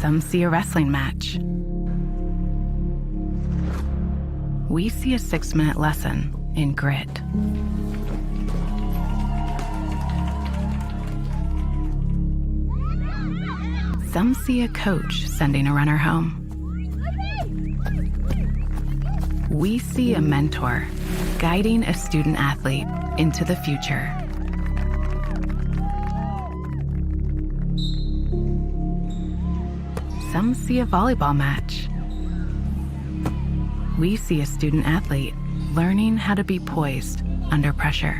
Some see a wrestling match. We see a 6-minute lesson in grit. Some see a coach sending a runner home. We see a mentor guiding a student athlete into the future. Some see a volleyball match. We see a student athlete learning how to be poised under pressure.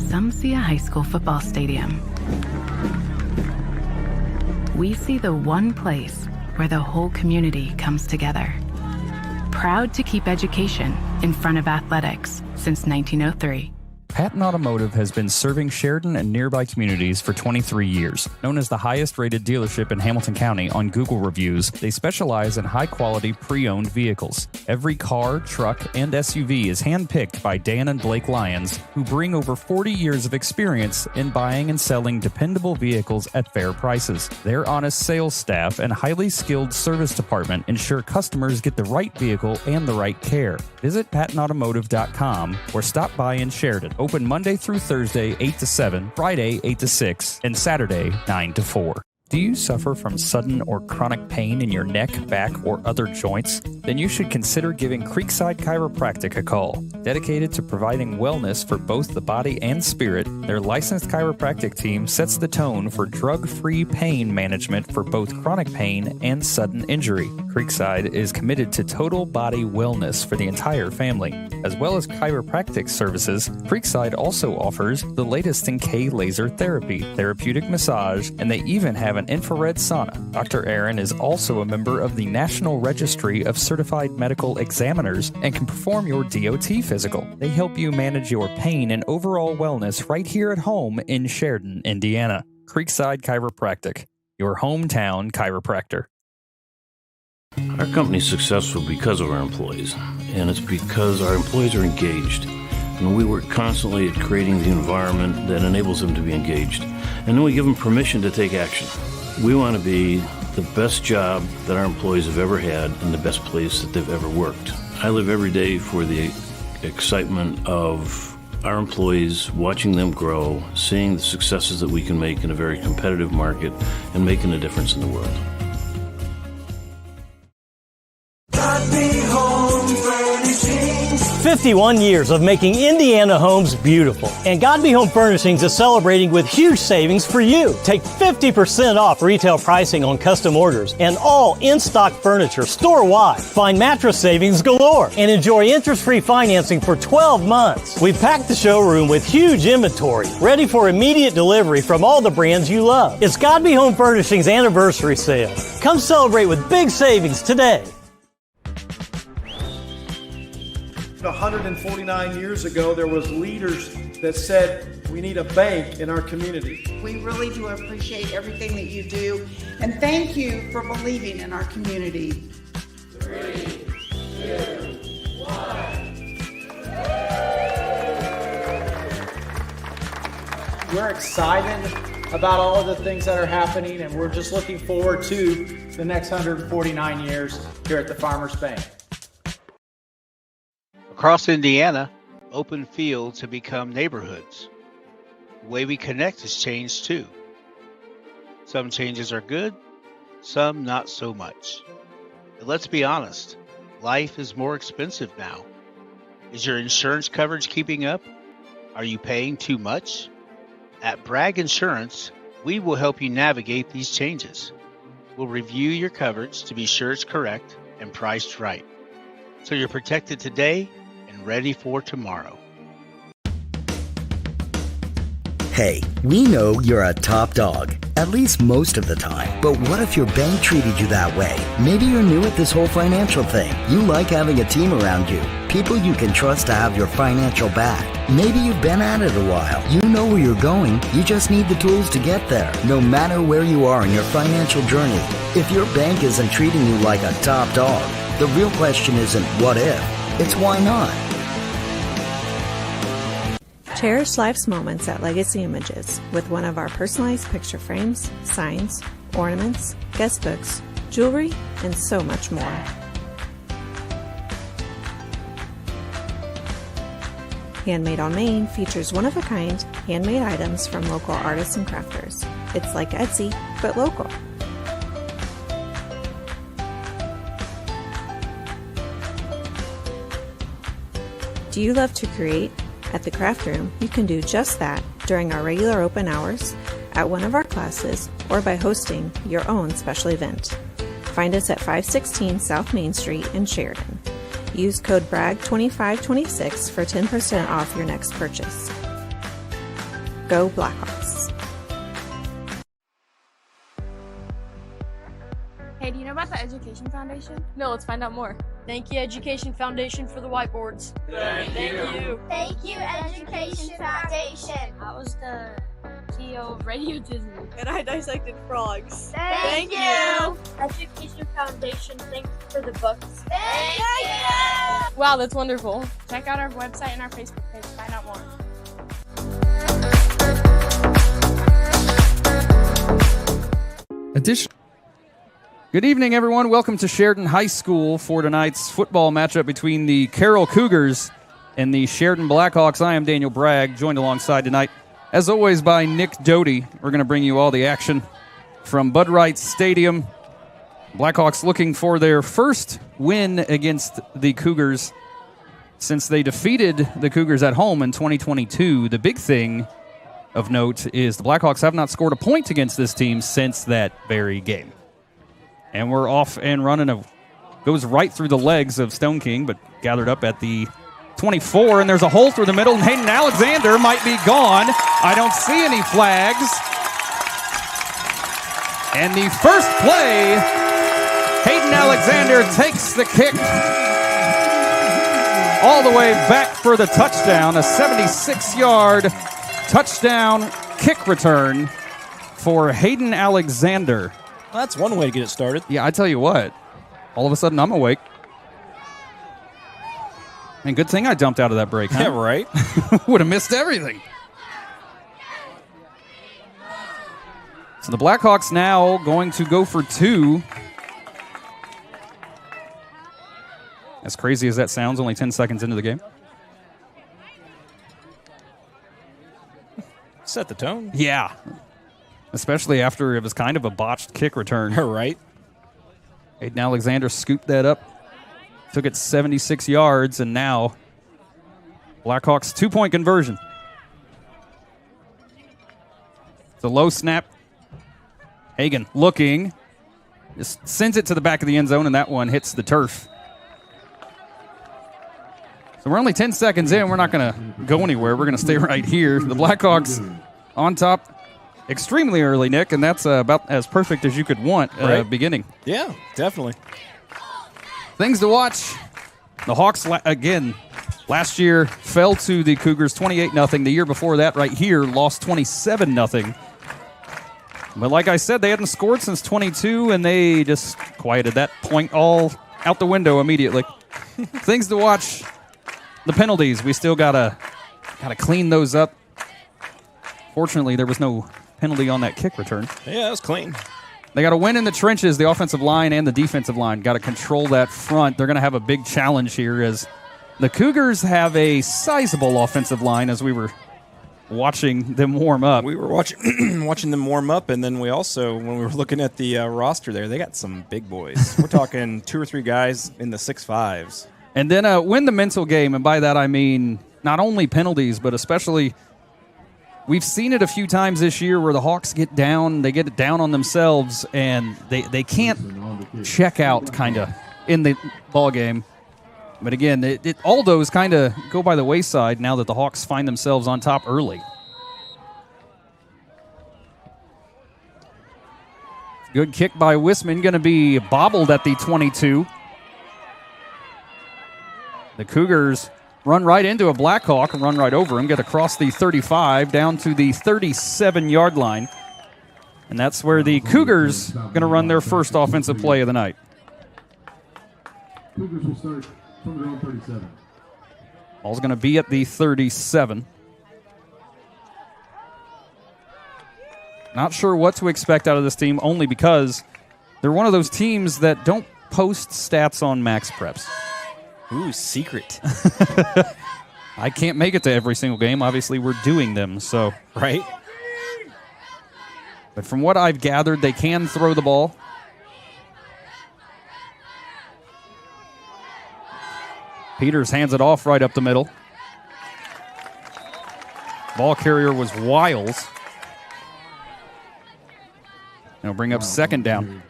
Some see a high school football stadium. We see the one place where the whole community comes together. Proud to keep education in front of athletics since 1903. Patton Automotive has been serving Sheridan and nearby communities for 23 years. Known as the highest-rated dealership in Hamilton County on Google reviews, they specialize in high-quality pre-owned vehicles. Every car, truck, and SUV is hand-picked by Dan and Blake Lyons, who bring over 40 years of experience in buying and selling dependable vehicles at fair prices. Their honest sales staff and highly skilled service department ensure customers get the right vehicle and the right care. Visit PattonAutomotive.com or stop by in Sheridan. Open Monday through Thursday, 8 to 7, Friday, 8 to 6, and Saturday, 9 to 4. Do you suffer from sudden or chronic pain in your neck, back, or other joints? Then you should consider giving Creekside Chiropractic a call. Dedicated to providing wellness for both the body and spirit, their licensed chiropractic team sets the tone for drug-free pain management for both chronic pain and sudden injury. Creekside is committed to total body wellness for the entire family. As well as chiropractic services, Creekside also offers the latest in K-laser therapy, therapeutic massage, and they even have an infrared sauna. Dr. Aaron is also a member of the National Registry of Certified Medical Examiners and can perform your DOT physical. They help you manage your pain and overall wellness right here at home in Sheridan, Indiana. Creekside Chiropractic, your hometown chiropractor. Our company is successful because of our employees, and it's because our employees are engaged. And we work constantly at creating the environment that enables them to be engaged. And then we give them permission to take action. We want to be the best job that our employees have ever had and the best place that they've ever worked. I live every day for the excitement of our employees, watching them grow, seeing the successes that we can make in a very competitive market, and making a difference in the world. 51 years of making Indiana homes beautiful. And Godby Home Furnishings is celebrating with huge savings for you. Take 50% off retail pricing on custom orders and all in-stock furniture store-wide. Find mattress savings galore and enjoy interest-free financing for 12 months. We've packed the showroom with huge inventory, ready for immediate delivery from all the brands you love. It's Godby Home Furnishings anniversary sale. Come celebrate with big savings today. 149 years ago, there was leaders that said we need a bank in our community. We really do appreciate everything that you do, and thank you for believing in our community. 3, 2, 1. We're excited about all of the things that are happening, and we're just looking forward to the next 149 years here at the Farmers Bank. Across Indiana, open fields have become neighborhoods. The way we connect has changed too. Some changes are good, some not so much. But let's be honest, life is more expensive now. Is your insurance coverage keeping up? Are you paying too much? At Bragg Insurance, we will help you navigate these changes. We'll review your coverage to be sure it's correct and priced right, so you're protected today and ready for tomorrow. Hey, we know you're a top dog, at least most of the time. But what if your bank treated you that way? Maybe you're new at this whole financial thing. You like having a team around you, people you can trust to have your financial back. Maybe you've been at it a while. You know where you're going. You just need the tools to get there, no matter where you are in your financial journey. If your bank isn't treating you like a top dog, the real question isn't what if, it's why not. Cherish life's moments at Legacy Images with one of our personalized picture frames, signs, ornaments, guest books, jewelry, and so much more. Handmade on Main features one-of-a-kind handmade items from local artists and crafters. It's like Etsy, but local. Do you love to create? At the Craft Room, you can do just that during our regular open hours, at one of our classes, or by hosting your own special event. Find us at 516 South Main Street in Sheridan. Use code BRAGG2526 for 10% off your next purchase. Go Blackhawks. Hey, do you know about the Education Foundation? No, let's find out more. Thank you, Education Foundation, for the whiteboards. Thank you. Thank you, Education Foundation. I was the CEO of Radio Disney. And I dissected frogs. Thank you. Education Foundation, thanks for the books. Thank you. Wow, that's wonderful. Check out our website and our Facebook page to find out more. Good evening, everyone. Welcome to Sheridan High School for tonight's football matchup between the Carroll Cougars and the Sheridan Blackhawks. I am Daniel Bragg, joined alongside tonight, as always, by Nick Doty. We're going to bring you all the action from Bud Wright Stadium. Blackhawks looking for their first win against the Cougars since they defeated the Cougars at home in 2022. The big thing of note is the Blackhawks have not scored a point against this team since that very game. And we're off and running. Goes right through the legs of Stone King, but gathered up at the 24, and there's a hole through the middle, and Hayden Alexander might be gone. I don't see any flags. And the first play, Hayden Alexander takes the kick all the way back for the touchdown, a 76-yard touchdown kick return for Hayden Alexander. Well, that's one way to get it started. Yeah, I tell you what, all of a sudden I'm awake. And good thing I jumped out of that break, huh? Yeah, right. Would have missed everything. So the Blackhawks now going to go for two. As crazy as that sounds, only 10 seconds into the game. Set the tone. Yeah. Especially after it was kind of a botched kick return. Right. Hayden Alexander scooped that up, took it 76 yards, and now Blackhawks 2-point conversion. It's a low snap. Hagan looking. Just sends it to the back of the end zone, and that one hits the turf. So we're only 10 seconds in. We're not going to go anywhere. We're going to stay right here. The Blackhawks on top extremely early, Nick, and that's about as perfect as you could want beginning. Yeah, definitely. Things to watch. The Hawks, again, last year fell to the Cougars 28-0. The year before that right here lost 27-0. But like I said, they hadn't scored since 22, and they just quieted that point all out the window immediately. Things to watch. The penalties, we still gotta clean those up. Fortunately, there was no penalty on that kick return. Yeah, that was clean. They got to win in the trenches, the offensive line and the defensive line. Got to control that front. They're going to have a big challenge here as the Cougars have a sizable offensive line as we were watching them warm up. We were watching them warm up, and then we also, when we were looking at the roster there, they got some big boys. We're talking 2 or 3 guys in the 6'5s. And then win the mental game, and by that I mean not only penalties, but especially we've seen it a few times this year where the Hawks get down, they get it down on themselves, and they can't check out kind of in the ball game. But again, all those kind of go by the wayside now that the Hawks find themselves on top early. Good kick by Wisman, going to be bobbled at the 22. The Cougars run right into a Blackhawk and run right over him, get across the 35 down to the 37-yard line. And that's where the Cougars going to run their first offensive play of the night. Cougars will start from their own 37. Ball's going to be at the 37. Not sure what to expect out of this team, only because they're one of those teams that don't post stats on max preps. Ooh, secret. I can't make it to every single game. Obviously, we're doing them, so. Right. But from what I've gathered, they can throw the ball. Peters hands it off right up the middle. Ball carrier was Wiles. They'll bring up second down.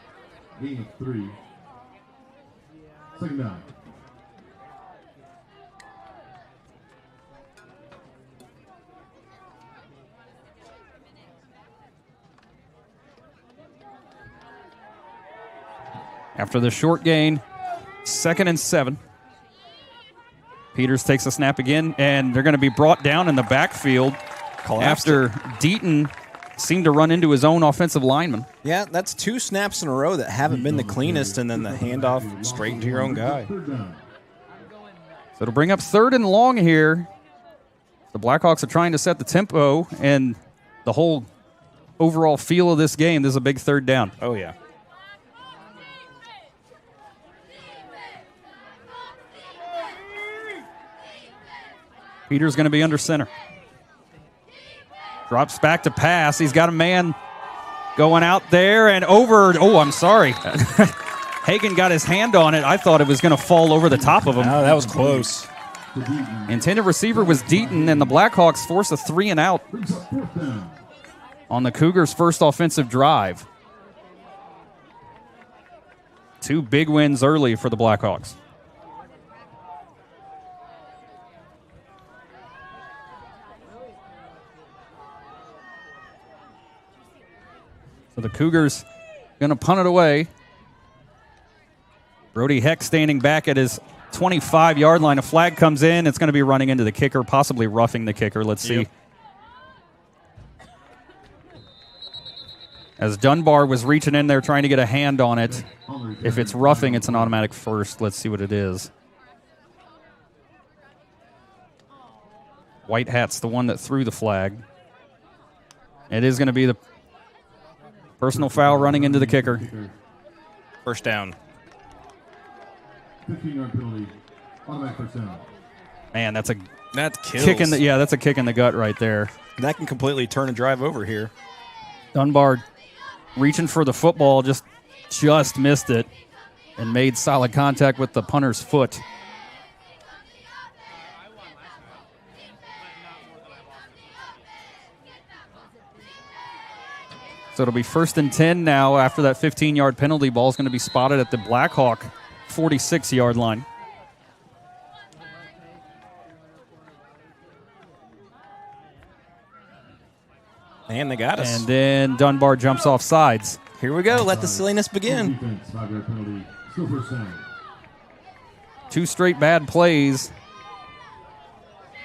Gain of 3. Second down. After the short gain, 2nd and 7. Peters takes a snap again, and they're going to be brought down in the backfield after Deaton seemed to run into his own offensive lineman. Yeah, that's 2 snaps in a row that haven't been the cleanest, and then the handoff straight into your own guy. So it'll bring up 3rd and long here. The Blackhawks are trying to set the tempo and the whole overall feel of this game. This is a big 3rd down. Oh, yeah. Peters going to be under center. Drops back to pass. He's got a man going out there and over. Oh, I'm sorry. Hagan got his hand on it. I thought it was going to fall over the top of him. Oh, that was close. Intended receiver was Deaton, and the Blackhawks force a 3 and out on the Cougars' first offensive drive. 2 big wins early for the Blackhawks. So the Cougars going to punt it away. Brody Heck standing back at his 25-yard line. A flag comes in. It's going to be running into the kicker, possibly roughing the kicker. Let's see. Yep. As Dunbar was reaching in there trying to get a hand on it. If it's roughing, it's an automatic first. Let's see what it is. White Hat's the one that threw the flag. It is going to be the personal foul running into the kicker. First down. 15-yard penalty. Automatic first down. Man, that's kills. kick in the that's a kick in the gut right there. And that can completely turn a drive over here. Dunbar reaching for the football, just missed it and made solid contact with the punter's foot. So it'll be 1st and 10 now after that 15-yard penalty. Ball is going to be spotted at the Blackhawk 46-yard line. And they got us. And then Dunbar jumps off sides. Here we go. Let the silliness begin. Defense, 5-yard penalty. Still first down. 2 straight bad plays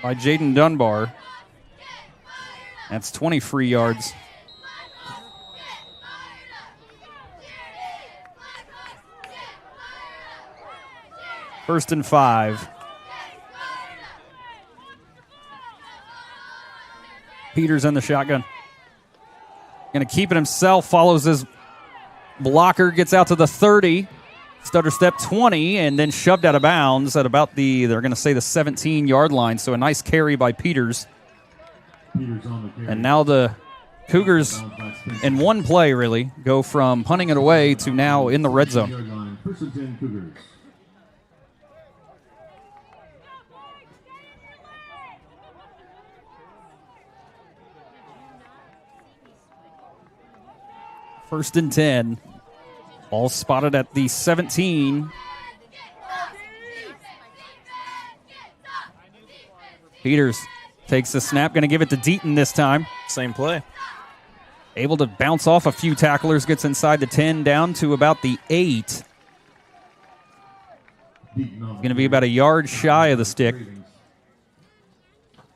by Jaden Dunbar. That's 20 free yards. First and 5. Peters in the shotgun. Going to keep it himself, follows his blocker, gets out to the 30, stutter step 20, and then shoved out of bounds at about they're going to say the 17-yard line. So a nice carry by Peters. And now the Cougars, in one play really, go from punting it away to now in the red zone. First and 10 Cougars. First and 10. Ball spotted at the 17. Peters takes the snap, going to give it to Deaton this time. Same play. Able to bounce off a few tacklers, gets inside the 10, down to about the 8. Going to be about a yard shy of the stick.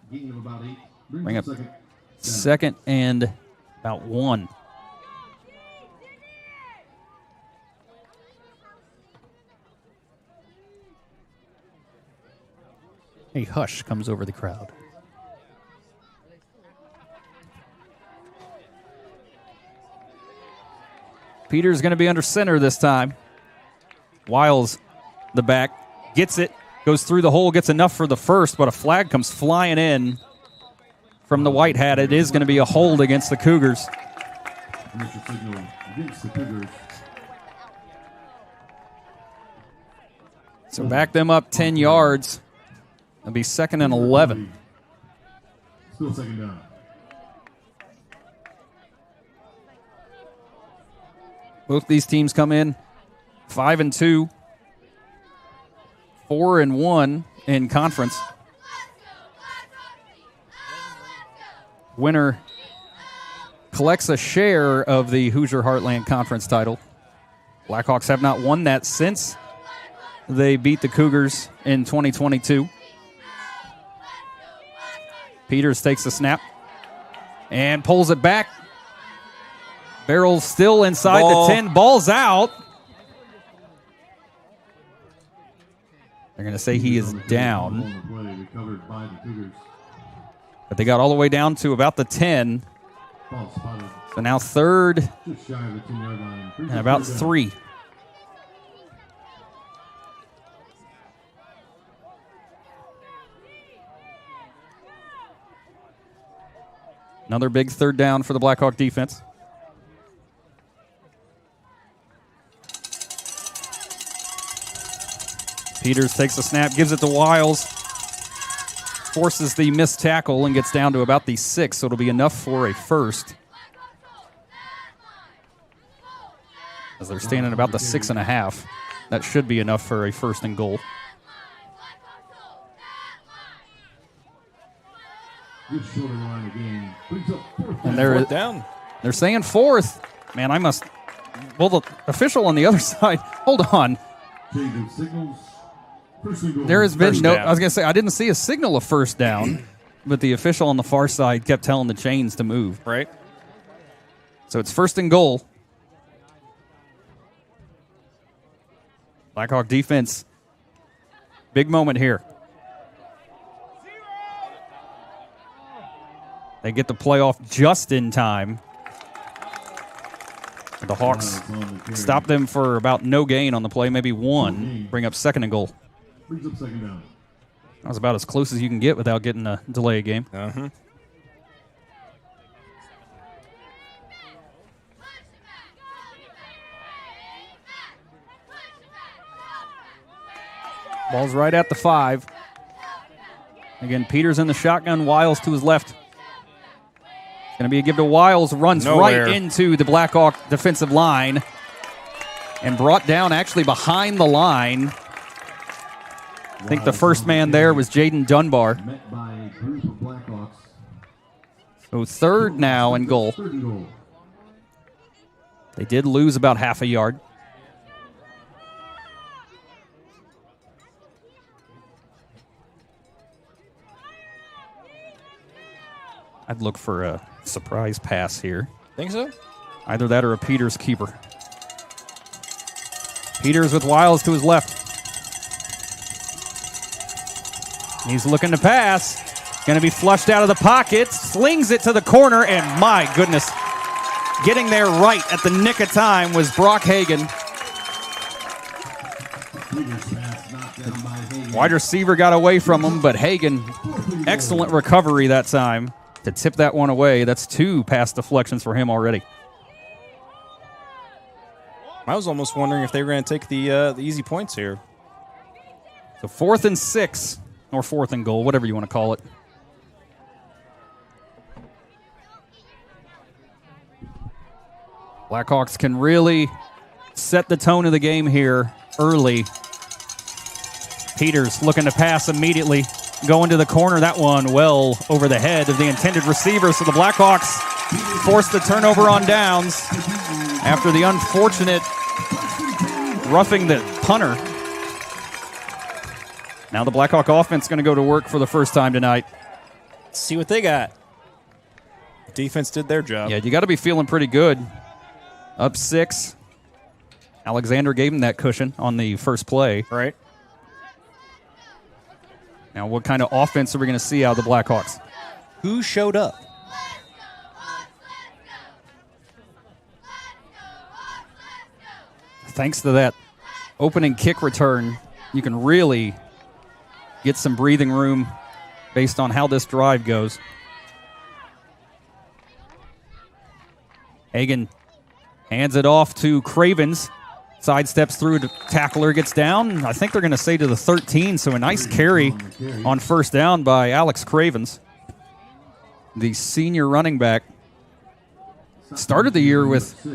Bring up 2nd and about 1. A hush comes over the crowd. Peter's going to be under center this time. Wiles, the back, gets it, goes through the hole, gets enough for the first, but a flag comes flying in from the white hat. It is going to be a hold against the Cougars. So back them up 10 yards. It'll be 2nd and 11. Still second down. Both these teams come in 5-2, 4-1 in conference. Winner collects a share of the Hoosier Heartland Conference title. Blackhawks have not won that since they beat the Cougars in 2022. Peters takes the snap and pulls it back. Barrel still inside the 10. Ball's out. They're going to say he is down. But they got all the way down to about the 10. So now 3rd and about 3. Another big 3rd down for the Blackhawk defense. Peters takes the snap, gives it to Wiles, forces the missed tackle and gets down to about the 6, so it'll be enough for a first. As they're standing about the 6.5. That should be enough for a 1st and goal. And they're down. They're saying 4th. Man, I must. Well, the official on the other side. Hold on. There has been no. I was going to say I didn't see a signal of 1st down, but the official on the far side kept telling the chains to move. Right. So it's 1st and goal. Blackhawk defense. Big moment here. They get the playoff just in time. The Hawks stop them for about no gain on the play, maybe 1. Bring up 2nd and goal. Brings up 2nd down. That was about as close as you can get without getting a delay game. Uh-huh. Ball's right at the 5. Again, Peters in the shotgun, Wiles to his left. Going to be a give to Wiles, runs right into the Blackhawk defensive line and brought down actually behind the line. I think the first man there was Jaden Dunbar. So 3rd now and goal. They did lose about half a yard. I'd look for a surprise pass here. Think so? Either that or a Peters keeper. Peters with Wiles to his left. He's looking to pass. Going to be flushed out of the pocket. Slings it to the corner, and my goodness. Getting there right at the nick of time was Brock Hagan. Wide receiver got away from him, but Hagan, excellent recovery that time to tip that one away. That's 2 pass deflections for him already. I was almost wondering if they were going to take the easy points here. So 4th and 6, or 4th and goal, whatever you want to call it. Blackhawks can really set the tone of the game here early. Peters looking to pass immediately. Going to the corner, that one well over the head of the intended receiver. So the Blackhawks forced the turnover on downs after the unfortunate roughing the punter. Now the Blackhawk offense going to go to work for the first time tonight. Let's see what they got. Defense did their job. Yeah, you got to be feeling pretty good. Up 6. Alexander gave him that cushion on the first play. Right. Now, what kind of offense are we going to see out of the Blackhawks? Who showed up? thanks to that opening kick return, you can really get some breathing room based on how this drive goes. Hagen hands it off to Cravens. Sidesteps through to tackler, gets down. I think they're going to say to the 13, so a nice carry on first down by Alex Cravens. The senior running back started the year with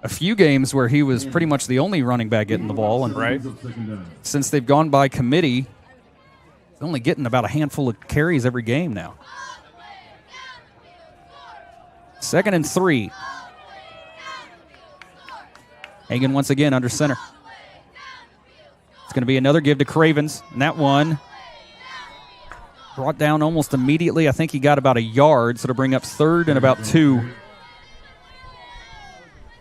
a few games where he was pretty much the only running back getting the ball. And since they've gone by committee, he's only getting about a handful of carries every game now. 2nd and 3. Hagen once again under center. It's going to be another give to Cravens. And that one brought down almost immediately. I think he got about a yard, so to bring up 3rd and about 2.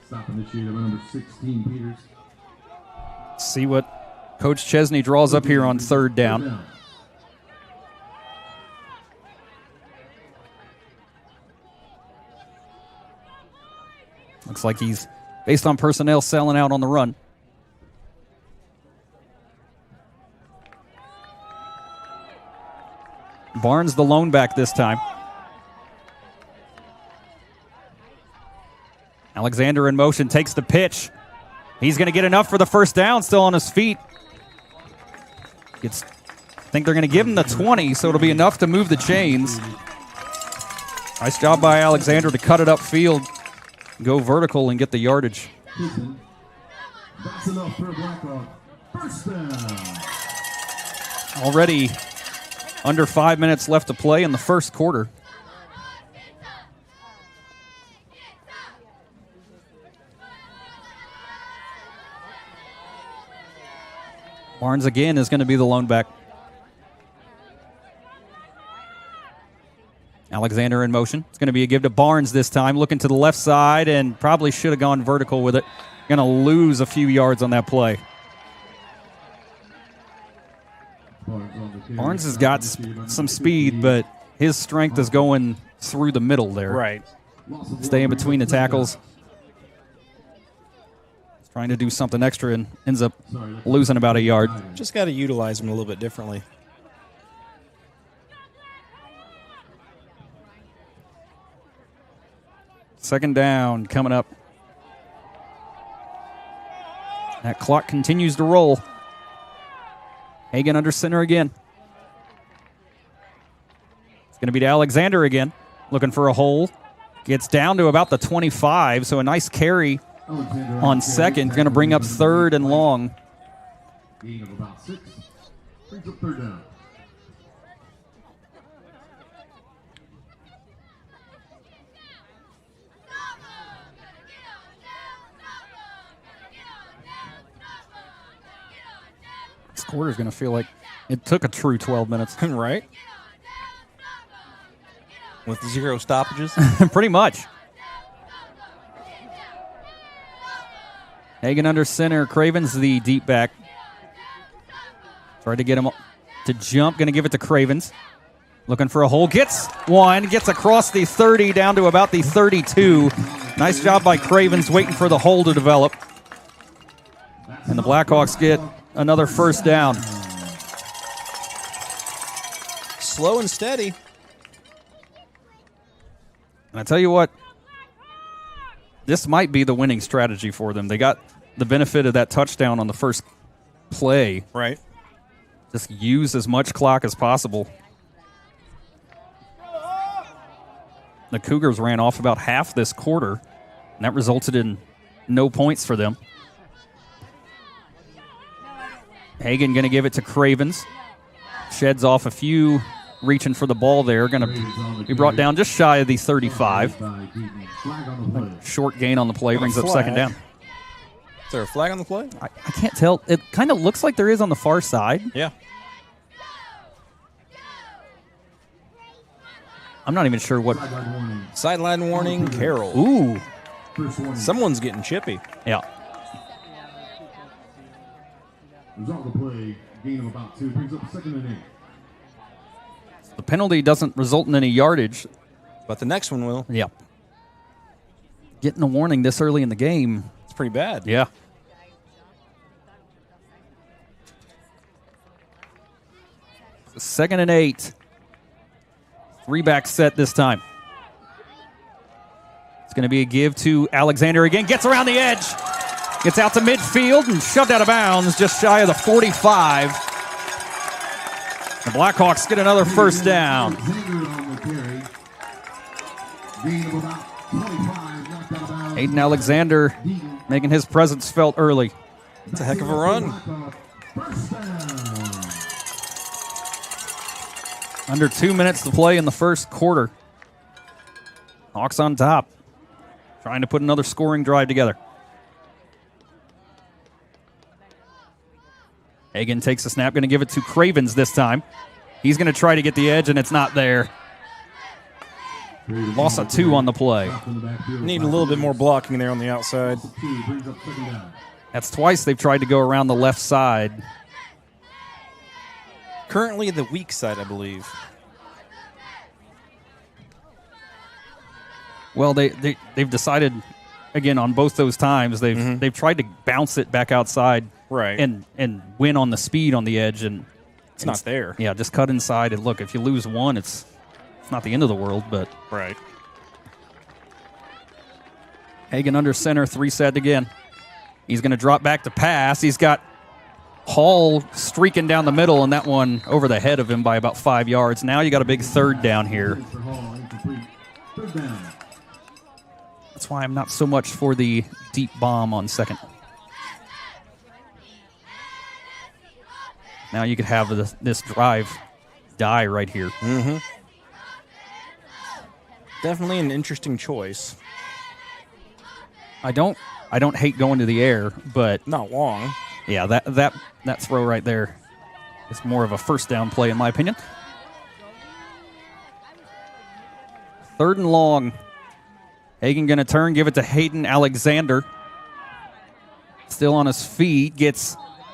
Stop initiated by number 16, Peters. See what Coach Chesney draws up here on 3rd down. Looks like he's, based on personnel, selling out on the run. Barnes the lone back this time. Alexander in motion, takes the pitch. He's going to get enough for the first down, still on his feet. I think they're going to give him the 20, so it'll be enough to move the chains. Nice job by Alexander to cut it upfield, go vertical, and get the yardage. That's enough for Blackhawk. First down. Already under 5 minutes left to play in the first quarter. Barnes again is going to be the lone back. Alexander in motion. It's going to be a give to Barnes this time, looking to the left side, and probably should have gone vertical with it. Going to lose a few yards on that play. Barnes has got some speed, but his strength is going through the middle there. Right. Staying between the tackles. He's trying to do something extra and ends up losing about a yard. Just got to utilize him a little bit differently. Second down coming up. That clock continues to roll. Hagen under center again. It's going to be to Alexander again. Looking for a hole. Gets down to about the 25, so a nice carry on second. Going to bring up 3rd and long. Gain of about 6. Brings up 3rd down. This quarter's going to feel like it took a true 12 minutes. Right? With 0 stoppages? Pretty much. Hagen under center. Cravens the deep back. Tried to get him to jump. Going to give it to Cravens. Looking for a hole. Gets one. Gets across the 30 down to about the 32. Nice job by Cravens waiting for the hole to develop. And the Blackhawks get another first down. Slow and steady. And I tell you what, this might be the winning strategy for them. They got the benefit of that touchdown on the first play. Right. Just use as much clock as possible. The Cougars ran off about half this quarter, and that resulted in no points for them. Hagen going to give it to Cravens. Sheds off a few, reaching for the ball there. Going to be brought down just shy of the 35. Short gain on the play brings up second down. Is there a flag on the play? I can't tell. It kind of looks like there is on the far side. Yeah. I'm not even sure what. Sideline warning, Carroll. Ooh. Someone's getting chippy. Yeah. Result of the play, gain of about 2, brings up 2nd and 8. The penalty doesn't result in any yardage. But the next one will. Yeah. Getting a warning this early in the game. It's pretty bad. Yeah. 2nd and 8. 3-back set this time. It's going to be a give to Alexander again. Gets around the edge. Gets out to midfield and shoved out of bounds just shy of the 45. The Blackhawks get another first down. Hayden Alexander making his presence felt early. It's a heck of a run. Under 2 minutes to play in the first quarter. Hawks on top. Trying to put another scoring drive together. Hagen takes the snap, going to give it to Cravens this time. He's going to try to get the edge, and it's not there. Loss of 2 on the play. Need a little bit more blocking there on the outside. That's twice they've tried to go around the left side. Currently the weak side, I believe. Well, they've decided, again, on both those times, they've tried to bounce it back outside. Right. And win on the speed on the edge, and it's not there. Yeah, just cut inside, and look, if you lose one, it's not the end of the world, but right. Hagen under center, 3 set again. He's going to drop back to pass. He's got Hall streaking down the middle, and that one over the head of him by about 5 yards. Now you got a big third down here. That's why I'm not so much for the deep bomb on second. Now you could have this drive die right here. Mm-hmm. Definitely an interesting choice. I don't hate going to the air, but not long. Yeah, that throw right there is more of a first down play in my opinion. 3rd and long. Hagen going to turn, give it to Hayden Alexander. Still on his feet,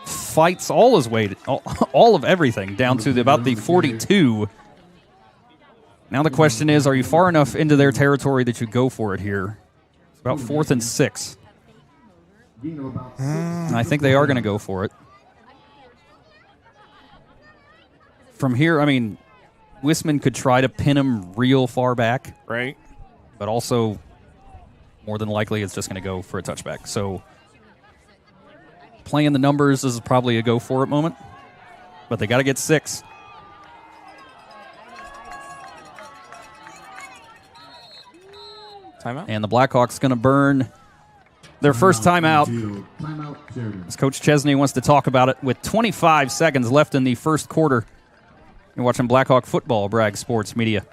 fights all his weight, all of everything, down to about the 42. Now the question is, are you far enough into their territory that you go for it here? It's about 4th and 6. I think they are going to go for it. From here, I mean, Wisman could try to pin him real far back. Right. But also, more than likely, it's just going to go for a touchback. So playing the numbers is probably a go-for-it moment, but they got to get 6. Timeout. And the Blackhawks going to burn their first timeout. As Coach Chesney wants to talk about it with 25 seconds left in the first quarter. You're watching Blackhawk football, Bragg Sports Media.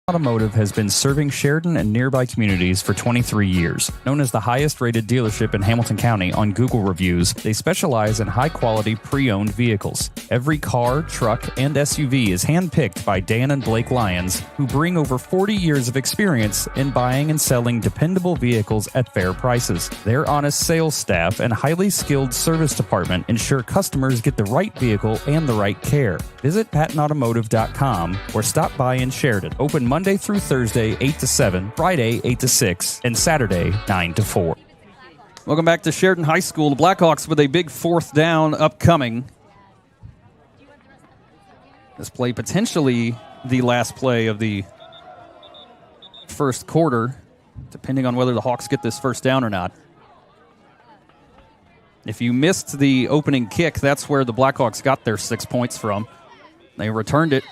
Automotive has been serving Sheridan and nearby communities for 23 years. Known as the highest-rated dealership in Hamilton County on Google reviews, they specialize in high-quality pre-owned vehicles. Every car, truck, and SUV is hand-picked by Dan and Blake Lyons, who bring over 40 years of experience in buying and selling dependable vehicles at fair prices. Their honest sales staff and highly skilled service department ensure customers get the right vehicle and the right care. Visit PattonAutomotive.com or stop by in Sheridan. Open Monday through Thursday, 8 to 7, Friday, 8 to 6, and Saturday, 9 to 4. Welcome back to Sheridan High School. The Blackhawks with a big 4th down upcoming. This play potentially the last play of the first quarter, depending on whether the Hawks get this first down or not. If you missed the opening kick, that's where the Blackhawks got their 6 points from. They returned it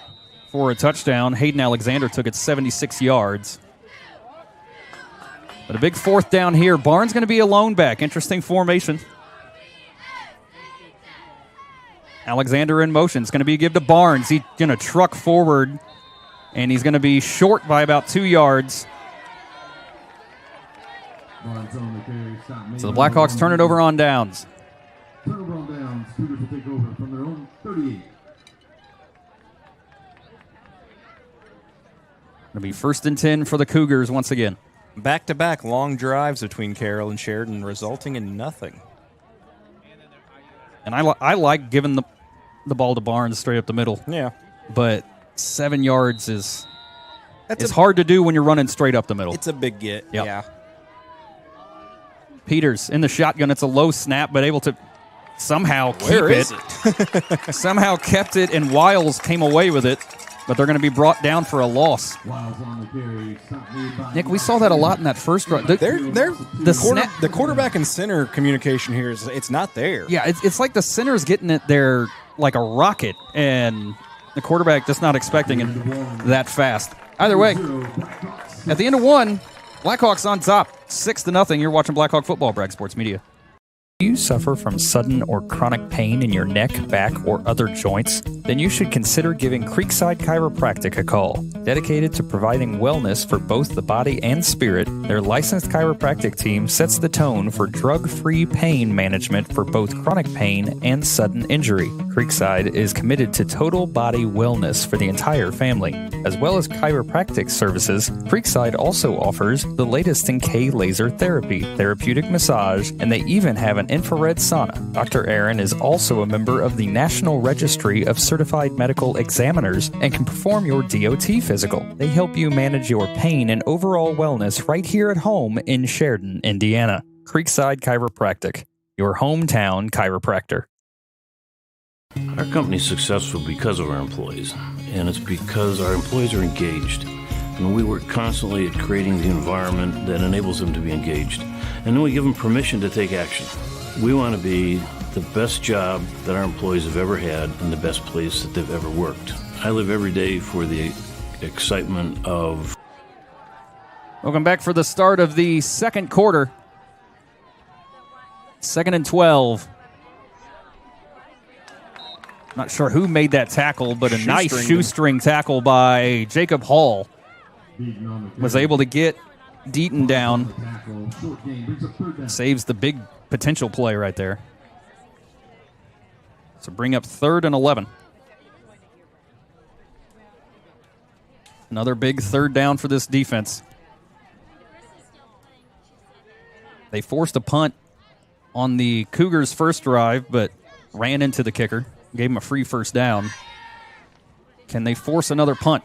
for a touchdown. Hayden Alexander took it 76 yards. But a big 4th down here. Barnes going to be a lone back. Interesting formation. Alexander in motion. It's going to be a give to Barnes. He's going to truck forward, and he's going to be short by about 2 yards. So the Blackhawks turn it over on downs. Turnover on downs. Cougars will take over from their own 38. It'll be 1st and 10 for the Cougars once again. Back-to-back long drives between Carroll and Sheridan, resulting in nothing. And I like giving the ball to Barnes straight up the middle. Yeah. But 7 yards is hard to do when you're running straight up the middle. It's a big get, yeah. Peters in the shotgun. It's a low snap, but able to somehow Where keep is it. Somehow kept it, and Wiles came away with it, but they're going to be brought down for a loss. Nick, we saw that a lot in that first run. The quarterback and center communication here it's not there. Yeah, it's like the center's getting it there like a rocket, and the quarterback just not expecting it that fast. Either way, at the end of one, Blackhawks on top, 6-0. You're watching Blackhawk football, Bragg Sports Media. Do you suffer from sudden or chronic pain in your neck, back, or other joints? Then you should consider giving Creekside Chiropractic a call. Dedicated to providing wellness for both the body and spirit, their licensed chiropractic team sets the tone for drug-free pain management for both chronic pain and sudden injury. Creekside is committed to total body wellness for the entire family. As well as chiropractic services, Creekside also offers the latest in K-laser therapy, therapeutic massage, and they even have an infrared sauna. Dr. Aaron is also a member of the National Registry of Certified Medical Examiners and can perform your DOT physical. They help you manage your pain and overall wellness right here at home in Sheridan, Indiana. Creekside Chiropractic, your hometown chiropractor. Our company's successful because of our employees, and it's because our employees are engaged. And we work constantly at creating the environment that enables them to be engaged. And then we give them permission to take action. We want to be the best job that our employees have ever had and the best place that they've ever worked. I live every day for the excitement of... Welcome back for the start of the second quarter. 2nd and 12. Not sure who made that tackle, but a nice shoestring tackle by Jacob Hall. Was able to get Deaton down. Saves the big potential play right there. So bring up 3rd and 11. Another big 3rd down for this defense. They forced a punt on the Cougars' first drive, but ran into the kicker. Gave him a free first down. Can they force another punt?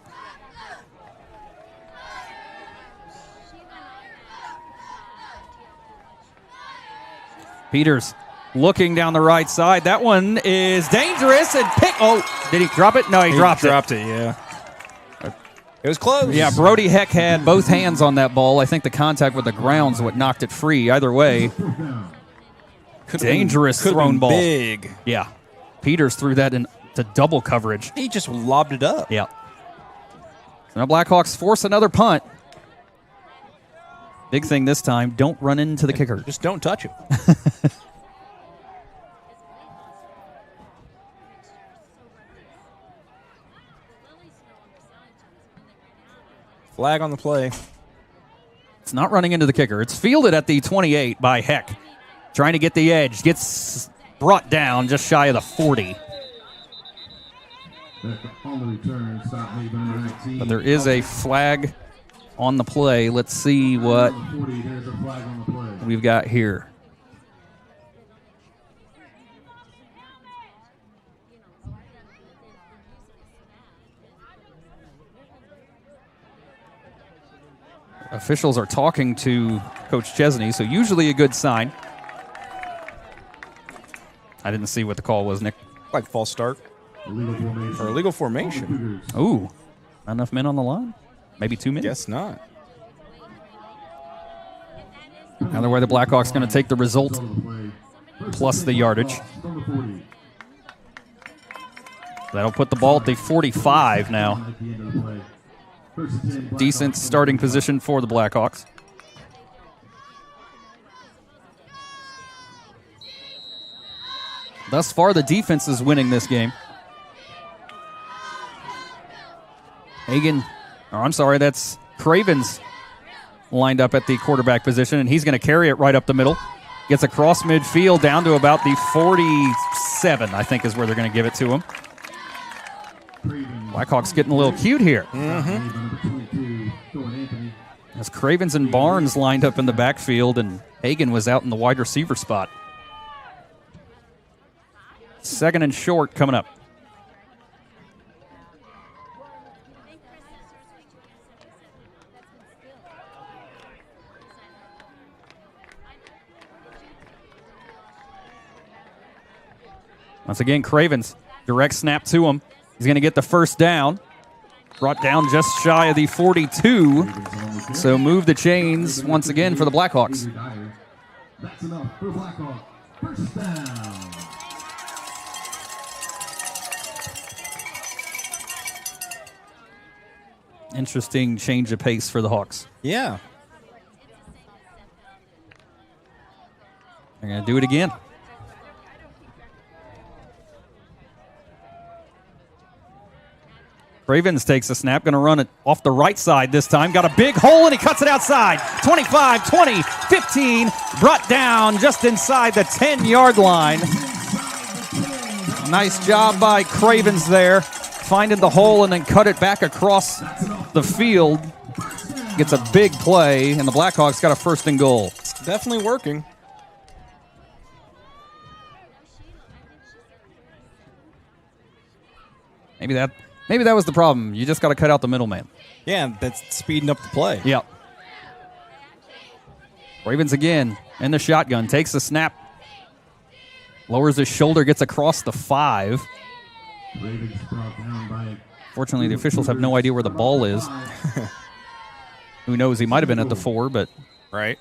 Peters looking down the right side. That one is dangerous and pick. Oh, did he drop it? No, he dropped it. Yeah. It was close. Yeah, Brody Heck had both hands on that ball. I think the contact with the ground's what knocked it free. Either way, dangerous thrown ball. Big. Yeah. Peters threw that into double coverage. He just lobbed it up. Yeah. So now Blackhawks force another punt. Big thing this time, don't run into the kicker. Just don't touch him. Flag on the play. It's not running into the kicker. It's fielded at the 28 by Heck. Trying to get the edge. Gets brought down just shy of the 40. But there is a flag on the play. Let's see what we've got here. Officials are talking to Coach Chesney, so usually a good sign. I didn't see what the call was, Nick. Like false start. Or illegal formation. Ooh. Not enough men on the line? Maybe 2 men? Guess not. Either way, the Blackhawks going to take the result plus the yardage. That'll put the ball at the 45 now. Decent starting position for the Blackhawks. Thus far, the defense is winning this game. That's Cravens lined up at the quarterback position, and he's going to carry it right up the middle. Gets across midfield down to about the 47, I think is where they're going to give it to him. Blackhawks getting a little cute here. As Cravens and Barnes lined up in the backfield, and Hagan was out in the wide receiver spot. 2nd and short coming up. Once again, Cravens, direct snap to him. He's going to get the first down. Brought down just shy of the 42. So move the chains once again for the Blackhawks. That's enough for Blackhawks. First down. Interesting change of pace for the Hawks. Yeah. They're going to do it again. Cravens takes a snap, going to run it off the right side this time. Got a big hole, and he cuts it outside. 25, 20, 15. Brought down just inside the 10-yard line. Nice job by Cravens there, finding the hole and then cut it back across the field. Gets a big play, and the Blackhawks got a first and goal. It's definitely working. Maybe that was the problem. You just got to cut out the middleman. Yeah, that's speeding up the play. Yep. Ravens again in the shotgun. Takes the snap. Lowers his shoulder. Gets across the 5. Ravens brought down by. Fortunately, the officials have no idea where the ball is. Who knows? He might have been at the 4, but. Right.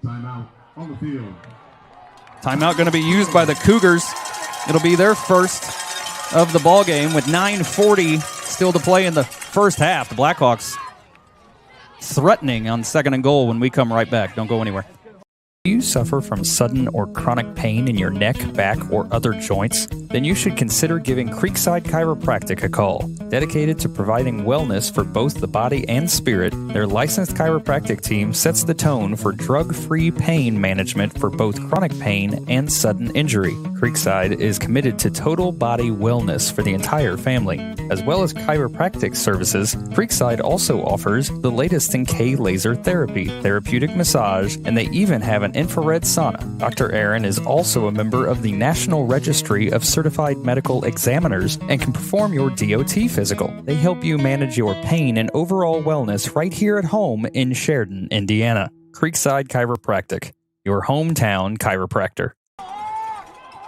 Timeout on the field. Timeout going to be used by the Cougars. It'll be their first of the ball game with 9:40 still to play in the first half. The Blackhawks threatening on second and goal when we come right back. Don't go anywhere. Do you suffer from sudden or chronic pain in your neck, back, or other joints? Then you should consider giving Creekside Chiropractic a call. Dedicated to providing wellness for both the body and spirit, their licensed chiropractic team sets the tone for drug-free pain management for both chronic pain and sudden injury. Creekside is committed to total body wellness for the entire family. As well as chiropractic services, Creekside also offers the latest in K laser therapy, therapeutic massage, and they even have an infrared sauna. Dr. Aaron is also a member of the National Registry of Certified Medical Examiners and can perform your DOT physical. They help you manage your pain and overall wellness right here at home in Sheridan, Indiana. Creekside Chiropractic, your hometown chiropractor.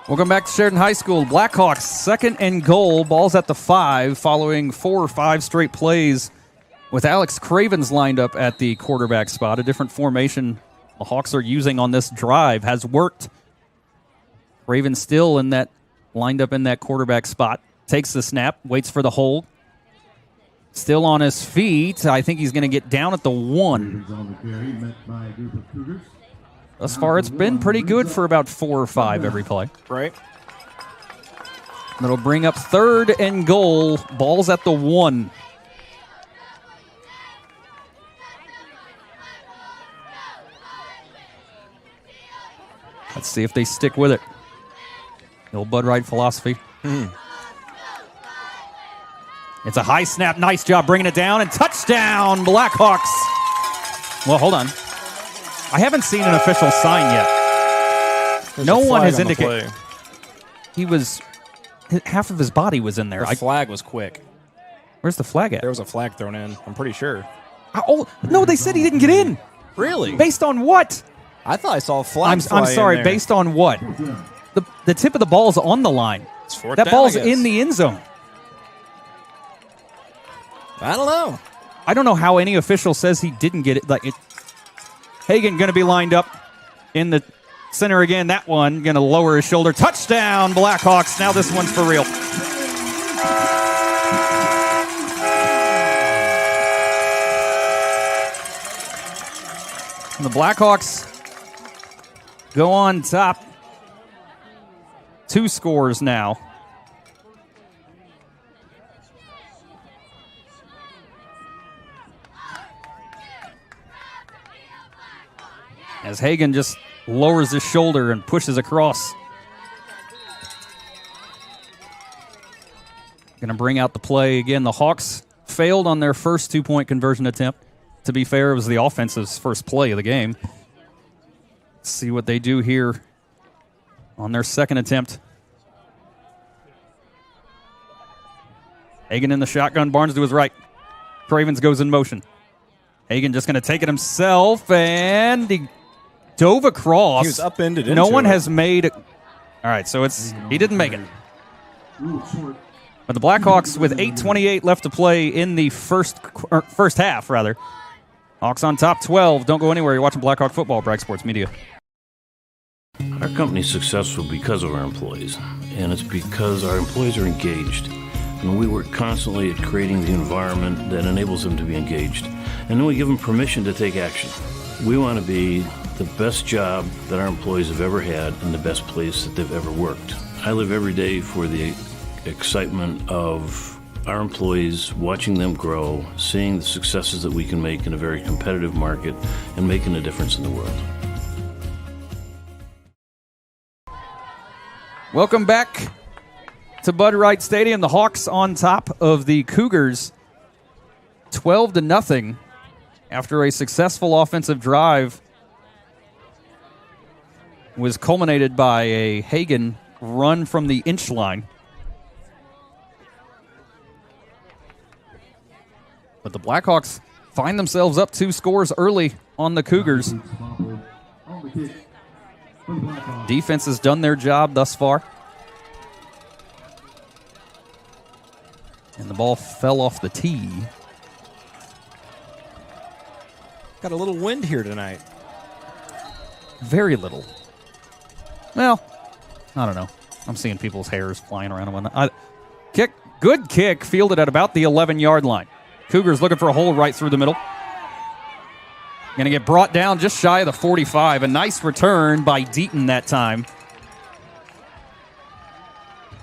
Welcome back to Sheridan High School. Blackhawks, second and goal. Ball's at the 5 following 4 or 5 straight plays with Alex Cravens lined up at the quarterback spot. A different formation the Hawks are using on this drive has worked. Cravens still lined up in that quarterback spot. Takes the snap, waits for the hold. Still on his feet. I think he's going to get down at the 1. Thus far, it's been pretty good for about 4 or 5 every play. Right. That'll bring up third and goal. Ball's at the 1. Let's see if they stick with it. The old Bud Wright philosophy. It's a high snap. Nice job bringing it down. And touchdown, Blackhawks. Well, hold on. I haven't seen an official sign yet. No one has indicated. Half of his body was in there. The flag was quick. Where's the flag at? There was a flag thrown in, I'm pretty sure. No, they said he didn't get in. Really? Based on what? I thought I saw a flag. I'm sorry, based on what? The tip of the ball is on the line. That ball's in the end zone. I don't know. I don't know how any official says he didn't get it. Hagen going to be lined up in the center again. That one going to lower his shoulder. Touchdown, Blackhawks. Now this one's for real. And the Blackhawks go on top. 2 scores now. As Hagen just lowers his shoulder and pushes across. Going to bring out the play again. The Hawks failed on their first 2-point conversion attempt. To be fair, it was the offense's first play of the game. Let's see what they do here on their second attempt. Hagen in the shotgun. Barnes to his right. Cravens goes in motion. Hagen just going to take it himself, and he dove across. He was upended into No one it. has made... All All right, so he didn't make it. But the Blackhawks with 8:28 left to play in the first half, rather. Hawks on top 12. Don't go anywhere. You're watching Blackhawk football, Bragg Sports Media. Our company's successful because of our employees, and it's because our employees are engaged. And we work constantly at creating the environment that enables them to be engaged. And then we give them permission to take action. We want to be the best job that our employees have ever had and the best place that they've ever worked. I live every day for the excitement of our employees, watching them grow, seeing the successes that we can make in a very competitive market, and making a difference in the world. Welcome back to Bud Wright Stadium. The Hawks on top of the Cougars 12-0 after a successful offensive drive was culminated by a Hagen run from the inch line. But the Blackhawks find themselves up 2 scores early on the Cougars. Defense has done their job thus far. And the ball fell off the tee. Got a little wind here tonight. Very little. Well, I don't know. I'm seeing people's hairs flying around and whatnot. Good kick, fielded at about the 11-yard line. Cougars looking for a hole right through the middle. Going to get brought down just shy of the 45. A nice return by Deaton that time.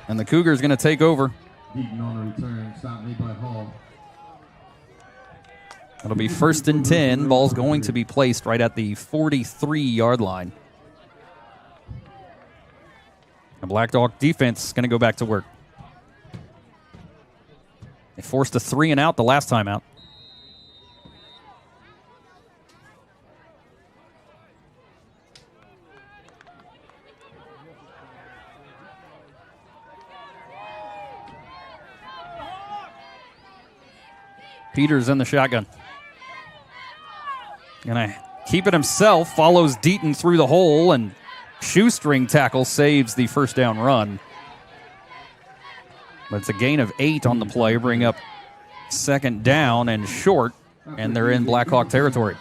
And the Cougars going to take over. Deaton on a return, stop made by Hall. It'll be 1st and 10. Ball's going to be placed right at the 43-yard line. The Blackhawk defense is going to go back to work. They forced a 3-and-out the last time out. Peters in the shotgun. Gonna keep it himself, follows Deaton through the hole, and shoestring tackle saves the first down run. But it's a gain of 8 on the play, bring up 2nd down and short, and they're in Blackhawk territory.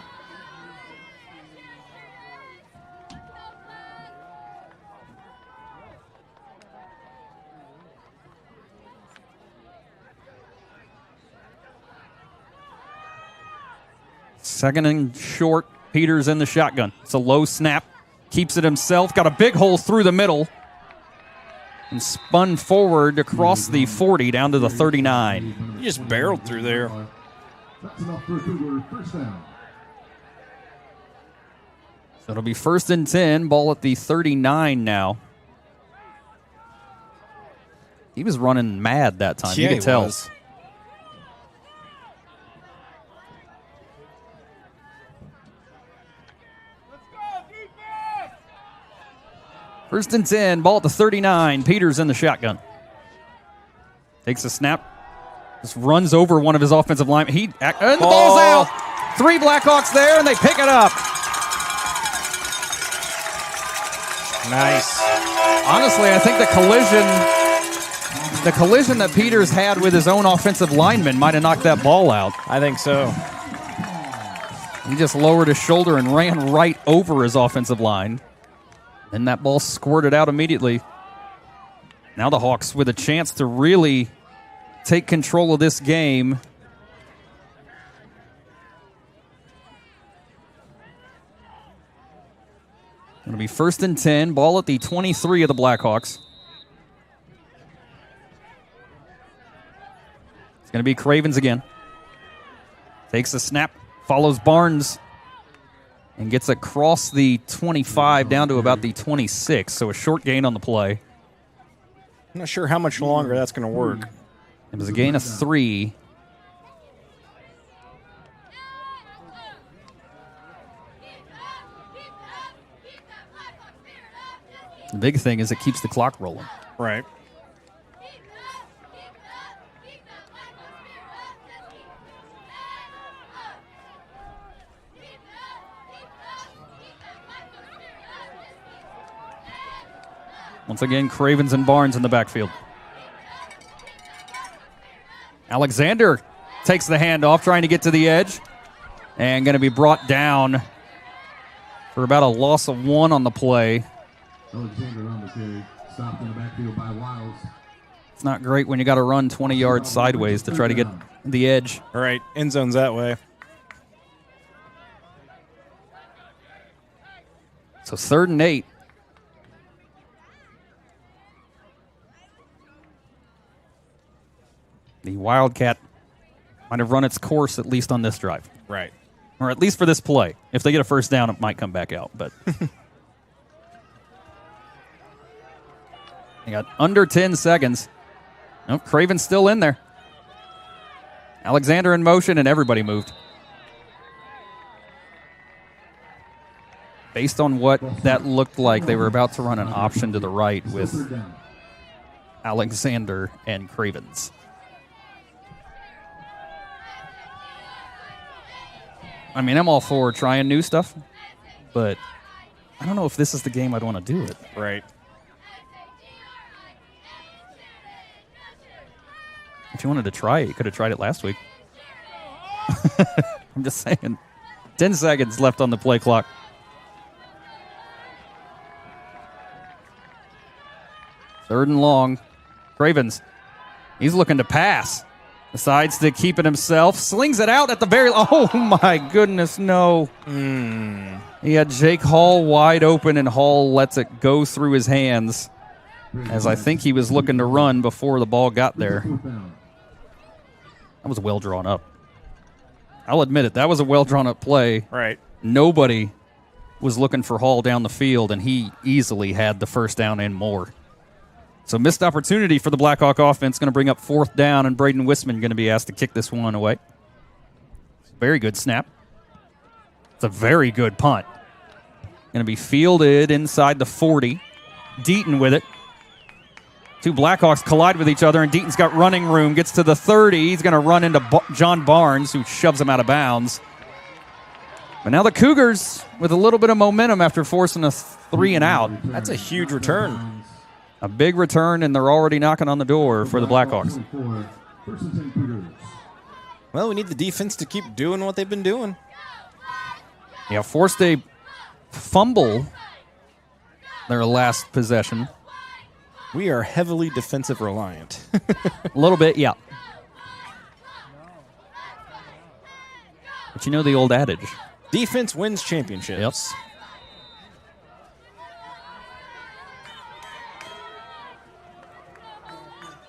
Second and short, Peters in the shotgun. It's a low snap, keeps it himself, got a big hole through the middle, and spun forward across the 40 down to the 39. He just barreled through there. That's enough for a Cougar first down. So it'll be 1st and 10, ball at the 39 now. He was running mad that time, Yeah, you can tell. Was. First and 10, ball at the 39. Peters in the shotgun. Takes a snap. Just runs over one of his offensive linemen. And the ball's out. 3 Blackhawks there, and they pick it up. Nice. Honestly, I think the collision that Peters had with his own offensive lineman might have knocked that ball out. I think so. He just lowered his shoulder and ran right over his offensive line. And that ball squirted out immediately. Now the Hawks with a chance to really take control of this game. It'll be 1st and 10, ball at the 23 of the Blackhawks. It's going to be Cravens again. Takes a snap, follows Barnes, and gets across the 25 down to about the 26. So a short gain on the play. I'm not sure how much longer that's going to work. It was a gain of 3. The big thing is it keeps the clock rolling. Right. Once again, Cravens and Barnes in the backfield. Alexander takes the handoff, trying to get to the edge, and going to be brought down for about a loss of 1 on the play. Alexander on the carry, stopped in the backfield by Wiles. It's not great when you got to run 20 yards sideways to try to get the edge. All right, end zone's that way. So 3rd and 8. The Wildcat might have run its course at least on this drive. Right. Or at least for this play. If they get a first down, it might come back out. But they got under 10 seconds. Nope, Craven's still in there. Alexander in motion, and everybody moved. Based on what that looked like, they were about to run an option to the right with Alexander and Cravens. I mean, I'm all for trying new stuff, but I don't know if this is the game I'd want to do it. Right. If you wanted to try it, you could have tried it last week. I'm just saying. 10 seconds left on the play clock. Third and long. Cravens. He's looking to pass. Decides to keep it himself. Slings it out at the very... Oh, my goodness, no. He had Jake Hall wide open, and Hall lets it go through his hands, as I think he was looking to run before the ball got there. That was well drawn up. I'll admit it. That was a well drawn up play. Right. Nobody was looking for Hall down the field, and he easily had the first down and more. So missed opportunity for the Blackhawk offense. Going to bring up 4th down, and Braden Wisman going to be asked to kick this one away. Very good snap. It's a very good punt. Going to be fielded inside the 40. Deaton with it. 2 Blackhawks collide with each other, and Deaton's got running room. Gets to the 30. He's going to run into John Barnes, who shoves him out of bounds. But now the Cougars with a little bit of momentum after forcing a 3 and out. That's a huge return. A big return, and they're already knocking on the door for the Blackhawks. Well, we need the defense to keep doing what they've been doing. Yeah, forced a fumble their last possession. We are heavily defensive reliant. A little bit, yeah. But you know the old adage. Defense wins championships. Yep.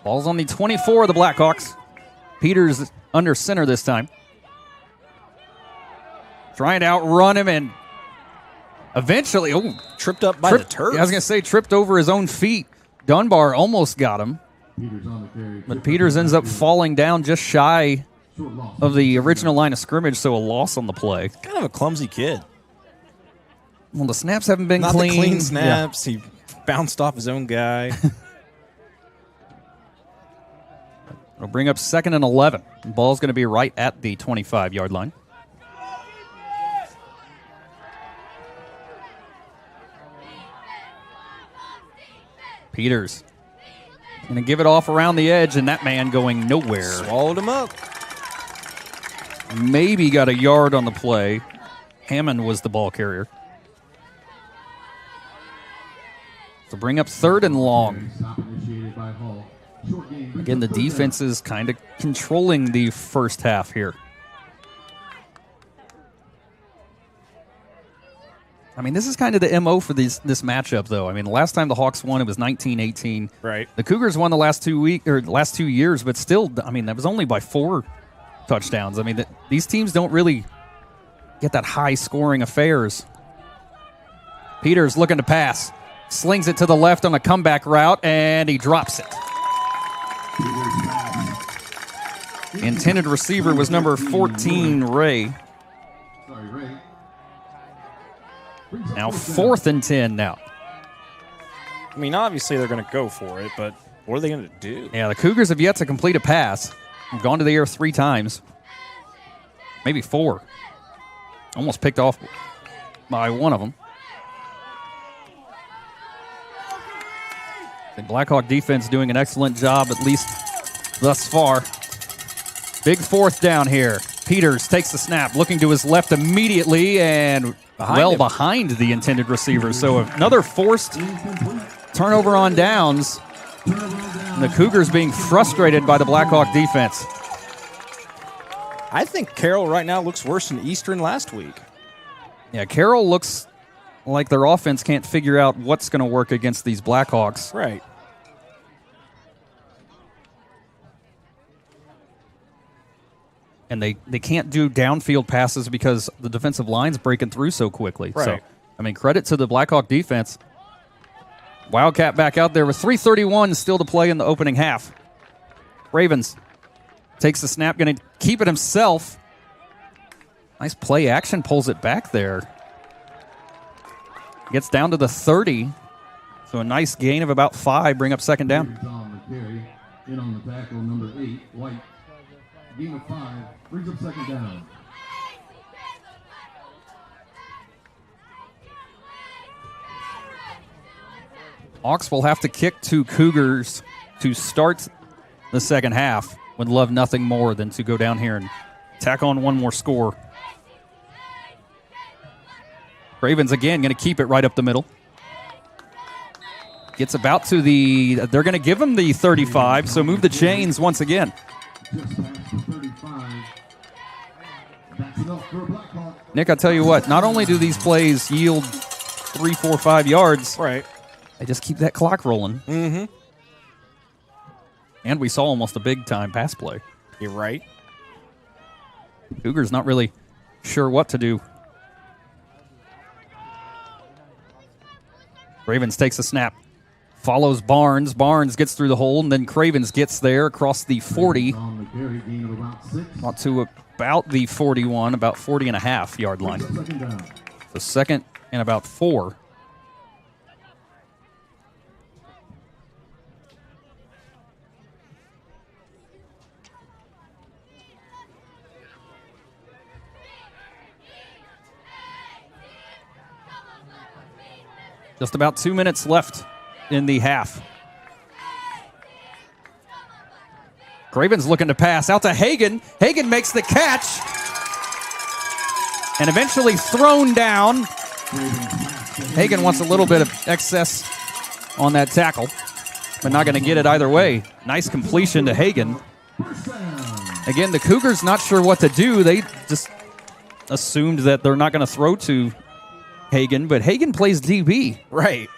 Ball's on the 24 of the Blackhawks. Peters under center this time. Trying to outrun him, and eventually, tripped up by the Terps. I was going to say, tripped over his own feet. Dunbar almost got him. But Peters ends up falling down just shy of the original line of scrimmage, so a loss on the play. Kind of a clumsy kid. Well, the snaps haven't been Not clean. the clean snaps. Yeah. He bounced off his own guy. It'll bring up 2nd and 11. The ball's going to be right at the 25-yard line. Peters going to give it off around the edge, and that man going nowhere. Swallowed him up. Maybe got a yard on the play. Hammond was the ball carrier. So bring up 3rd and long. Again, the defense is kind of controlling the first half here. I mean, this is kind of the MO for this matchup, though. I mean, the last time the Hawks won, it was 19-18. Right. The Cougars won the last 2 years, but still, I mean, that was only by 4 touchdowns. I mean, these teams don't really get that high-scoring affairs. Peters looking to pass. Slings it to the left on a comeback route, and he drops it. The intended receiver was number 14, Ray. Now 4th and 10 now. I mean, obviously they're going to go for it, but what are they going to do? Yeah, the Cougars have yet to complete a pass. They've gone to the air 3 times. Maybe 4. Almost picked off by one of them. The Blackhawk defense doing an excellent job, at least thus far. Big fourth down here. Peters takes the snap, looking to his left immediately, and behind the intended receiver. So another forced turnover on downs. And the Cougars being frustrated by the Blackhawk defense. I think Carroll right now looks worse than Eastern last week. Yeah, Carroll looks like their offense can't figure out what's going to work against these Blackhawks. Right. And they can't do downfield passes because the defensive line's breaking through so quickly. Right. So, I mean, credit to the Blackhawk defense. Wildcat back out there with 3:31 still to play in the opening half. Ravens takes the snap, going to keep it himself. Nice play action, pulls it back there. Gets down to the 30. So a nice gain of about 5, bring up second down. In on the tackle, number 8, White. Gain of 5, brings up second down. Hawks will have to kick to Cougars to start the second half. Would love nothing more than to go down here and tack on one more score. Ravens again going to keep it right up the middle. Gets about to they're going to give him the 35, so move the chains once again. Nick, I tell you what, not only do these plays yield 3, 4, 5 yards, right? They just keep that clock rolling. Mm-hmm. And we saw almost a big-time pass play. You're right. Cougars not really sure what to do. Ravens takes a snap. Follows Barnes. Barnes gets through the hole, and then Cravens gets there across the 40. Out to about the 41, about 40.5 yard line. So second and about 4. Just about 2 minutes left in the half. Craven's looking to pass out to Hagan. Hagan makes the catch and eventually thrown down. Hagan wants a little bit of excess on that tackle, but not going to get it either way. Nice completion to Hagan. Again, the Cougars not sure what to do. They just assumed that they're not going to throw to Hagan, but Hagan plays DB. Right.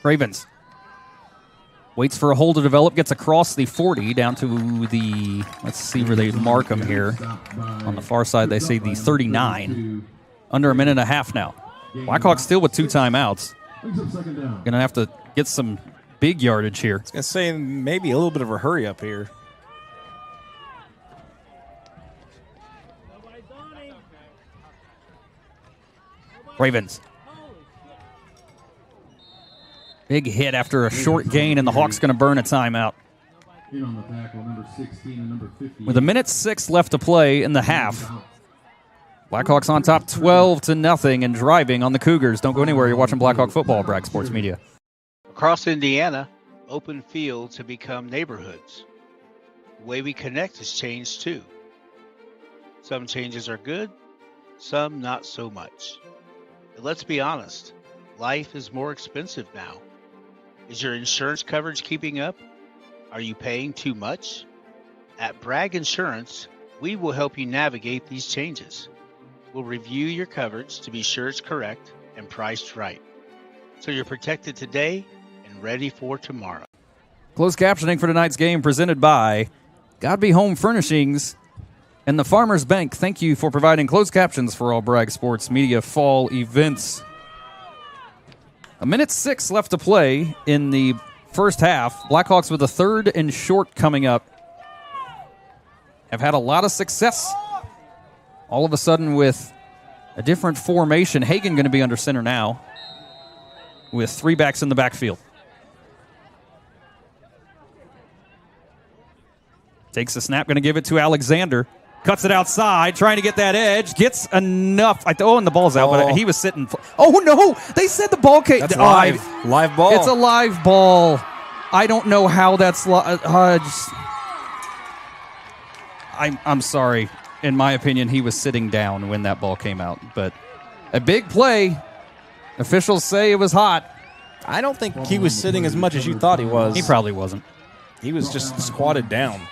Ravens waits for a hole to develop, gets across the 40 down to the, let's see where they mark them here. On the far side, they say the 39. Under a minute and a half now. Blackhawks still with 2 timeouts. Going to have to get some big yardage here. I was going to say maybe a little bit of a hurry up here. Ravens. Big hit after a short gain, and the Hawks going to burn a timeout. With 1:06 left to play in the half. Blackhawks on top 12-0 and driving on the Cougars. Don't go anywhere. You're watching Blackhawk football, Bragg Sports Media. Across Indiana, open fields have become neighborhoods. The way we connect has changed too. Some changes are good, some not so much. But let's be honest, life is more expensive now. Is your insurance coverage keeping up? Are you paying too much? At Bragg Insurance, we will help you navigate these changes. We'll review your coverage to be sure it's correct and priced right, so you're protected today and ready for tomorrow. Closed captioning for tonight's game presented by Godby Home Furnishings and the Farmers Bank. Thank you for providing closed captions for all Bragg Sports Media fall events. 1:06 left to play in the first half. Blackhawks with a 3rd and short coming up. Have had a lot of success. All of a sudden with a different formation. Hagan going to be under center now with 3 backs in the backfield. Takes the snap, going to give it to Alexander. Cuts it outside, trying to get that edge. Gets enough. And the ball's out, but he was sitting. Oh, no. They said the ball came. That's live. Live ball. It's a live ball. I don't know how that's I'm sorry. In my opinion, he was sitting down when that ball came out. But a big play. Officials say it was hot. I don't think he was sitting as much as you thought he was. He probably wasn't. He was just squatted down.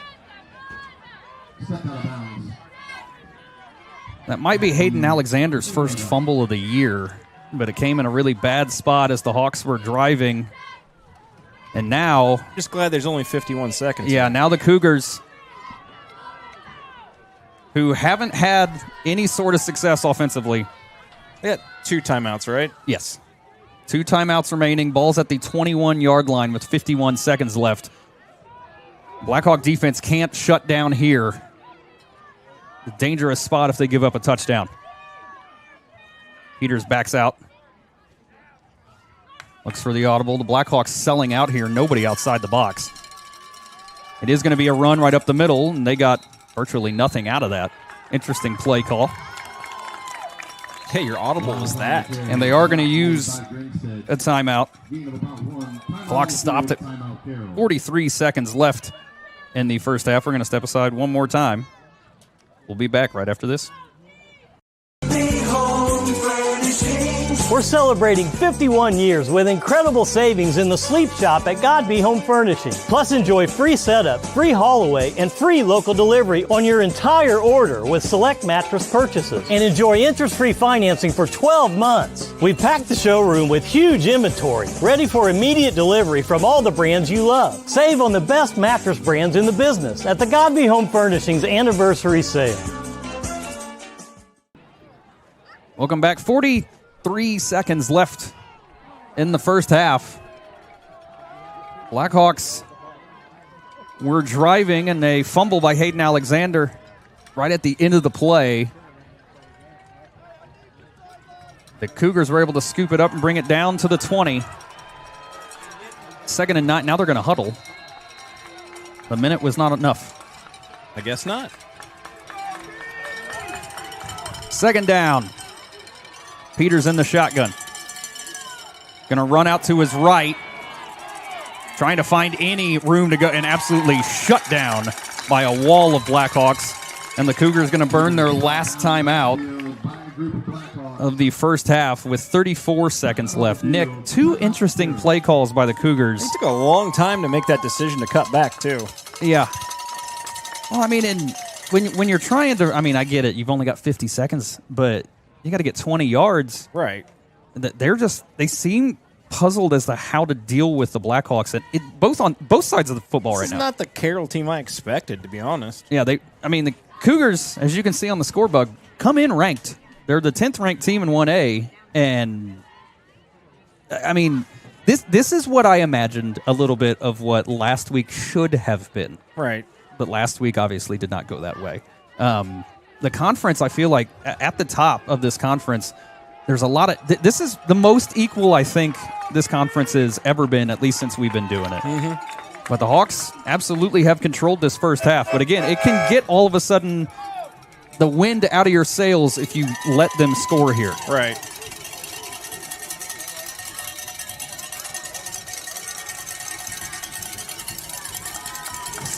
That might be Hayden Alexander's first fumble of the year, but it came in a really bad spot as the Hawks were driving. And now... Just glad there's only 51 seconds. Yeah, now the Cougars, who haven't had any sort of success offensively. They had 2 timeouts, right? Yes. 2 timeouts remaining. Ball's at the 21-yard line with 51 seconds left. Blackhawk defense can't shut down here. A dangerous spot if they give up a touchdown. Peters backs out. Looks for the audible. The Blackhawks selling out here. Nobody outside the box. It is going to be a run right up the middle, and they got virtually nothing out of that. Interesting play call. Hey, your audible was that. And they are going to use a timeout. Clock stopped at 43 seconds left in the first half. We're going to step aside one more time. We'll be back right after this. We're celebrating 51 years with incredible savings in the sleep shop at God Be Home Furnishing. Plus, enjoy free setup, free haul away, and free local delivery on your entire order with select mattress purchases. And enjoy interest-free financing for 12 months. We've packed the showroom with huge inventory, ready for immediate delivery from all the brands you love. Save on the best mattress brands in the business at the God Be Home Furnishings Anniversary Sale. Welcome back. 43 seconds left in the first half. Blackhawks were driving, and a fumble by Hayden Alexander right at the end of the play. The Cougars were able to scoop it up and bring it down to the 20. 2nd and 9. Now they're going to huddle. The minute was not enough. I guess not. 2nd down. Peters in the shotgun. Going to run out to his right. Trying to find any room to go, and absolutely shut down by a wall of Blackhawks. And the Cougars going to burn their last time out of the first half with 34 seconds left. Nick, 2 interesting play calls by the Cougars. It took a long time to make that decision to cut back, too. Yeah. Well, I mean, and when you're trying to, I mean, I get it. You've only got 50 seconds, but you got to get 20 yards. Right. They seem puzzled as to how to deal with the Blackhawks, and on both sides of the football right now. This is not the Carroll team I expected, to be honest. Yeah, the Cougars, as you can see on the scoreboard, come in ranked. They're the 10th ranked team in 1A, and I mean, this is what I imagined a little bit of what last week should have been. Right. But last week obviously did not go that way. The conference, I feel like, at the top of this conference, there's a lot of... this is the most equal, I think, this conference has ever been, at least since we've been doing it. Mm-hmm. But the Hawks absolutely have controlled this first half. But again, it can get all of a sudden the wind out of your sails if you let them score here. Right.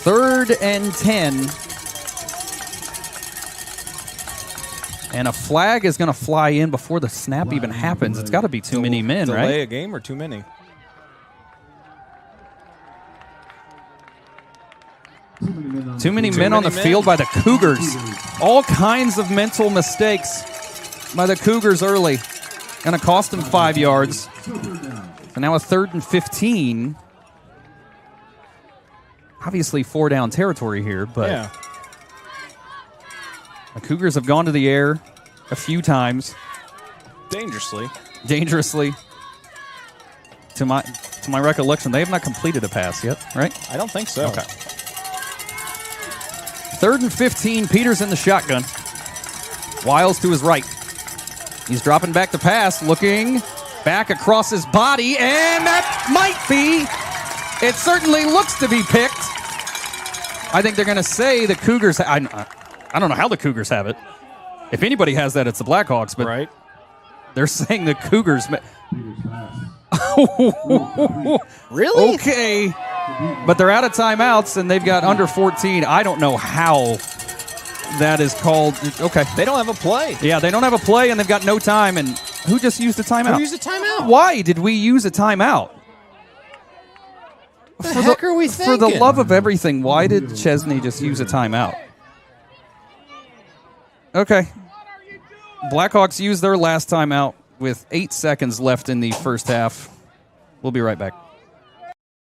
Third and 10. And a flag is going to fly in before the snap even happens. It's got to be too many men, right? Delay a game or too many? Too many men on the field by the Cougars. All kinds of mental mistakes by the Cougars early. Going to cost them 5 yards. So now a 3rd and 15. Obviously 4-down territory here, but... Yeah. The Cougars have gone to the air a few times. Dangerously. To my recollection, they have not completed a pass yet, right? I don't think so. Okay. 3rd and 15, Peters in the shotgun. Wiles to his right. He's dropping back to pass, looking back across his body, and that might be... It certainly looks to be picked. I think they're going to say the Cougars... I don't know how the Cougars have it. If anybody has that, it's the Blackhawks, but right. They're saying the Cougars. Really? Okay. But they're out of timeouts, and they've got under 14. I don't know how that is called. Okay. They don't have a play. Yeah, they don't have a play, and they've got no time. And who just used a timeout? Who used a timeout? Why did we use a timeout? What the heck are we thinking? For the love of everything, why did Chesney just use a timeout? Okay. Blackhawks used their last timeout with 8 seconds left in the first half. We'll be right back.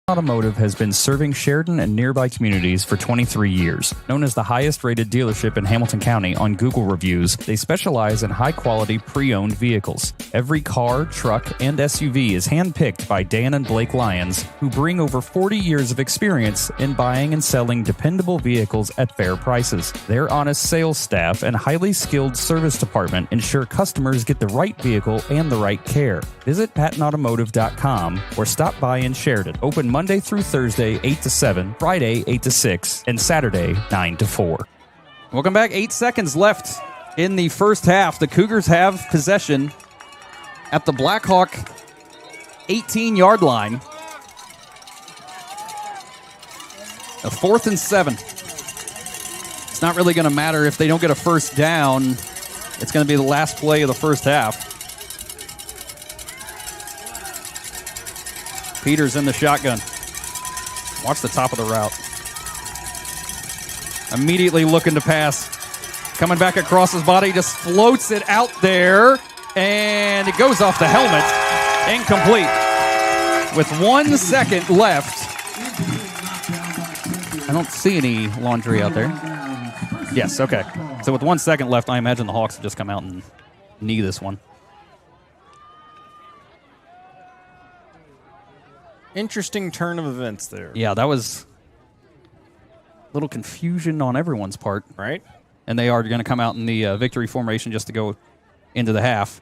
Automotive has been serving Sheridan and nearby communities for 23 years. Known as the highest-rated dealership in Hamilton County on Google reviews, they specialize in high-quality pre-owned vehicles. Every car, truck, and SUV is handpicked by Dan and Blake Lyons, who bring over 40 years of experience in buying and selling dependable vehicles at fair prices. Their honest sales staff and highly skilled service department ensure customers get the right vehicle and the right care. Visit pattonautomotive.com or stop by in Sheridan. Open Monday through Thursday, 8 to 7, Friday, 8 to 6, and Saturday, 9 to 4. Welcome back. 8 seconds left in the first half. The Cougars have possession at the Blackhawk 18-yard line. A 4th and 7. It's not really going to matter if they don't get a first down. It's going to be the last play of the first half. Peters in the shotgun. Watch the top of the route. Immediately looking to pass. Coming back across his body, just floats it out there, and it goes off the helmet. Incomplete. With 1 second left. I don't see any laundry out there. Yes, okay. So with 1 second left, I imagine the Hawks have just come out and knee this one. Interesting turn of events there. Yeah, that was a little confusion on everyone's part. Right. And they are going to come out in the victory formation just to go into the half.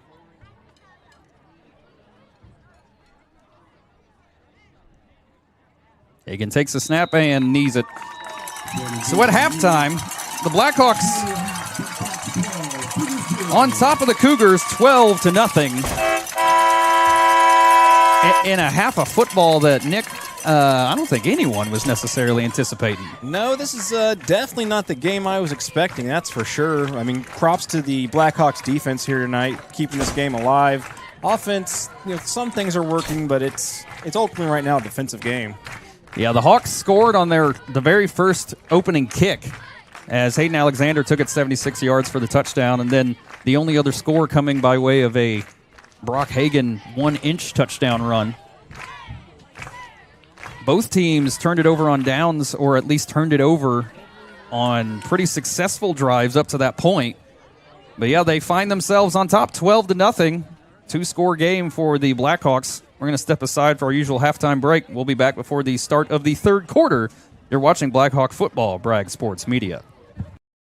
Hagan takes the snap and knees it. So at halftime, the Blackhawks on top of the Cougars 12-0. In a half of football that, Nick, I don't think anyone was necessarily anticipating. No, this is definitely not the game I was expecting, that's for sure. I mean, props to the Blackhawks defense here tonight, keeping this game alive. Offense, some things are working, but it's ultimately right now a defensive game. Yeah, the Hawks scored on the very first opening kick as Hayden Alexander took it 76 yards for the touchdown, and then the only other score coming by way of a Brock Hagan 1-inch touchdown run. Both teams turned it over on downs, or at least turned it over on pretty successful drives up to that point. But yeah, they find themselves on top 12-0. 2-score game for the Blackhawks. We're going to step aside for our usual halftime break. We'll be back before the start of the third quarter. You're watching Blackhawk football, Bragg Sports Media.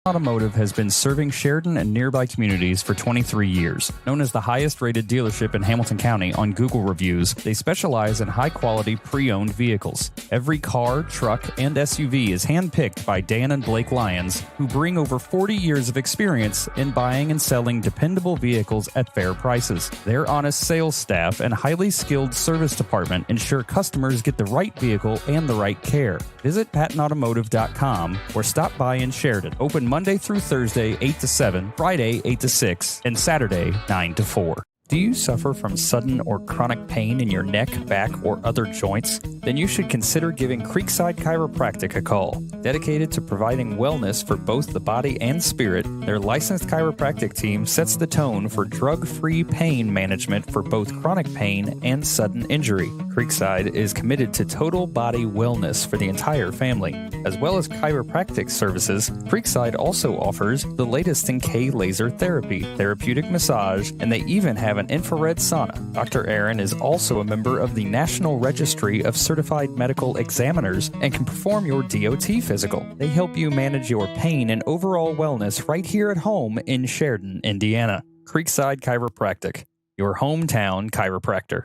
Automotive has been serving Sheridan and nearby communities for 23 years. Known as the highest-rated dealership in Hamilton County on Google reviews, they specialize in high-quality pre-owned vehicles. Every car, truck, and SUV is handpicked by Dan and Blake Lyons, who bring over 40 years of experience in buying and selling dependable vehicles at fair prices. Their honest sales staff and highly skilled service department ensure customers get the right vehicle and the right care. Visit pattonautomotive.com or stop by in Sheridan. Open Monday through Thursday, 8 to 7, Friday, 8 to 6, and Saturday, 9 to 4. Do you suffer from sudden or chronic pain in your neck, back, or other joints? Then you should consider giving Creekside Chiropractic a call. Dedicated to providing wellness for both the body and spirit, their licensed chiropractic team sets the tone for drug-free pain management for both chronic pain and sudden injury. Creekside is committed to total body wellness for the entire family. As well as chiropractic services, Creekside also offers the latest in K-laser therapy, therapeutic massage, and they even have an infrared sauna. Dr. Aaron is also a member of the National Registry of Certified Medical Examiners and can perform your DOT physical. They help you manage your pain and overall wellness right here at home in Sheridan, Indiana. Creekside Chiropractic, your hometown chiropractor.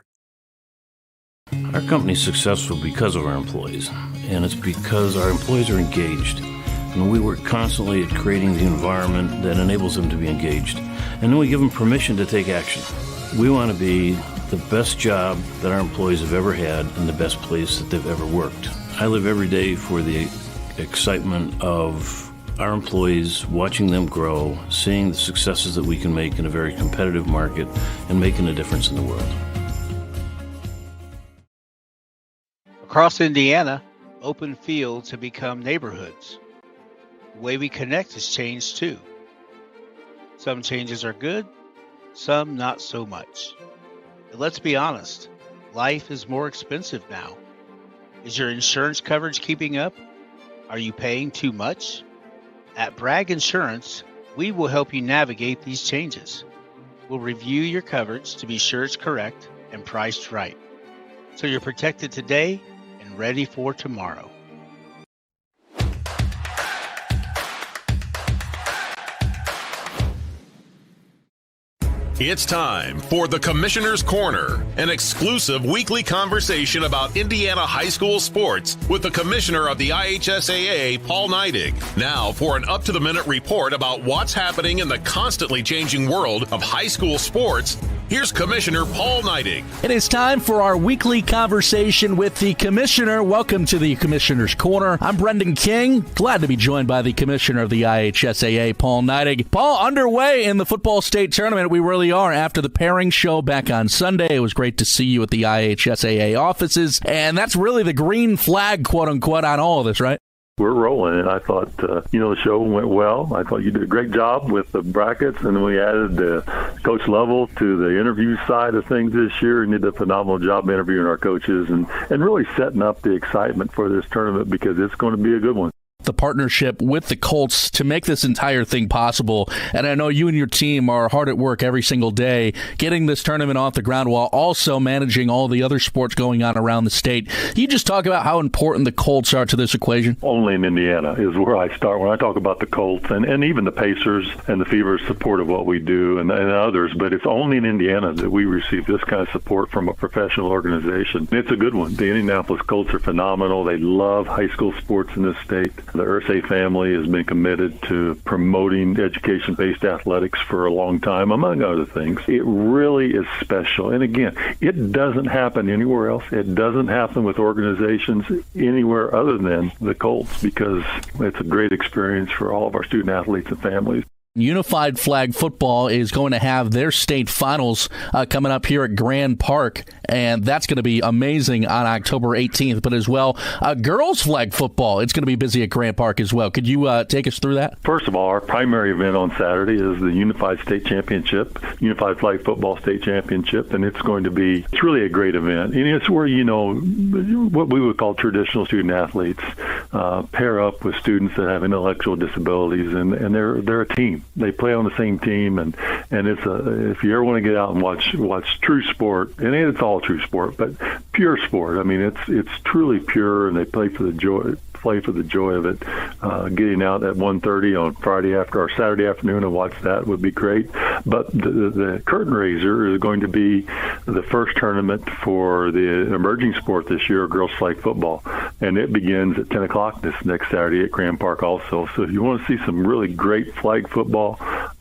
Our company is successful because of our employees, and it's because our employees are engaged. And we work constantly at creating the environment that enables them to be engaged. And then we give them permission to take action. We want to be the best job that our employees have ever had and the best place that they've ever worked. I live every day for the excitement of our employees, watching them grow, seeing the successes that we can make in a very competitive market, and making a difference in the world. Across Indiana, open fields have become neighborhoods. The way we connect has changed too. Some changes are good, some not so much. But let's be honest, life is more expensive now. Is your insurance coverage keeping up? Are you paying too much? At Bragg Insurance, we will help you navigate these changes. We'll review your coverage to be sure it's correct and priced right, so you're protected today and ready for tomorrow. It's time for the Commissioner's Corner, an exclusive weekly conversation about Indiana high school sports with the Commissioner of the IHSAA, Paul Neidig. Now for an up-to-the-minute report about what's happening in the constantly changing world of high school sports. Here's Commissioner Paul Neidig. It is time for our weekly conversation with the Commissioner. Welcome to the Commissioner's Corner. I'm Brendan King. Glad to be joined by the Commissioner of the IHSAA, Paul Neidig. Paul, underway in the football state tournament. We really are. After the pairing show back on Sunday, it was great to see you at the IHSAA offices. And that's really the green flag, quote unquote, on all of this, right? We're rolling, and I thought, the show went well. I thought you did a great job with the brackets, and then we added Coach Level to the interview side of things this year, and did a phenomenal job interviewing our coaches and really setting up the excitement for this tournament because it's going to be a good one. The partnership with the Colts to make this entire thing possible. And I know you and your team are hard at work every single day getting this tournament off the ground while also managing all the other sports going on around the state. Can you just talk about how important the Colts are to this equation? Only in Indiana is where I start when I talk about the Colts and even the Pacers and the Fevers support of what we do and others, but it's only in Indiana that we receive this kind of support from a professional organization. It's a good one. The Indianapolis Colts are phenomenal. They love high school sports in this state. The Irsay family has been committed to promoting education-based athletics for a long time, among other things. It really is special. And again, it doesn't happen anywhere else. It doesn't happen with organizations anywhere other than the Colts because it's a great experience for all of our student athletes and families. Unified Flag Football is going to have their state finals coming up here at Grand Park, and that's going to be amazing on October 18th. But as well, Girls Flag Football, it's going to be busy at Grand Park as well. Could you take us through that? First of all, our primary event on Saturday is the Unified State Championship, Unified Flag Football State Championship, and it's really a great event. And it's where, what we would call traditional student athletes pair up with students that have intellectual disabilities, and they're a team. They play on the same team, and it's if you ever want to get out and watch true sport, and it's all true sport, but pure sport. I mean, it's truly pure, and they play for the joy of it. Getting out at 1:30 on Friday or Saturday afternoon and watch that would be great. But the curtain raiser is going to be the first tournament for the emerging sport this year, girls flag football, and it begins at 10 o'clock this next Saturday at Grand Park also. So if you want to see some really great flag football,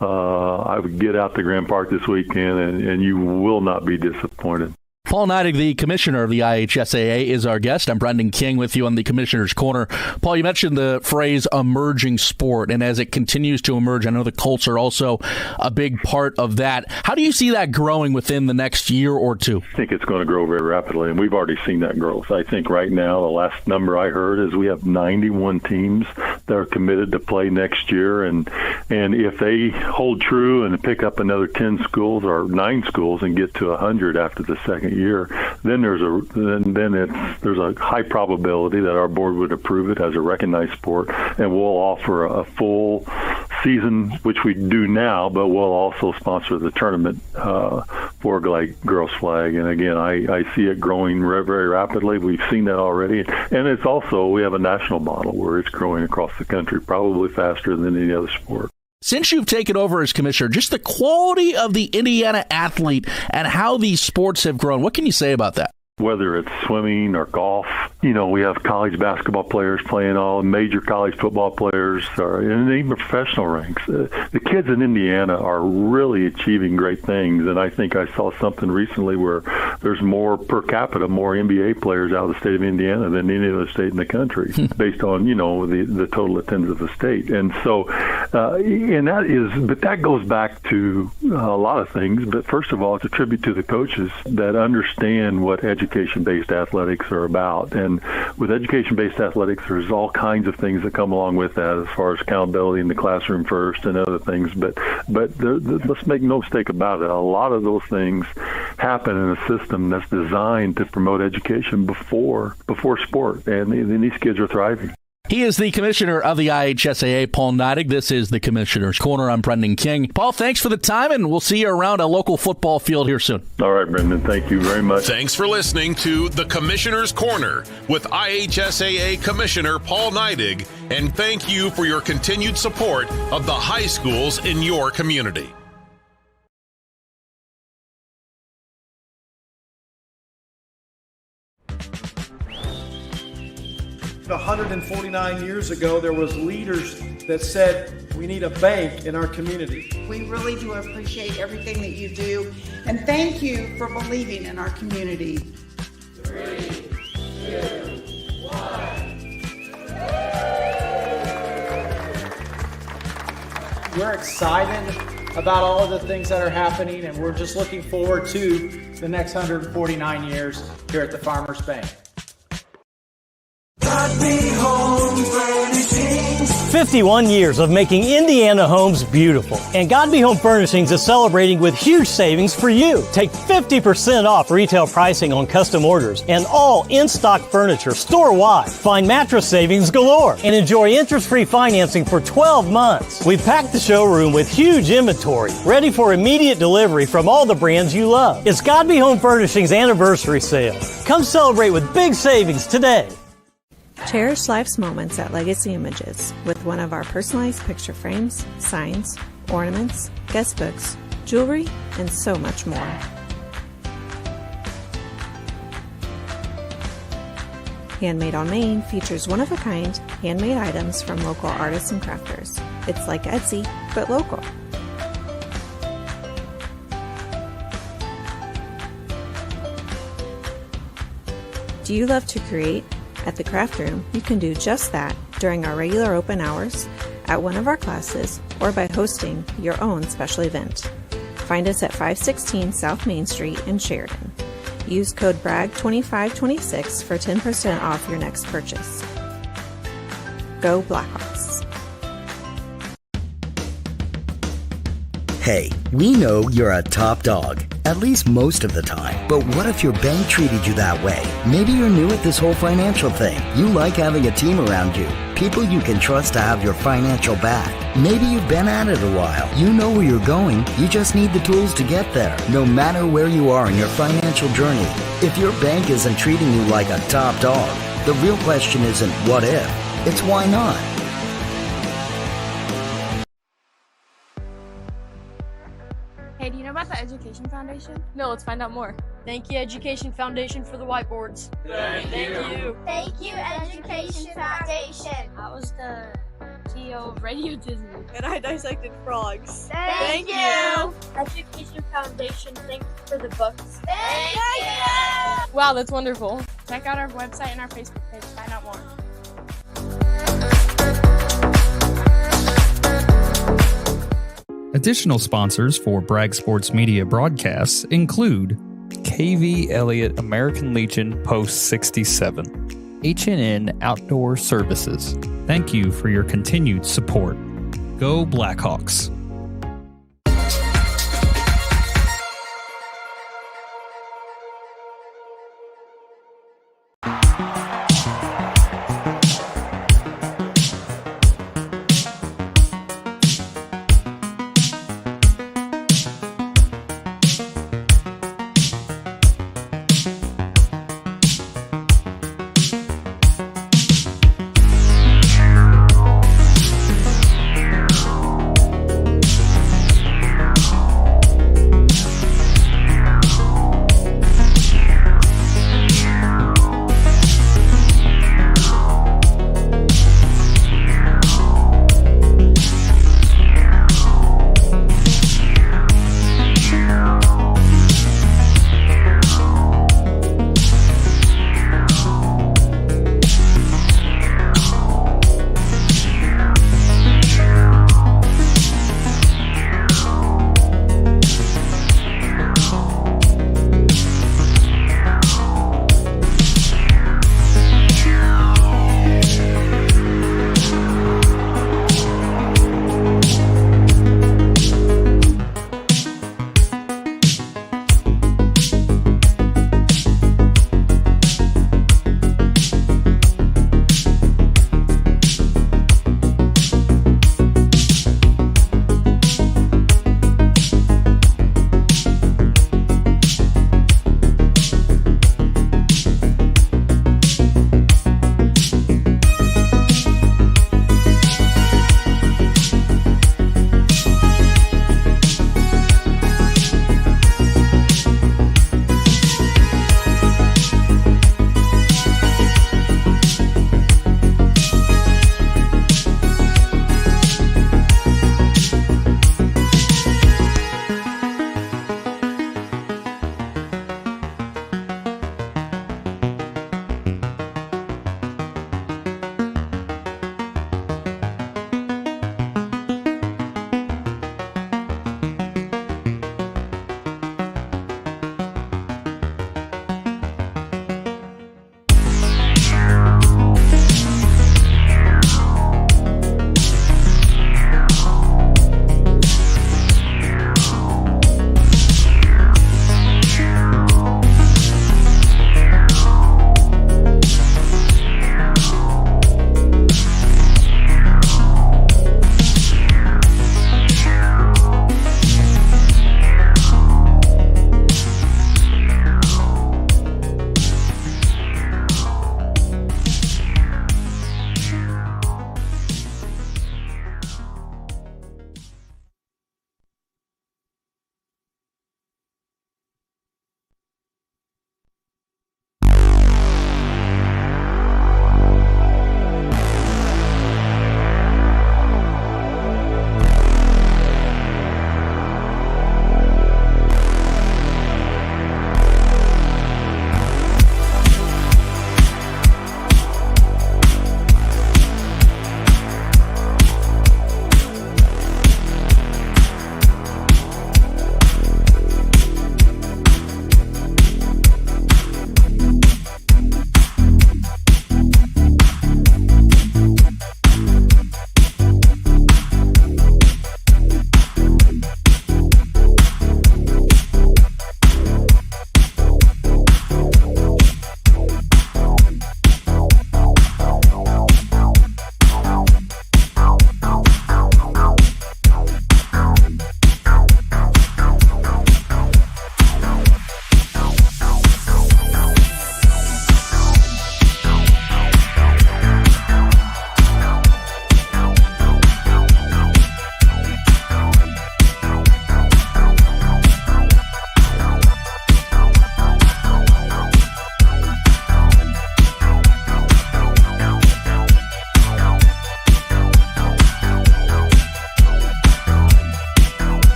I would get out to Grand Park this weekend, and you will not be disappointed. Paul Neidig, the Commissioner of the IHSAA, is our guest. I'm Brendan King with you on the Commissioner's Corner. Paul, you mentioned the phrase emerging sport, and as it continues to emerge, I know the Colts are also a big part of that. How do you see that growing within the next year or two? I think it's going to grow very rapidly, and we've already seen that growth. I think right now, the last number I heard is we have 91 teams that are committed to play next year, and if they hold true and pick up another 10 schools or 9 schools and get to 100 after the second year, then there's a high probability that our board would approve it as a recognized sport, and we'll offer a full season, which we do now, but we'll also sponsor the tournament for girls flag. And again, I see it growing very rapidly. We've seen that already, and it's also, we have a national model where it's growing across the country, probably faster than any other sport. Since you've taken over as commissioner, just the quality of the Indiana athlete and how these sports have grown, what can you say about that? whether it's swimming or golf. You know, we have college basketball players playing, all major college football players, and even professional ranks. The kids in Indiana are really achieving great things, and I think I saw something recently where there's more per capita, more NBA players out of the state of Indiana than any other state in the country, based on, you know, the total attendance of the state. And so, but that goes back to a lot of things. But first of all, it's a tribute to the coaches that understand what education-based athletics are about. And with education-based athletics, there's all kinds of things that come along with that, as far as accountability in the classroom first and other things. But let's make no mistake about it. A lot of those things happen in a system that's designed to promote education before sport, and these kids are thriving. He is the commissioner of the IHSAA, Paul Neidig. This is the Commissioner's Corner. I'm Brendan King. Paul, thanks for the time, and we'll see you around a local football field here soon. All right, Brendan. Thank you very much. Thanks for listening to the Commissioner's Corner with IHSAA Commissioner Paul Neidig, and thank you for your continued support of the high schools in your community. 149 years ago, there was leaders that said we need a bank in our community. We really do appreciate everything that you do, and thank you for believing in our community. 3, 2, 1. We're excited about all of the things that are happening, and we're just looking forward to the next 149 years here at the Farmers Bank. 51 years of making Indiana homes beautiful. And God Be Home Furnishings is celebrating with huge savings for you. Take 50% off retail pricing on custom orders and all in-stock furniture store-wide. Find mattress savings galore and enjoy interest-free financing for 12 months. We've packed the showroom with huge inventory, ready for immediate delivery from all the brands you love. It's God Be Home Furnishings anniversary sale. Come celebrate with big savings today. Cherish life's moments at Legacy Images with one of our personalized picture frames, signs, ornaments, guest books, jewelry, and so much more. Handmade on Main features one-of-a-kind handmade items from local artists and crafters. It's like Etsy, but local. Do you love to create? At the Craft Room, you can do just that during our regular open hours, at one of our classes, or by hosting your own special event. Find us at 516 South Main Street in Sheridan. Use code BRAGG2526 for 10% off your next purchase. Go Blackhawks. Hey, we know you're a top dog, at least most of the time. But what if your bank treated you that way? Maybe you're new at this whole financial thing. You like having a team around you, people you can trust to have your financial back. Maybe you've been at it a while. You know where you're going. You just need the tools to get there, no matter where you are in your financial journey. If your bank isn't treating you like a top dog, the real question isn't what if, it's why not. Hey, do you know about the Education Foundation? No, let's find out more. Thank you, Education Foundation, for the whiteboards. Thank you. Thank you, Education Foundation. I was the CEO of Radio Disney. And I dissected frogs. Thank you. Education Foundation, thanks for the books. Thank you. Wow, that's wonderful. Check out our website and our Facebook page to find out more. Additional sponsors for Bragg Sports Media broadcasts include KV Elliott American Legion Post 67, H&N Outdoor Services. Thank you for your continued support. Go Blackhawks.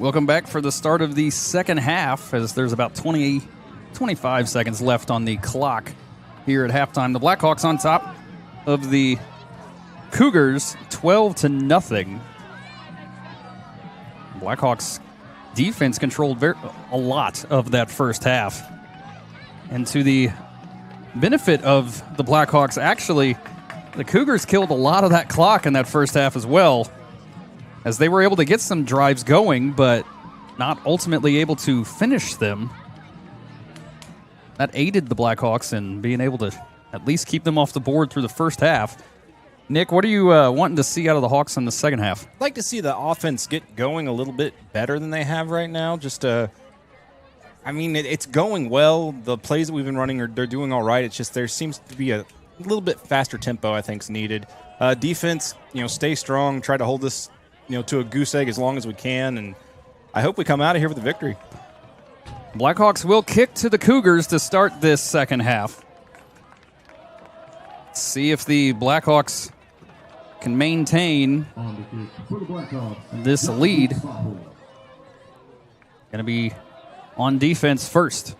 Welcome back for the start of the second half, as there's about 25 seconds left on the clock here at halftime. The Blackhawks on top of the Cougars, 12-0. Blackhawks defense controlled a lot of that first half. And to the benefit of the Blackhawks, actually, the Cougars killed a lot of that clock in that first half as well, as they were able to get some drives going, but not ultimately able to finish them. That aided the Blackhawks in being able to at least keep them off the board through the first half. Nick, what are you wanting to see out of the Hawks in the second half? I'd like to see the offense get going a little bit better than they have right now. It's going well. The plays that we've been running, they're doing all right. It's just there seems to be a little bit faster tempo, I think, is needed. Defense, stay strong, try to hold this to a goose egg as long as we can, and I hope we come out of here with a victory. Blackhawks will kick to the Cougars to start this second half. Let's see if the Blackhawks can maintain this lead. Going to be on defense first.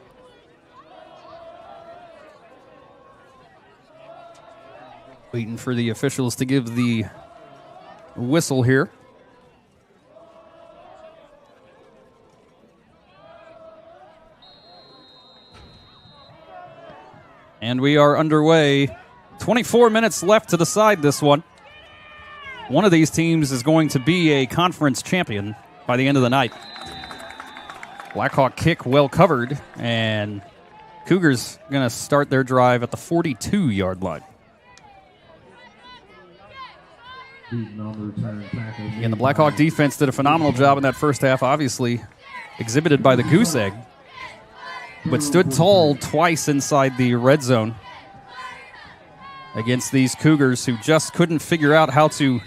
Waiting for the officials to give the whistle here. And we are underway. 24 minutes left to decide this one. One of these teams is going to be a conference champion by the end of the night. Blackhawk kick well covered, and Cougars going to start their drive at the 42-yard line. And the Blackhawk defense did a phenomenal job in that first half, obviously exhibited by the goose egg, but stood tall twice inside the red zone against these Cougars, who just couldn't figure out how to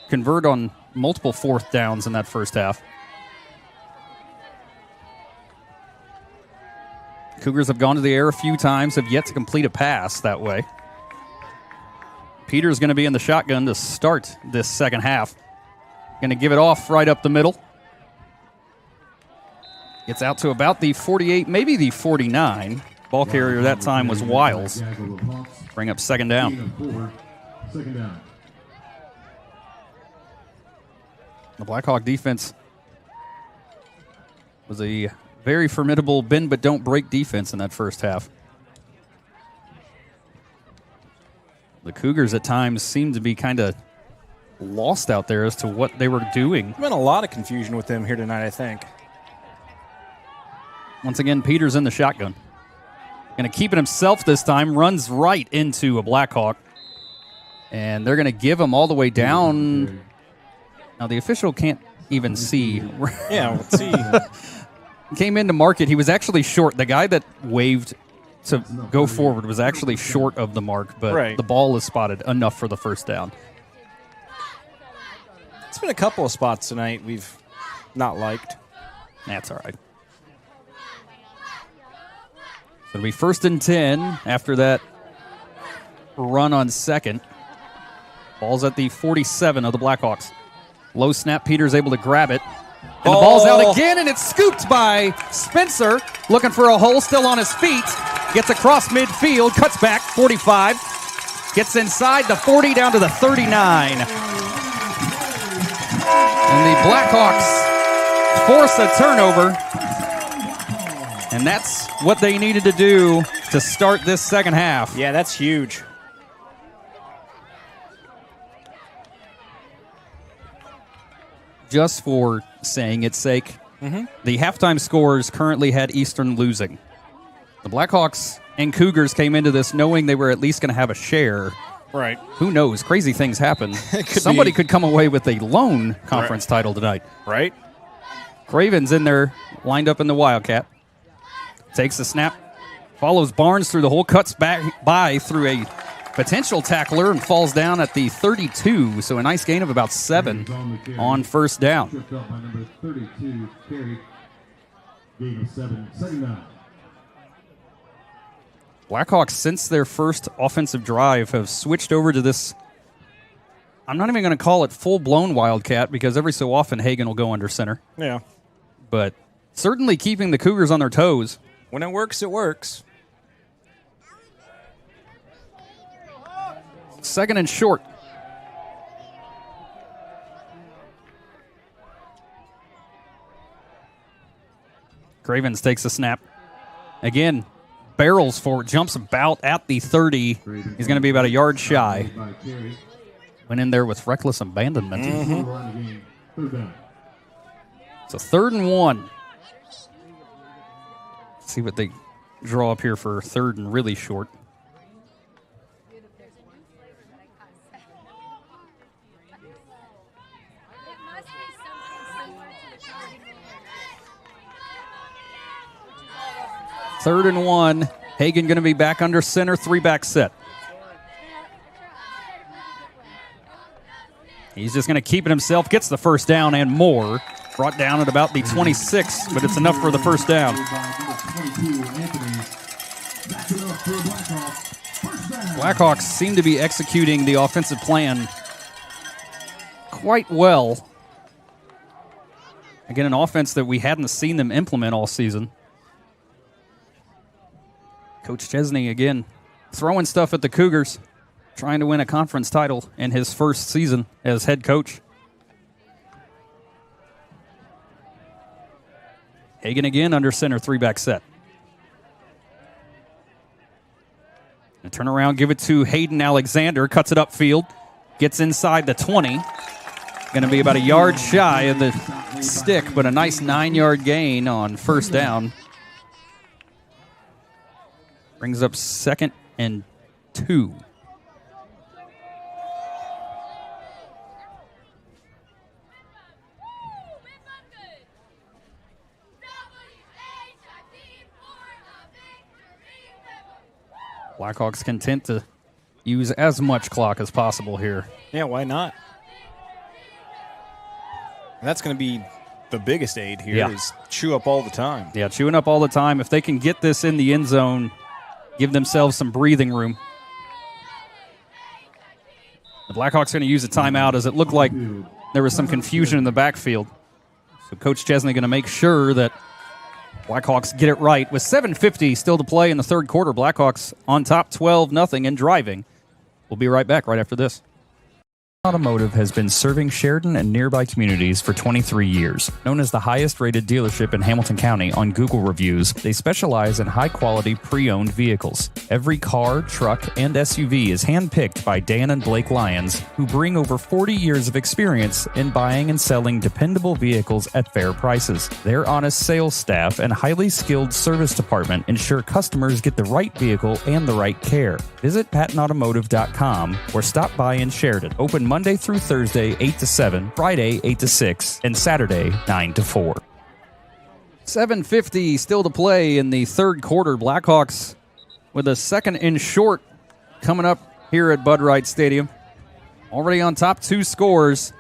convert on multiple fourth downs in that first half. Cougars have gone to the air a few times, have yet to complete a pass that way. Peter's going to be in the shotgun to start this second half. Going to give it off right up the middle. Gets out to about the 48, maybe the 49. Ball carrier that time was Wiles. Bring up second down. The Blackhawk defense was a very formidable bend but don't break defense in that first half. The Cougars at times seemed to be kind of lost out there as to what they were doing. There's been a lot of confusion with them here tonight, I think. Once again, Peters in the shotgun. Going to keep it himself this time. Runs right into a Blackhawk. And they're going to give him all the way down. Now, the official can't even see. Yeah, let's see. Came in to mark it. He was actually short. The guy that waved to go forward was actually short of the mark, but the ball is spotted enough for the first down. It's been a couple of spots tonight we've not liked. That's all right. It'll be 1st and 10 after that run on second. Ball's at the 47 of the Blackhawks. Low snap, Peters able to grab it. And the ball's out again, and it's scooped by Spencer. Looking for a hole, still on his feet. Gets across midfield, cuts back, 45. Gets inside the 40, down to the 39. And the Blackhawks force a turnover. And that's what they needed to do to start this second half. Yeah, that's huge. Just for saying its sake, the halftime scores currently had Eastern losing. The Blackhawks and Cougars came into this knowing they were at least going to have a share. Right. Who knows? Crazy things happen. Somebody could come away with a lone conference title tonight. Right. Craven's in there, lined up in the Wildcat. Takes the snap, follows Barnes through the hole, cuts back by through a potential tackler and falls down at the 32. So a nice gain of about 7 on first down. Number 32 carry, gain of 7, second down. Blackhawks, since their first offensive drive, have switched over to this. I'm not even going to call it full-blown Wildcat because every so often Hagan will go under center. Yeah. but certainly keeping the Cougars on their toes. When it works, it works. Second and short. Cravens takes a snap. Again, barrels forward, jumps about at the 30. He's going to be about a yard shy. Went in there with reckless abandonment. So 3rd and 1. Let's see what they draw up here for 3rd and really short. Third and 1. Hagan going to be back under center, 3-back set. He's just going to keep it himself, gets the first down and more. Brought down at about the 26, but it's enough for the first down. Blackhawks seem to be executing the offensive plan quite well. Again, an offense that we hadn't seen them implement all season. Coach Chesney, again, throwing stuff at the Cougars, trying to win a conference title in his first season as head coach. Hagan again under center, 3-back set. And turn around, give it to Hayden Alexander, cuts it upfield, gets inside the 20. Going to be about a yard shy of the stick, but a nice 9-yard gain on first down. Brings up 2nd and 2. Blackhawks content to use as much clock as possible here. Yeah, why not? That's going to be the biggest aid here is chew up all the time. Yeah, chewing up all the time. If they can get this in the end zone, give themselves some breathing room. The Blackhawks are going to use a timeout as it looked like there was some confusion in the backfield. So Coach Chesney going to make sure that Blackhawks get it right. With 7:50 still to play in the third quarter, Blackhawks on top 12-0 and driving. We'll be right back right after this. Automotive has been serving Sheridan and nearby communities for 23 years. Known as the highest-rated dealership in Hamilton County on Google reviews, they specialize in high-quality pre-owned vehicles. Every car, truck, and SUV is handpicked by Dan and Blake Lyons, who bring over 40 years of experience in buying and selling dependable vehicles at fair prices. Their honest sales staff and highly skilled service department ensure customers get the right vehicle and the right care. Visit PattonAutomotive.com or stop by in Sheridan. Open Monday through Thursday, 8 to 7, Friday, 8 to 6, and Saturday, 9 to 4. 7:50 still to play in the third quarter. Blackhawks with a 2nd and short coming up here at Bud Wright Stadium. Already on top, 2 scores.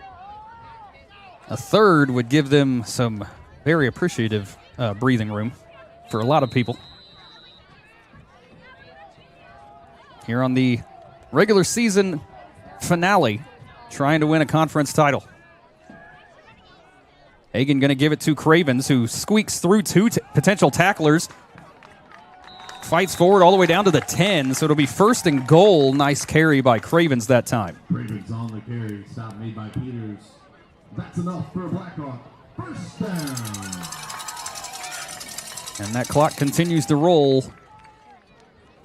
A third would give them some very appreciative breathing room for a lot of people. Here on the regular season finale, trying to win a conference title. Hagan going to give it to Cravens, who squeaks through 2 potential tacklers. Fights forward all the way down to the 10, so it'll be 1st and goal. Nice carry by Cravens that time. Cravens on the carry. Stop made by Peters. That's enough for Blackhawk. First down. And that clock continues to roll.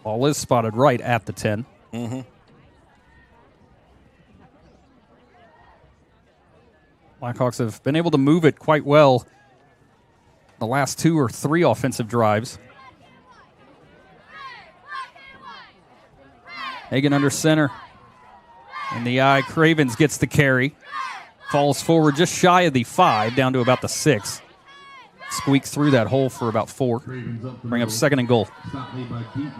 Ball is spotted right at the 10. Mm-hmm. Blackhawks have been able to move it quite well the last 2 or 3 offensive drives. Hagan under center. In the eye, Cravens gets the carry. Falls forward just shy of the 5, down to about the 6. Squeak through that hole for about 4. Bring up 2nd and goal. Stop made by Keaton.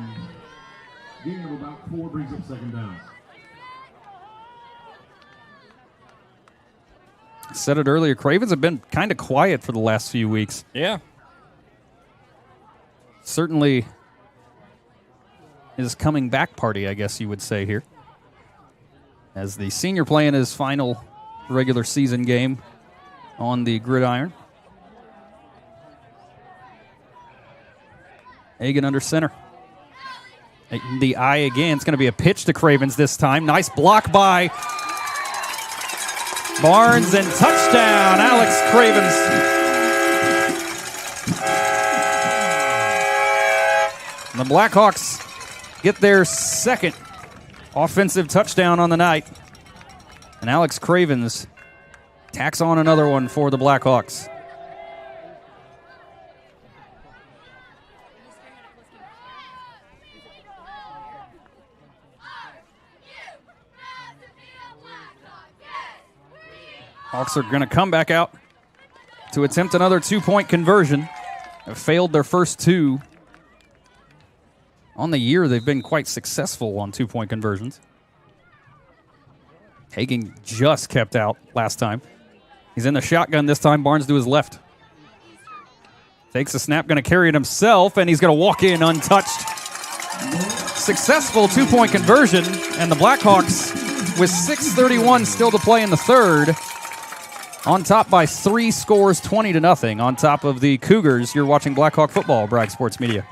Gain of about 4 brings up 2nd down. Said it earlier, Cravens have been kind of quiet for the last few weeks. Yeah. Certainly his coming back party, I guess you would say here. As the senior playing his final regular season game on the gridiron. Hagan under center. The eye again. It's going to be a pitch to Cravens this time. Nice block by Barnes and touchdown, Alex Cravens. And the Blackhawks get their second offensive touchdown on the night. And Alex Cravens tacks on another one for the Blackhawks. Hawks are going to come back out to attempt another two-point conversion. Have failed their first two. On the year, they've been quite successful on two-point conversions. Hagan just kept out last time. He's in the shotgun this time. Barnes to his left. Takes a snap, going to carry it himself, and he's going to walk in untouched. Successful two-point conversion, and the Blackhawks, with 6:31 still to play in the third, on top by 3 scores, 20-0, on top of the Cougars. You're watching Blackhawk football, Bragg Sports Media.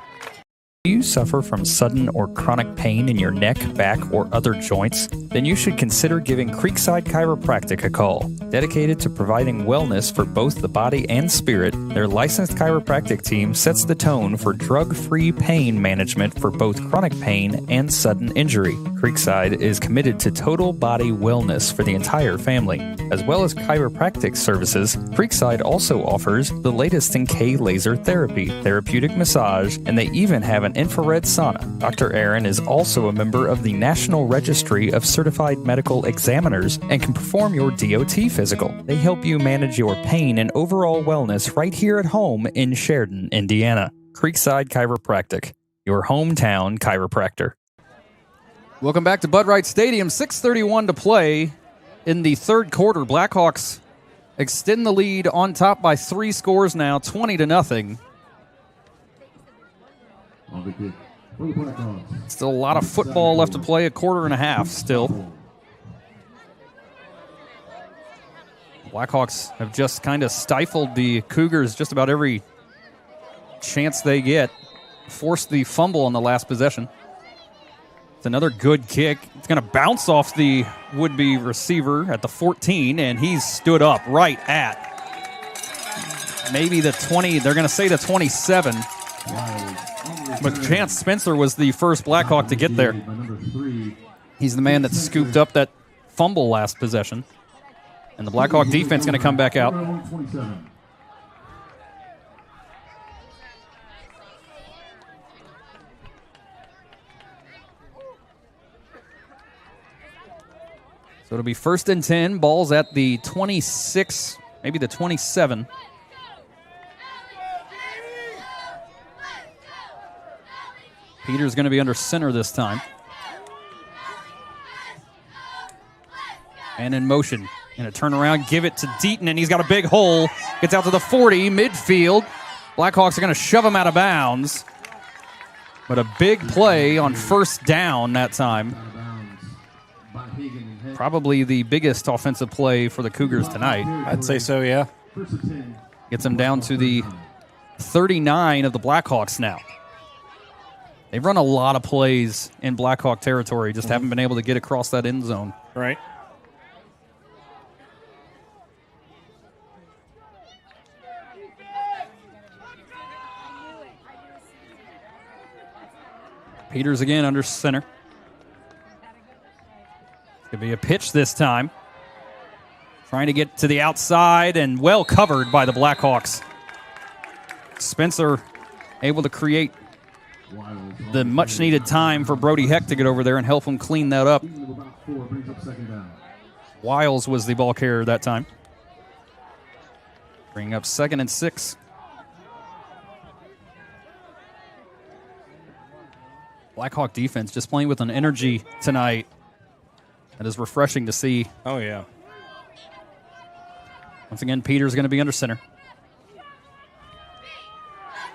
Do you suffer from sudden or chronic pain in your neck, back, or other joints? Then you should consider giving Creekside Chiropractic a call. Dedicated to providing wellness for both the body and spirit, their licensed chiropractic team sets the tone for drug-free pain management for both chronic pain and sudden injury. Creekside is committed to total body wellness for the entire family. As well as chiropractic services, Creekside also offers the latest in K-laser therapy, therapeutic massage, and they even have an infrared sauna. Dr. Aaron is also a member of the National Registry of Certified Medical Examiners and can perform your DOT physical. They help you manage your pain and overall wellness right here at home in Sheridan, Indiana. Creekside Chiropractic, your hometown chiropractor. Welcome back to Bud Wright Stadium. 6:31 to play in the third quarter. Blackhawks extend the lead on top by 3 scores now, 20-0. Still a lot of football left to play, a quarter and a half still. Blackhawks have just kind of stifled the Cougars just about every chance they get. Forced the fumble on the last possession. It's another good kick. It's going to bounce off the would-be receiver at the 14, and he's stood up right at maybe the 20. They're going to say the 27. But Chance Spencer was the first Blackhawk to get there. He's the man that scooped up that fumble last possession. And the Blackhawk defense going to come back out. So it'll be 1st and 10. Ball's at the 26, maybe the 27. Peter's going to be under center this time. And in motion. Going to turn around, give it to Deaton, and he's got a big hole. Gets out to the 40, midfield. Blackhawks are going to shove him out of bounds. But a big play on first down that time. Probably the biggest offensive play for the Cougars tonight. I'd say so, yeah. Gets them down to the 39 of the Blackhawks now. They've run a lot of plays in Blackhawk territory, just haven't been able to get across that end zone. Right. Peters again under center. Could be a pitch this time. Trying to get to the outside and well covered by the Blackhawks. Spencer able to create the much-needed time for Brody Heck to get over there and help him clean that up. Wiles was the ball carrier that time. Bringing up 2nd and 6. Blackhawk defense just playing with an energy tonight that is refreshing to see. Oh, yeah. Once again, Peter's going to be under center.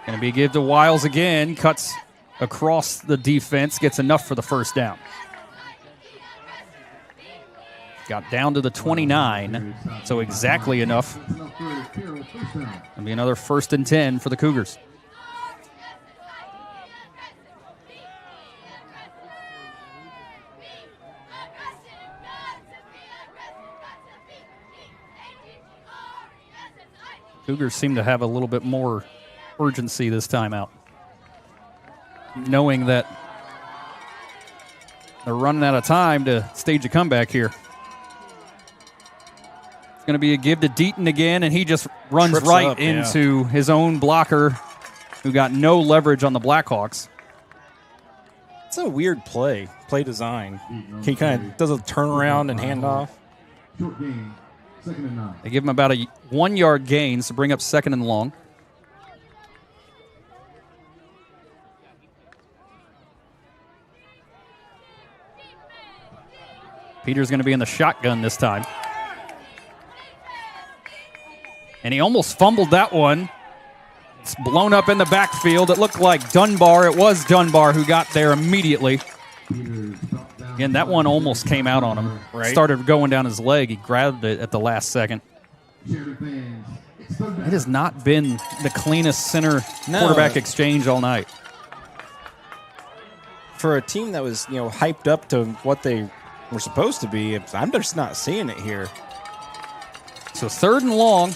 Going to be a give to Wiles again. Cuts across the defense. Gets enough for the first down. Got down to the 29, so exactly enough. It'll be another 1st and 10 for the Cougars. Cougars seem to have a little bit more urgency this time out, knowing that they're running out of time to stage a comeback here. It's going to be a give to Deaton again, and he just runs Trips right up, into his own blocker, who got no leverage on the Blackhawks. It's a weird play design. He kind of does a turnaround and handoff. Short game, 2nd and 9. They give him about a 1 yard gain to bring up 2nd and long. Peter's going to be in the shotgun this time. And he almost fumbled that one. It's blown up in the backfield. It looked like Dunbar. It was Dunbar who got there immediately. Again, that one almost came out on him. Right. Started going down his leg. He grabbed it at the last second. It has not been the cleanest center quarterback exchange all night. For a team that was, hyped up to what they were supposed to be, I'm just not seeing it here. So 3rd and long.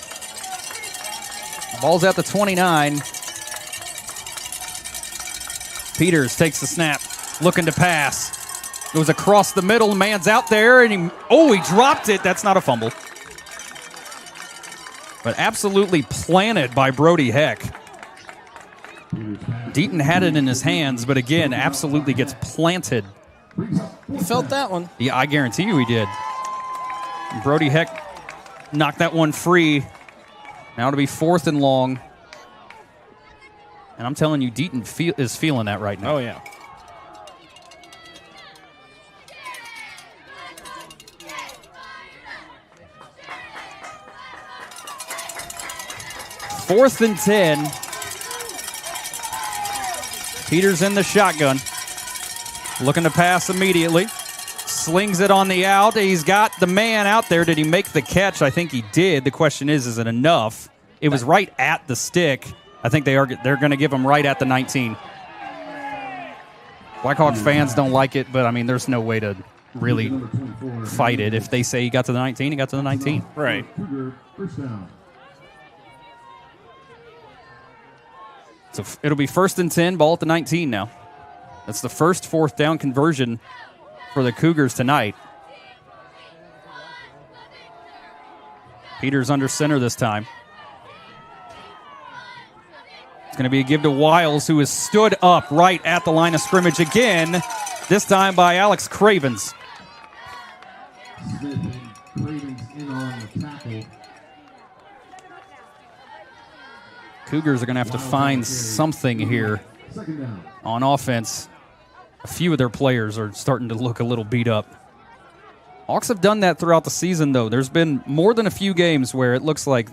Ball's at the 29. Peters takes the snap, looking to pass. Goes across the middle, man's out there, and he dropped it. That's not a fumble. But absolutely planted by Brody Heck. Deaton had it in his hands, but again, absolutely gets planted. He felt that one. Yeah, I guarantee you he did. Brody Heck knocked that one free. Now to be 4th and long. And I'm telling you, Deaton is feeling that right now. Oh, yeah. Fourth and 10. Peters in the shotgun. Looking to pass immediately. Slings it on the out. He's got the man out there. Did he make the catch? I think he did. The question is it enough? It was right at the stick. I think they're going to give him right at the 19. Blackhawks fans don't like it, but, there's no way to really fight it. If they say he got to the 19, he got to the 19. Right. So it'll be 1st and 10, ball at the 19 now. That's the first 4th down conversion for the Cougars tonight. Peters under center this time. It's going to be a give to Wiles, who has stood up right at the line of scrimmage again, this time by Alex Cravens. Smith and Cravens in on the tackle. Cougars are going to have to find something here on offense. A few of their players are starting to look a little beat up. Hawks have done that throughout the season, though. There's been more than a few games where it looks like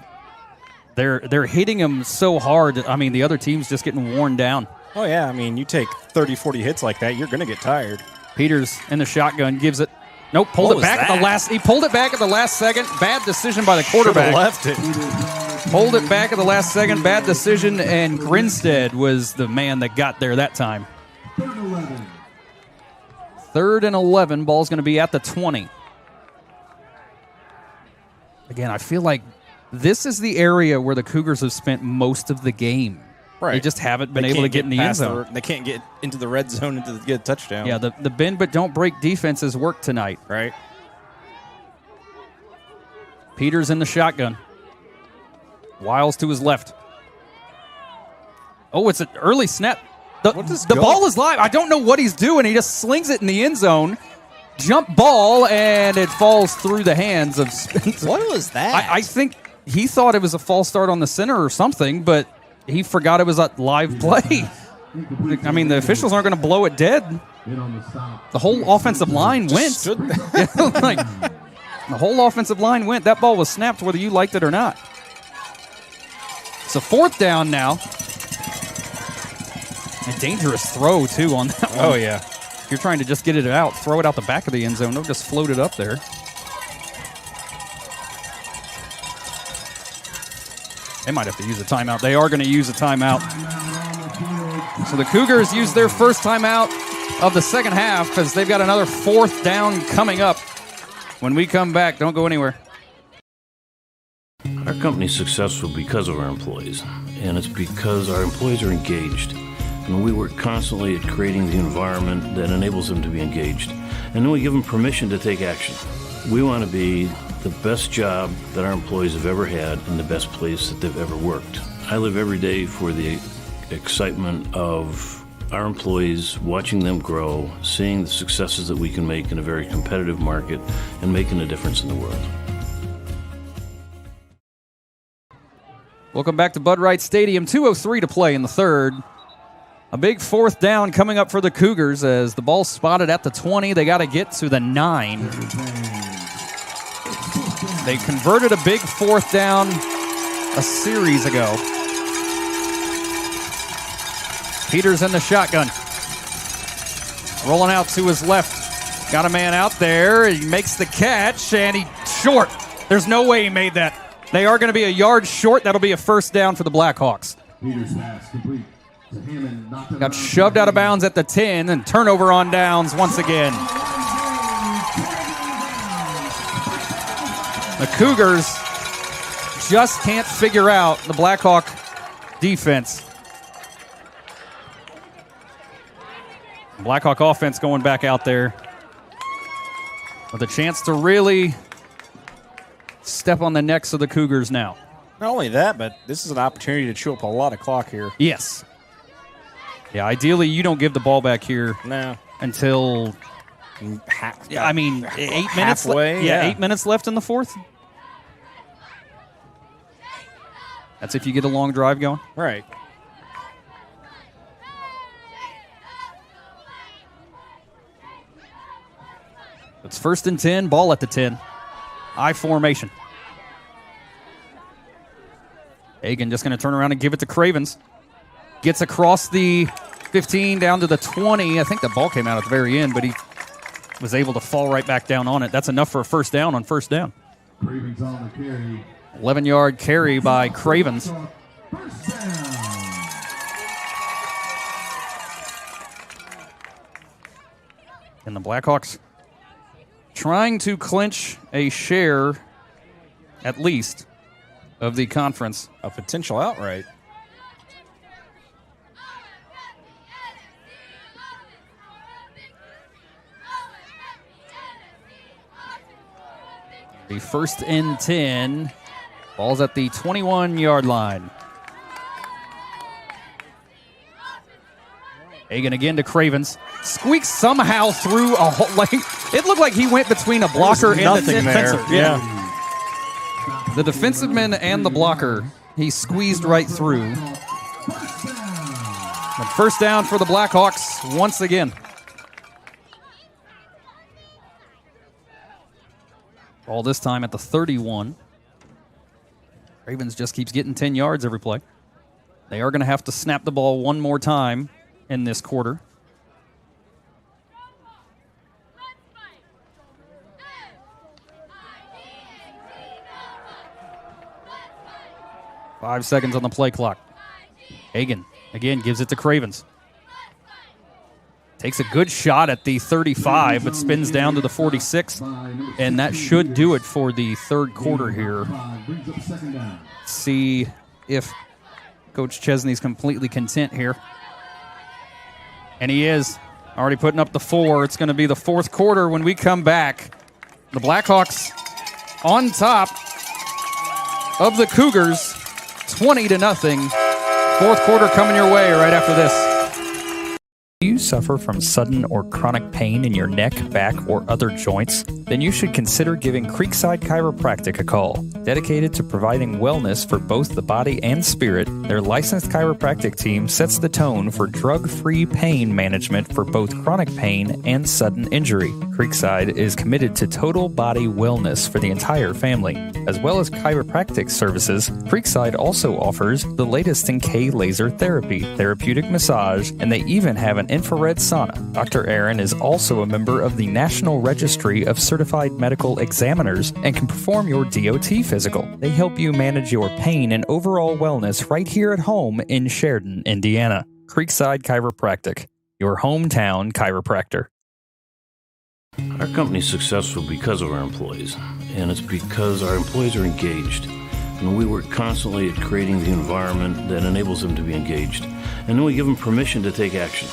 they're hitting them so hard. The other team's just getting worn down. Oh, yeah. You take 30, 40 hits like that, you're going to get tired. Peters in the shotgun gives it. Nope, pulled it back at the last. He pulled it back at the last second. Bad decision by the quarterback. Should've left it. Pulled it back at the last second. Bad decision, and Grinstead was the man that got there that time. 3rd and 11. Ball's going to be at the 20. Again, I feel like this is the area where the Cougars have spent most of the game. Right. They just haven't been able to get in the end zone. They can't get into the red zone to get a touchdown. Yeah, the bend but don't break defenses work tonight. Right. Peters in the shotgun. Wiles to his left. Oh, it's an early snap. The ball is live. I don't know what he's doing. He just slings it in the end zone. Jump ball, and it falls through the hands of Spencer. What was that? I think he thought it was a false start on the center or something, but he forgot it was a live play. The officials aren't going to blow it dead. The whole offensive line went. The whole offensive line went. That ball was snapped whether you liked it or not. It's a 4th down now. A dangerous throw, too, on that one. Oh, yeah. If you're trying to just get it out, throw it out the back of the end zone. Don't just float it up there. They might have to use a timeout. They are going to use a timeout. So the Cougars use their first timeout of the second half because they've got another 4th down coming up. When we come back, don't go anywhere. Our company's successful because of our employees, and it's because our employees are engaged. And we work constantly at creating the environment that enables them to be engaged. And then we give them permission to take action. We want to be the best job that our employees have ever had and the best place that they've ever worked. I live every day for the excitement of our employees, watching them grow, seeing the successes that we can make in a very competitive market, and making a difference in the world. Welcome back to Bud Wright Stadium. 2:03 to play in the third. A big fourth down coming up for the Cougars as the ball's spotted at the 20. They got to get to the 9. They converted a big fourth down a series ago. Peters in the shotgun. Rolling out to his left. Got a man out there. He makes the catch, and he's short. There's no way he made that. They are going to be a yard short. That'll be a first down for the Blackhawks. Peters pass complete. Got shoved out of bounds at the 10, and turnover on downs once again. The Cougars just can't figure out the Blackhawk defense. Blackhawk offense going back out there with a chance to really step on the necks of the Cougars now. Not only that, but this is an opportunity to chew up a lot of clock here. Yes. Yeah, ideally you don't give the ball back here until 8 minutes. Halfway, 8 minutes left in the fourth. That's if you get a long drive going. Right. It's 1st and 10, ball at the 10. I formation. Hagan just going to turn around and give it to Cravens. Gets across the 15 down to the 20. I think the ball came out at the very end, but he was able to fall right back down on it. That's enough for a first down on first down. Cravens on the carry. 11-yard carry by Cravens. And the Blackhawks trying to clinch a share, at least, of the conference. A potential outright. The 1st and 10. Ball's at the 21-yard line. Hagan again to Cravens. Squeaks somehow through a hole. Like, it looked like he went between a blocker and the defensive. Yeah. The defensive man and the blocker, he squeezed right through. But first down for the Blackhawks once again. All this time at the 31. Ravens just keeps getting 10 yards every play. They are going to have to snap the ball one more time in this quarter. Five seconds on the play clock. Hagan again gives it to Cravens. Takes a good shot at the 35, but spins down to the 46. And that should do it for the third quarter here. See if Coach Chesney's completely content here. And he is. Already putting up the 4. It's going to be the fourth quarter when we come back. The Blackhawks on top of the Cougars, 20-0. Fourth quarter coming your way right after this. Do you suffer from sudden or chronic pain in your neck, back, or other joints? Then you should consider giving Creekside Chiropractic a call. Dedicated to providing wellness for both the body and spirit, their licensed chiropractic team sets the tone for drug-free pain management for both chronic pain and sudden injury. Creekside is committed to total body wellness for the entire family. As well as chiropractic services, Creekside also offers the latest in K-laser therapy, therapeutic massage, and they even have an infrared sauna. Dr. Aaron is also a member of the National Registry of Certified Medical Examiners and can perform your DOT physical. They help you manage your pain and overall wellness right here at home in Sheridan, Indiana. Creekside Chiropractic, your hometown chiropractor. Our company's successful because of our employees, and it's because our employees are engaged. And we work constantly at creating the environment that enables them to be engaged. And then we give them permission to take action.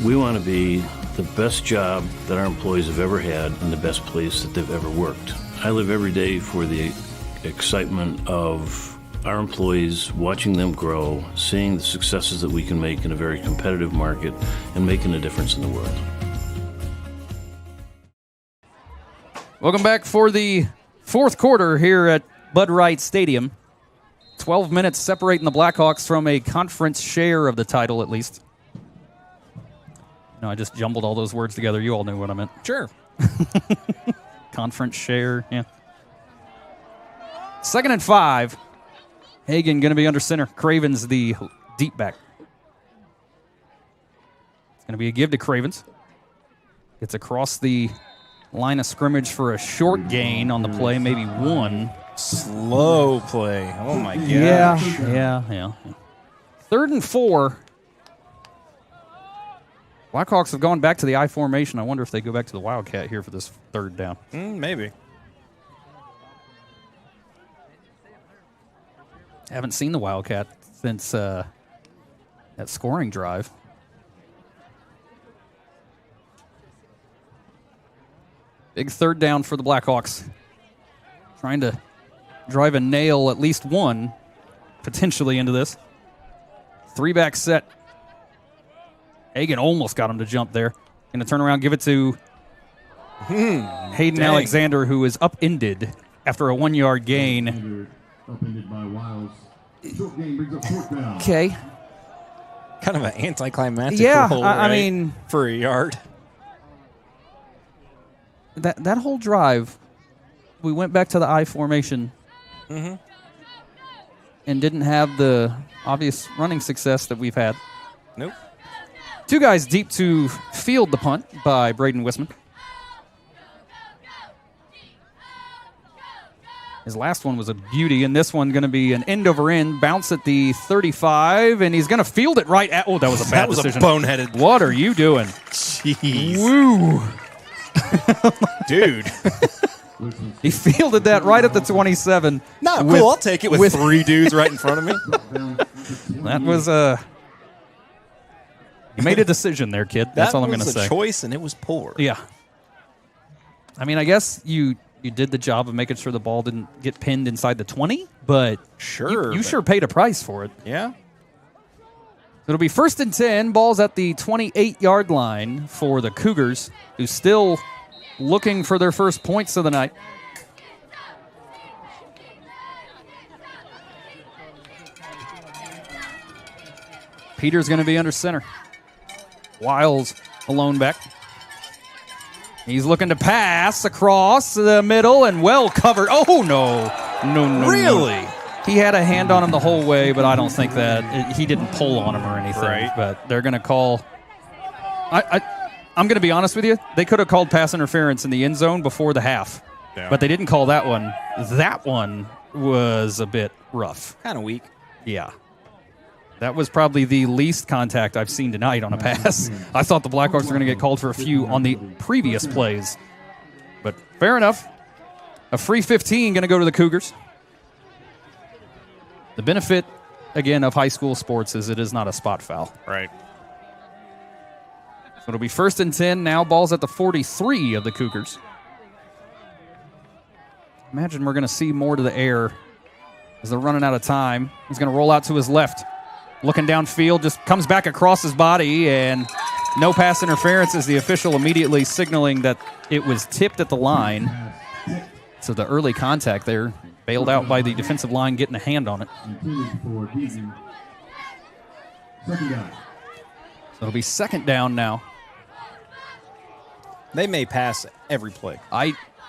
We want to be the best job that our employees have ever had and the best place that they've ever worked. I live every day for the excitement of our employees, watching them grow, seeing the successes that we can make in a very competitive market, and making a difference in the world. Welcome back for the fourth quarter here at Bud Wright Stadium. 12 minutes separating the Blackhawks from a conference share of the title, at least. No, I just jumbled all those words together. You all knew what I meant. Sure. Conference share, yeah. 2nd and 5. Hagen going to be under center. Cravens the deep back. It's going to be a give to Cravens. Gets across the line of scrimmage for a short gain on the play, maybe one. Slow play. Oh, my gosh. Yeah. 3rd and 4. Blackhawks have gone back to the I formation. I wonder if they go back to the Wildcat here for this 3rd down. Maybe. Haven't seen the Wildcat since that scoring drive. Big 3rd down for the Blackhawks. Trying to drive a nail, at least one, potentially into this. 3-back set. Hagen almost got him to jump there. Going to turn around, give it to Hayden Alexander, who is upended after a 1-yard gain. Upended by Wiles. Short game brings up 4th down. Okay. Kind of an anticlimactic roll, right? I mean, for a yard. That whole drive, we went back to the I formation and didn't have the obvious running success that we've had. Nope. 2 guys deep to field the punt by Braden Wisman. His last one was a beauty, and this one going to be an end-over-end bounce at the 35, and he's going to field it right at... Oh, that was a bad decision. That was a boneheaded... What are you doing? Jeez. Woo! Dude. He fielded that right at the 27. No, cool. I'll take it with 3 dudes right in front of me. That was you made a decision there, kid. That's all I'm going to say. That was a choice, and it was poor. Yeah. I mean, I guess you did the job of making sure the ball didn't get pinned inside the 20, but you sure paid a price for it. Yeah. It'll be 1st and 10. Ball's at the 28-yard line for the Cougars, who's still looking for their first points of the night. Peter's going to be under center. Wiles alone back. He's looking to pass across the middle and well covered. Oh, no. Really? No. He had a hand on him the whole way, but I don't think that he didn't pull on him or anything. Right. But they're going to call. I'm going to be honest with you. They could have called pass interference in the end zone before the half, but they didn't call that one. That one was a bit rough. Kind of weak. Yeah. That was probably the least contact I've seen tonight on a pass. I thought the Blackhawks were going to get called for a few on the previous plays. But fair enough. A free 15 going to go to the Cougars. The benefit, again, of high school sports is it is not a spot foul. Right. So it'll be 1st and 10. Now ball's at the 43 of the Cougars. Imagine we're going to see more to the air as they're running out of time. He's going to roll out to his left. Looking downfield, just comes back across his body, and no pass interference as the official immediately signaling that it was tipped at the line. So the early contact there, bailed out by the defensive line getting a hand on it. So it'll be 2nd down now. They may pass every play.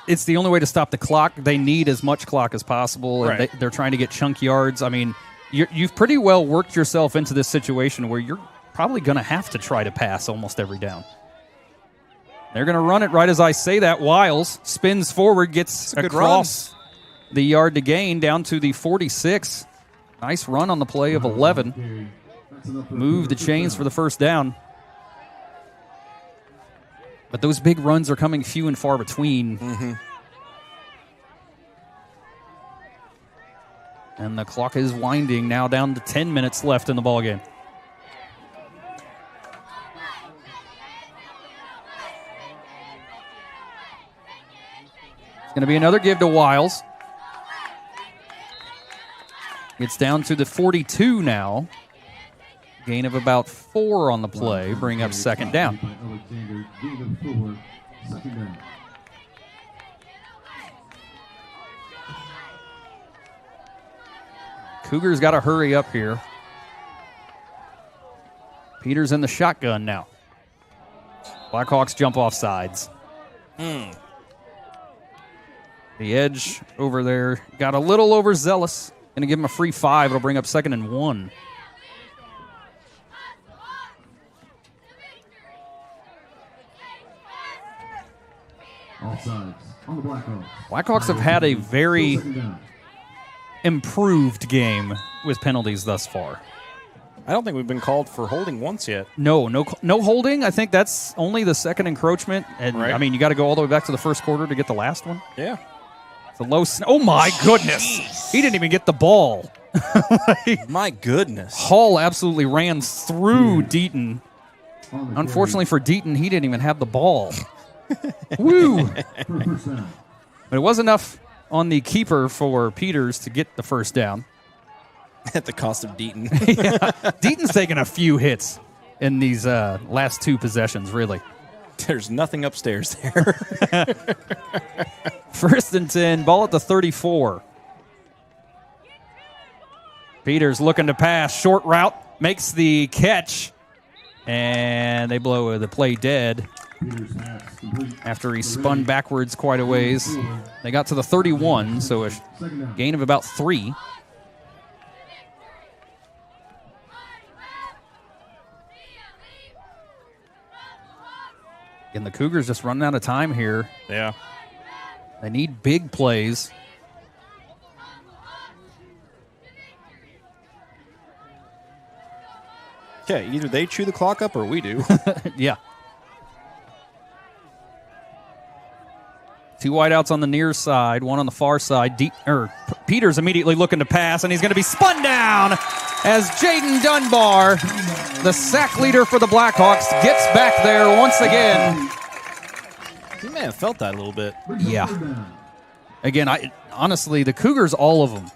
It's the only way to stop the clock. They need as much clock as possible, and right. they're trying to get chunk yards. I mean, you've pretty well worked yourself into this situation where you're probably going to have to try to pass almost every down. They're going to run it right as I say that. Wiles spins forward, gets across the yard to gain down to the 46. Nice run on the play of 11. Move the chains for the 1st down. But those big runs are coming few and far between. And the clock is winding now, down to 10 minutes left in the ballgame. It's going to be another give to Wiles. It's down to the 42 now. Gain of about 4 on the play, bring up second down. Cougars got to hurry up here. Peters in the shotgun now. Blackhawks jump off sides. The edge over there got a little overzealous. Going to give him a free 5. It'll bring up 2nd and 1. Offsides on the Blackhawks. Blackhawks have had a very improved game with penalties thus far. I don't think we've been called for holding once yet. No holding. I think that's only the second encroachment. And, right. I mean, you got to go all the way back to the first quarter to get the last one. Yeah. It's a low oh, my goodness. He didn't even get the ball. My goodness. Hall absolutely ran through Deaton. Unfortunately for Deaton, he didn't even have the ball. Woo! But it was enough on the keeper for Peters to get the first down. At the cost of Deaton. Yeah. Deaton's taken a few hits in these last 2 possessions, really. There's nothing upstairs there. First and 10, ball at the 34. Peters looking to pass, short route, makes the catch, and they blow the play dead. After he spun backwards quite a ways. They got to the 31, so a gain of about 3. And the Cougars just running out of time here. Yeah. They need big plays. Okay, either they chew the clock up or we do. Yeah. 2 wideouts on the near side, 1 on the far side. Peters immediately looking to pass, and he's going to be spun down as Jaden Dunbar, the sack leader for the Blackhawks, gets back there once again. You may have felt that a little bit. Yeah. Again, honestly, the Cougars, all of them,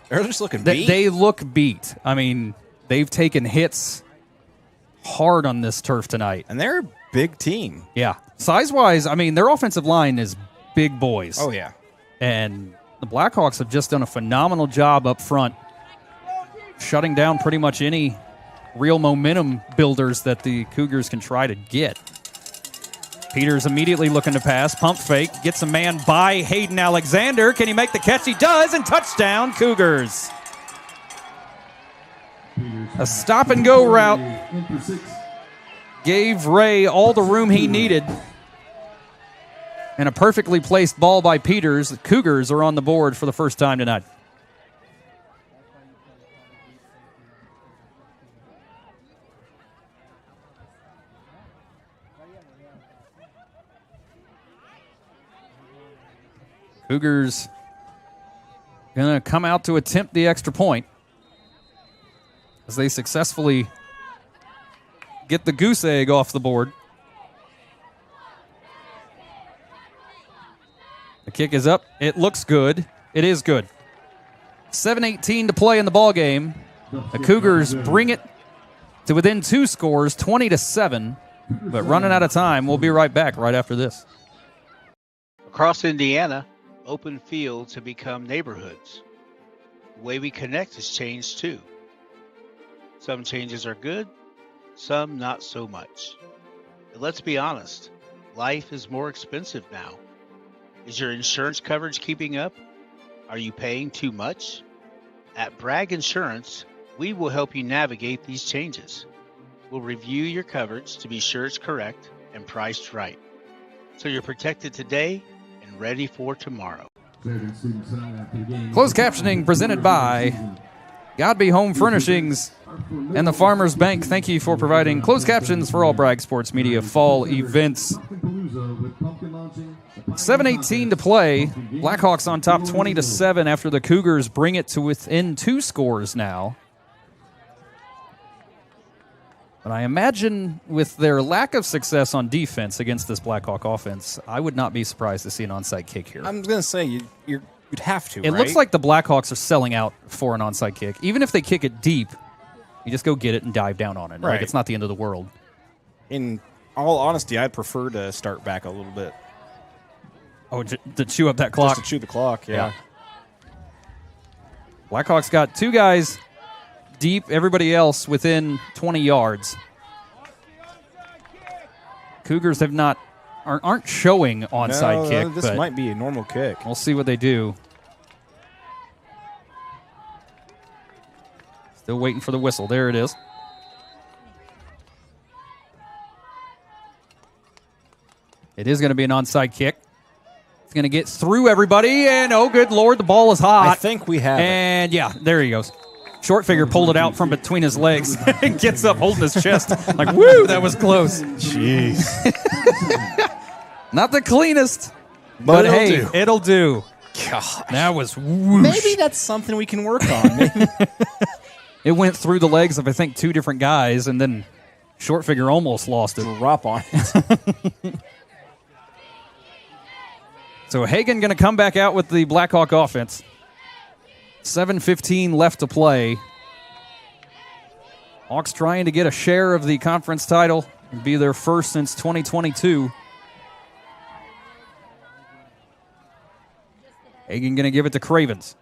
they're just looking beat. They look beat. I mean, they've taken hits hard on this turf tonight. And they're a big team. Yeah. Size-wise, I mean, their offensive line is big boys. Oh, yeah. And the Blackhawks have just done a phenomenal job up front, shutting down pretty much any real momentum builders that the Cougars can try to get. Peters immediately looking to pass, pump fake, gets a man by Hayden Alexander. Can he make the catch? He does, and touchdown, Cougars. A stop-and-go route gave Ray all the room he needed. And a perfectly placed ball by Peters. The Cougars are on the board for the first time tonight. Cougars going to come out to attempt the extra point as they successfully get the goose egg off the board. The kick is up. It looks good. It is good. 7:18 to play in the ball game. The Cougars bring it to within 2 scores, 20-7. But running out of time. We'll be right back right after this. Across Indiana, open fields have become neighborhoods. The way we connect has changed too. Some changes are good, some not so much. But let's be honest, life is more expensive now. Is your insurance coverage keeping up? Are you paying too much? At Bragg Insurance, we will help you navigate these changes. We'll review your coverage to be sure it's correct and priced right, so you're protected today and ready for tomorrow. Closed captioning presented by Godby Home Furnishings and the Farmers Bank. Thank you for providing closed captions for all Bragg Sports Media fall events. 7:18 to play. Blackhawks on top 20-7 after the Cougars bring it to within 2 scores now. But I imagine with their lack of success on defense against this Blackhawk offense, I would not be surprised to see an onside kick here. I'm going to say you'd have to, It looks like the Blackhawks are selling out for an onside kick. Even if they kick it deep, you just go get it and dive down on it. Right. Like, it's not the end of the world. In all honesty, I'd prefer to start back a little bit. Oh, to chew up that clock? Just to chew the clock, yeah. Blackhawks got 2 guys deep, everybody else within 20 yards. Cougars aren't showing onside kick. This might be a normal kick. We'll see what they do. Still waiting for the whistle. There it is. It is going to be an onside kick. It's going to get through everybody, and oh, good Lord, the ball is hot. I think we have and yeah, there he goes. Short figure pulled it out from between his legs and gets up holding his chest. Like, woo, that was close. Jeez. Not the cleanest, but hey, do. it'll do. Gosh. That was whoosh. Maybe that's something we can work on. It went through the legs of, I think, 2 different guys, and then short figure almost lost it. Drop on it. So Hagen going to come back out with the Blackhawk offense. 7:15 left to play. Hawks trying to get a share of the conference title and be their first since 2022. Hagen going to give it to Cravens.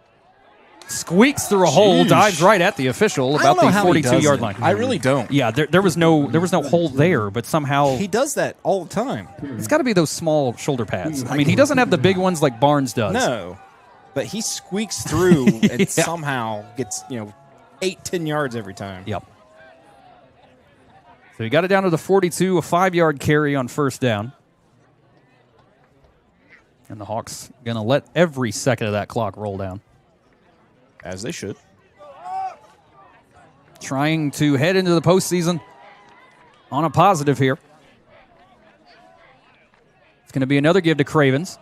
Squeaks through a hole, dives right at the official about the 42-yard line. I really don't. Yeah, there was no hole there, but somehow he does that all the time. It's got to be those small shoulder pads. I mean, he doesn't have the big ones like Barnes does. No, but he squeaks through and somehow gets 8-10 yards every time. Yep. So he got it down to the 42, a 5-yard carry on first down. And the Hawks going to let every second of that clock roll down. As they should. Trying to head into the postseason on a positive here. It's going to be another give to Cravens.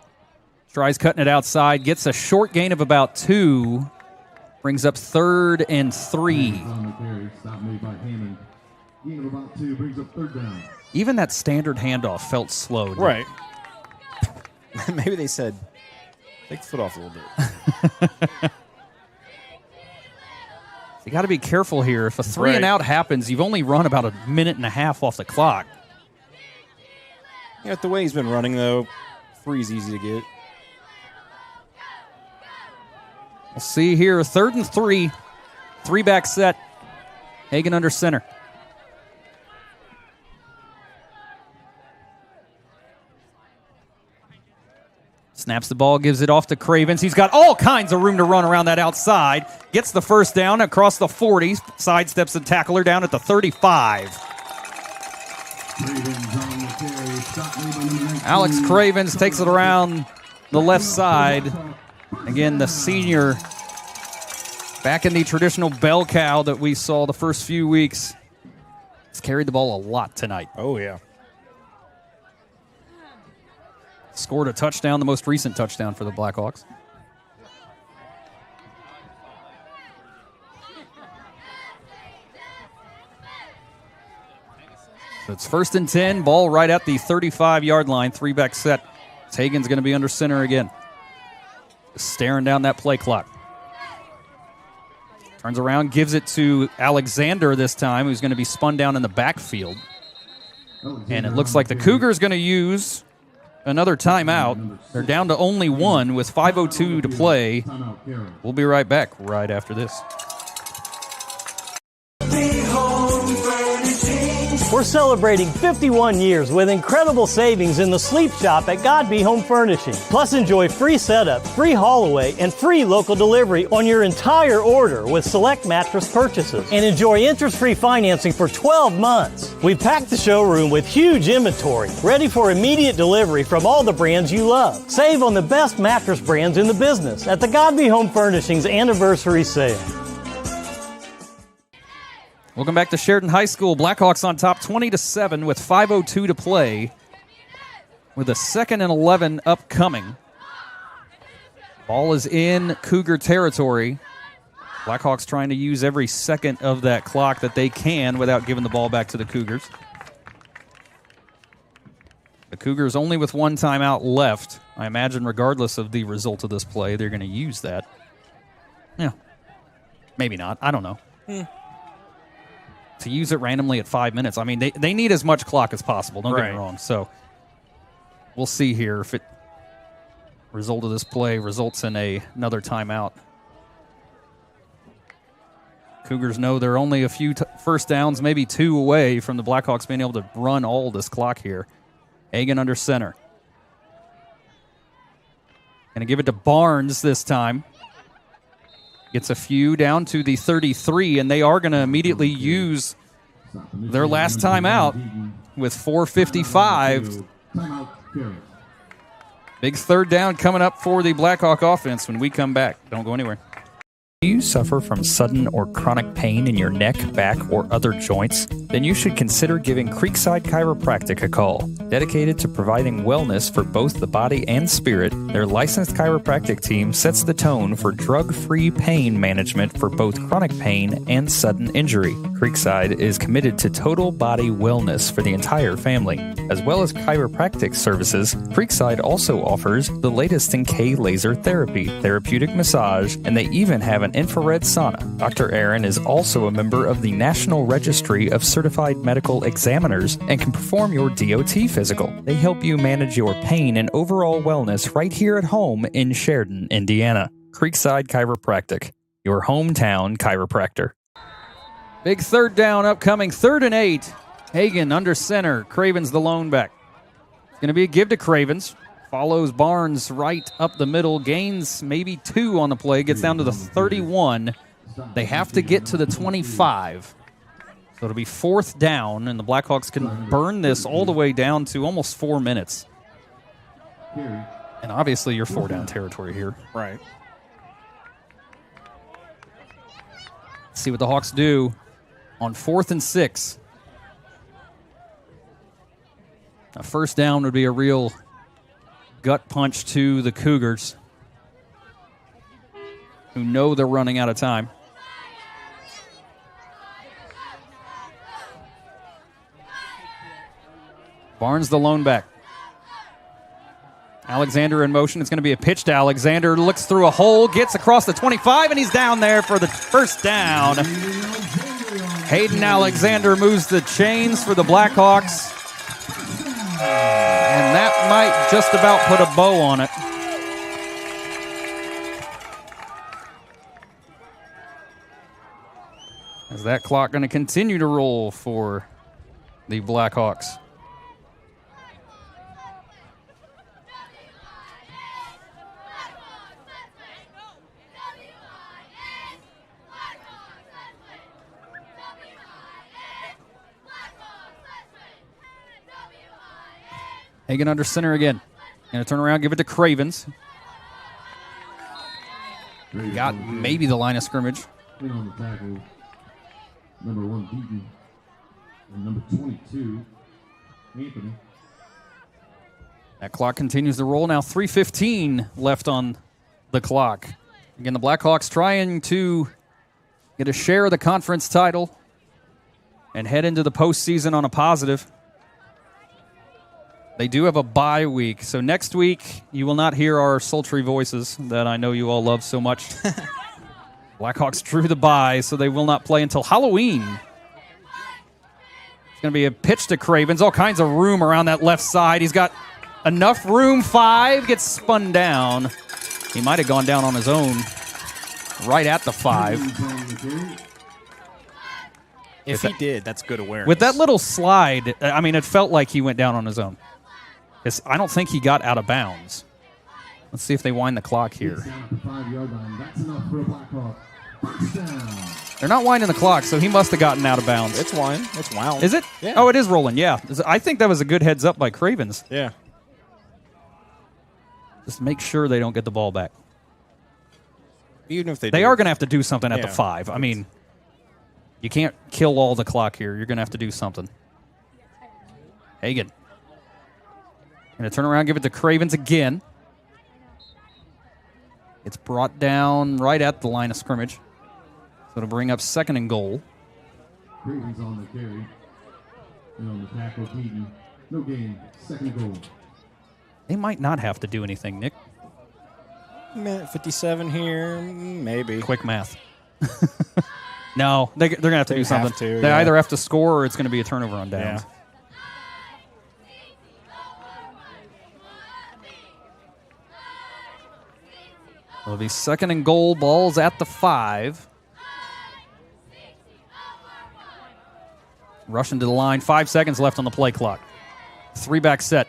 Tries cutting it outside, gets a short gain of about 2, brings up 3rd and 3. Even that standard handoff felt slow. Right. Maybe they said, take the foot off a little bit. You got to be careful here. If a 3 and out happens, you've only run about a minute and a half off the clock. Yeah, the way he's been running, though, 3 is easy to get. We'll see here. 3rd and 3. 3-back set. Hagen under center. Snaps the ball, gives it off to Cravens. He's got all kinds of room to run around that outside. Gets the first down across the 40. Sidesteps the tackler down at the 35. Alex Cravens takes it around the left side. Again, the senior back in the traditional bell cow that we saw the first few weeks. He's carried the ball a lot tonight. Oh, yeah. Scored a touchdown, the most recent touchdown for the Blackhawks. So it's 1st and 10, ball right at the 35-yard line, 3-back set. Hagen's going to be under center again. Just staring down that play clock. Turns around, gives it to Alexander this time, who's going to be spun down in the backfield. And it looks like the Cougars going to use another timeout. They're down to only 1 with 5:02 to play. We'll be right back right after this. We're celebrating 51 years with incredible savings in the sleep shop at Godby Home Furnishing. Plus, enjoy free setup, free haul away, and free local delivery on your entire order with select mattress purchases. And enjoy interest-free financing for 12 months. We packed the showroom with huge inventory, ready for immediate delivery from all the brands you love. Save on the best mattress brands in the business at the Godby Home Furnishing's anniversary sale. Welcome back to Sheridan High School. Blackhawks on top 20-7 with 5:02 to play. with a 2nd and 11 upcoming. Ball is in Cougar territory. Blackhawks trying to use every second of that clock that they can without giving the ball back to the Cougars. The Cougars only with 1 timeout left. I imagine regardless of the result of this play, they're going to use that. Yeah. Maybe not. I don't know. To use it randomly at 5 minutes. I mean, they need as much clock as possible. Don't get me wrong. So we'll see here if it result of this play results in another timeout. Cougars know they're only a few first downs, maybe 2 away from the Blackhawks being able to run all this clock here. Hagen under center. Going to give it to Barnes this time. Gets a few down to the 33, and they are going to immediately use their last timeout with 4:55. Big 3rd down coming up for the Blackhawk offense when we come back. Don't go anywhere. Do you suffer from sudden or chronic pain in your neck, back, or other joints? Then you should consider giving Creekside Chiropractic a call. Dedicated to providing wellness for both the body and spirit, their licensed chiropractic team sets the tone for drug-free pain management for both chronic pain and sudden injury. Creekside is committed to total body wellness for the entire family. As well as chiropractic services, Creekside also offers the latest in K-laser therapy, therapeutic massage, and they even have an infrared sauna. Dr. Aaron is also a member of the National Registry of Certified Medical Examiners and can perform your DOT physical. They help you manage your pain and overall wellness right here at home in Sheridan, Indiana. Creekside Chiropractic, your hometown chiropractor. Big 3rd down upcoming, 3rd and 8. Hagen under center. Cravens the lone back. It's going to be a give to Cravens. Follows Barnes right up the middle. Gains maybe 2 on the play. Gets down to the 31. They have to get to the 25. So it'll be 4th down, and the Blackhawks can burn this all the way down to almost 4 minutes. And obviously you're 4-down territory here. Right. Let's see what the Hawks do on 4th and 6. A 1st down would be a real gut punch to the Cougars, who know they're running out of time. Barnes the lone back. Alexander in motion. It's going to be a pitch to Alexander. Looks through a hole, gets across the 25, and he's down there for the 1st down. Hayden Alexander moves the chains for the Blackhawks. And that might just about put a bow on it. Is that clock going to continue to roll for the Blackhawks? Hagen under center again. Going to turn around, give it to Cravens. Got maybe the line of scrimmage. In on the tackle, number 1 Deaton, and number 22 Anthony. That clock continues to roll. Now 3:15 left on the clock. Again, the Blackhawks trying to get a share of the conference title and head into the postseason on a positive. They do have a bye week, so next week you will not hear our sultry voices that I know you all love so much. Blackhawks drew the bye, so they will not play until Halloween. It's going to be a pitch to Cravens. All kinds of room around that left side. He's got enough room. 5 gets spun down. He might have gone down on his own right at the 5. If he did, that's good awareness. With that little slide, I mean, it felt like he went down on his own. I don't think he got out of bounds. Let's see if they wind the clock here. They're not winding the clock, so he must have gotten out of bounds. It's wound. It's wound. Is it? Yeah. Oh, it is rolling, yeah. I think that was a good heads up by Cravens. Yeah. Just make sure they don't get the ball back. Even if they are going to have to do something at the Yeah. 5. I mean, you can't kill all the clock here. You're going to have to do something. Hagen. Going to turn around, give it to Cravens again. It's brought down right at the line of scrimmage. So it'll bring up 2nd and goal. Cravens on the carry. And on the tackle, Keaton. No gain. 2nd goal. They might not have to do anything, Nick. 57 here, maybe. Quick math. No, they're going to have to do something. They yeah. either have to score or it's going to be a turnover on downs. Yeah. It'll be 2nd and goal. Ball's at the 5. Rushing to the line. 5 seconds left on the play clock. 3-back set.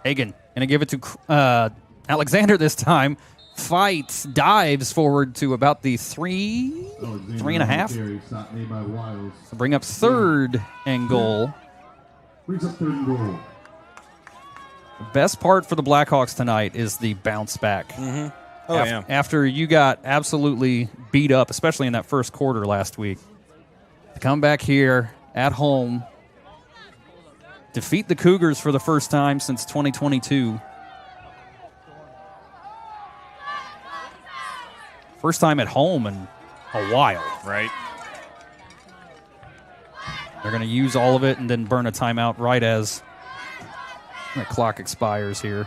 Hagen going to give it to Alexander this time. Fights, dives forward to about the 3.5. So bring up 3rd and goal. Brings up 3rd and goal. The best part for the Blackhawks tonight is the bounce back. Mm-hmm. Oh, yeah. After you got absolutely beat up, especially in that first quarter last week, to come back here at home, defeat the Cougars for the first time since 2022. First time at home in a while. Right. They're going to use all of it and then burn a timeout right as the clock expires here.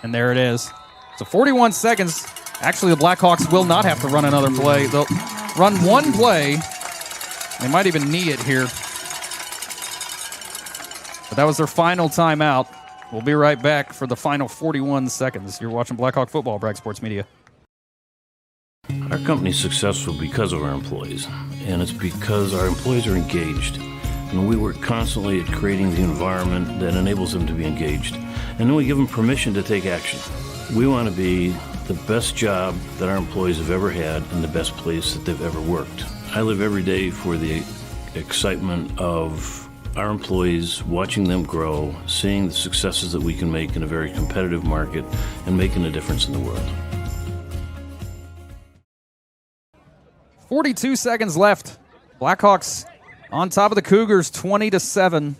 And there it is. So 41 seconds. Actually, the Blackhawks will not have to run another play. They'll run one play. They might even knee it here. But that was their final timeout. We'll be right back for the final 41 seconds. You're watching Blackhawk Football, Bragg Sports Media. Our company's successful because of our employees, and it's because our employees are engaged. And we work constantly at creating the environment that enables them to be engaged. And then we give them permission to take action. We want to be the best job that our employees have ever had and the best place that they've ever worked. I live every day for the excitement of our employees, watching them grow, seeing the successes that we can make in a very competitive market, and making a difference in the world. 42 seconds left. Blackhawks on top of the Cougars, 20-7,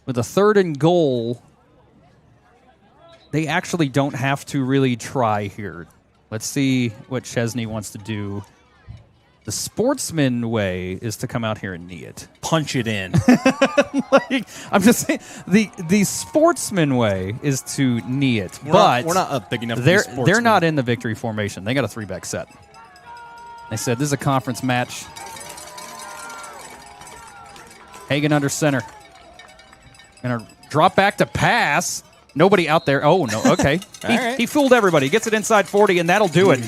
with a 3rd and goal. They actually don't have to really try here. Let's see what Chesney wants to do. The sportsman way is to come out here and knee it. Punch it in. I'm just saying, the sportsman way is to knee it. We're not up big enough to be sportsmen. They're not in the victory formation. They got a 3-back set. They said this is a conference match. Hagen under center. Gonna drop back to pass. Nobody out there. Oh, no. Okay. He fooled everybody. Gets it inside 40, and that'll do it.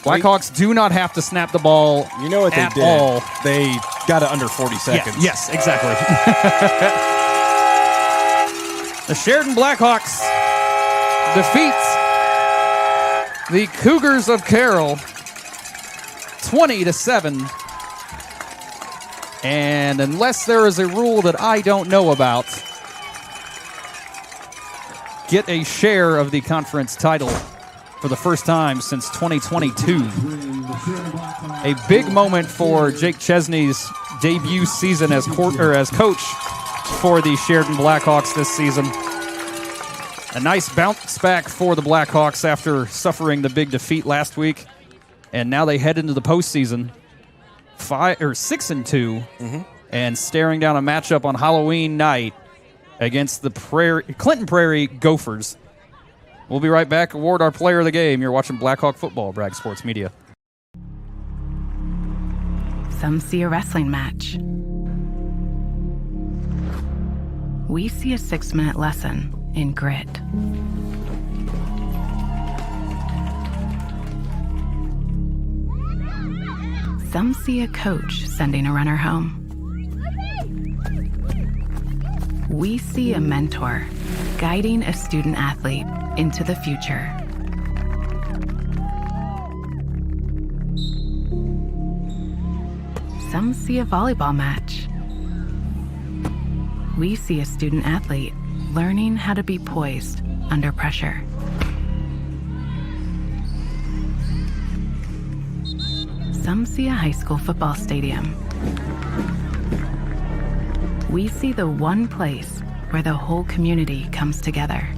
Blackhawks do not have to snap the ball. You know what they did? All. They got it under 40 seconds. Yeah, yes, exactly. The Sheridan Blackhawks defeats the Cougars of Carroll 20-7. And unless there is a rule that I don't know about, get a share of the conference title for the first time since 2022. A big moment for Jake Chesney's debut season as coach for the Sheridan Blackhawks this season. A nice bounce back for the Blackhawks after suffering the big defeat last week. And now they head into the postseason 6-2 and staring down a matchup on Halloween night against the Clinton Prairie Gophers. We'll be right back. Award our player of the game. You're watching Blackhawk Football, Bragg Sports Media. Some see a wrestling match. We see a 6-minute lesson in grit. Some see a coach sending a runner home. We see a mentor guiding a student athlete into the future. Some see a volleyball match. We see a student athlete learning how to be poised under pressure. Some see a high school football stadium. We see the one place where the whole community comes together.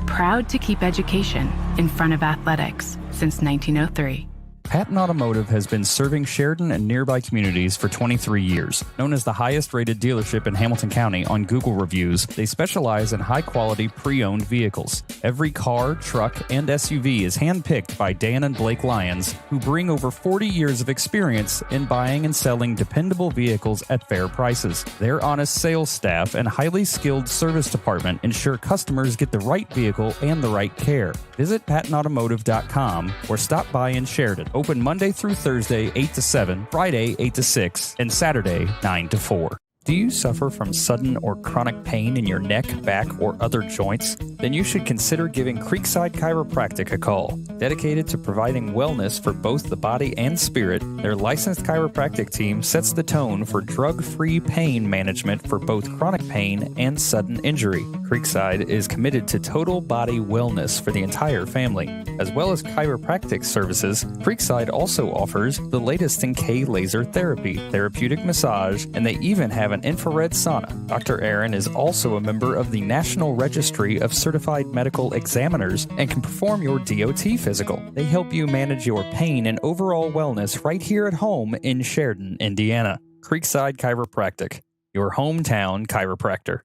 Proud to keep education in front of athletics since 1903. Patton Automotive has been serving Sheridan and nearby communities for 23 years. Known as the highest-rated dealership in Hamilton County on Google reviews, they specialize in high-quality pre-owned vehicles. Every car, truck, and SUV is hand-picked by Dan and Blake Lyons, who bring over 40 years of experience in buying and selling dependable vehicles at fair prices. Their honest sales staff and highly skilled service department ensure customers get the right vehicle and the right care. Visit PattonAutomotive.com or stop by in Sheridan. Open Monday through Thursday, 8 to 7, Friday, 8 to 6, and Saturday, 9 to 4. Do you suffer from sudden or chronic pain in your neck, back, or other joints? Then you should consider giving Creekside Chiropractic a call. Dedicated to providing wellness for both the body and spirit, their licensed chiropractic team sets the tone for drug-free pain management for both chronic pain and sudden injury. Creekside is committed to total body wellness for the entire family. As well as chiropractic services, Creekside also offers the latest in K-laser therapy, therapeutic massage, and they even have an infrared sauna. Dr. Aaron is also a member of the National Registry of Certified Medical Examiners and can perform your DOT physical. They help you manage your pain and overall wellness right here at home in Sheridan, Indiana. Creekside Chiropractic, your hometown chiropractor.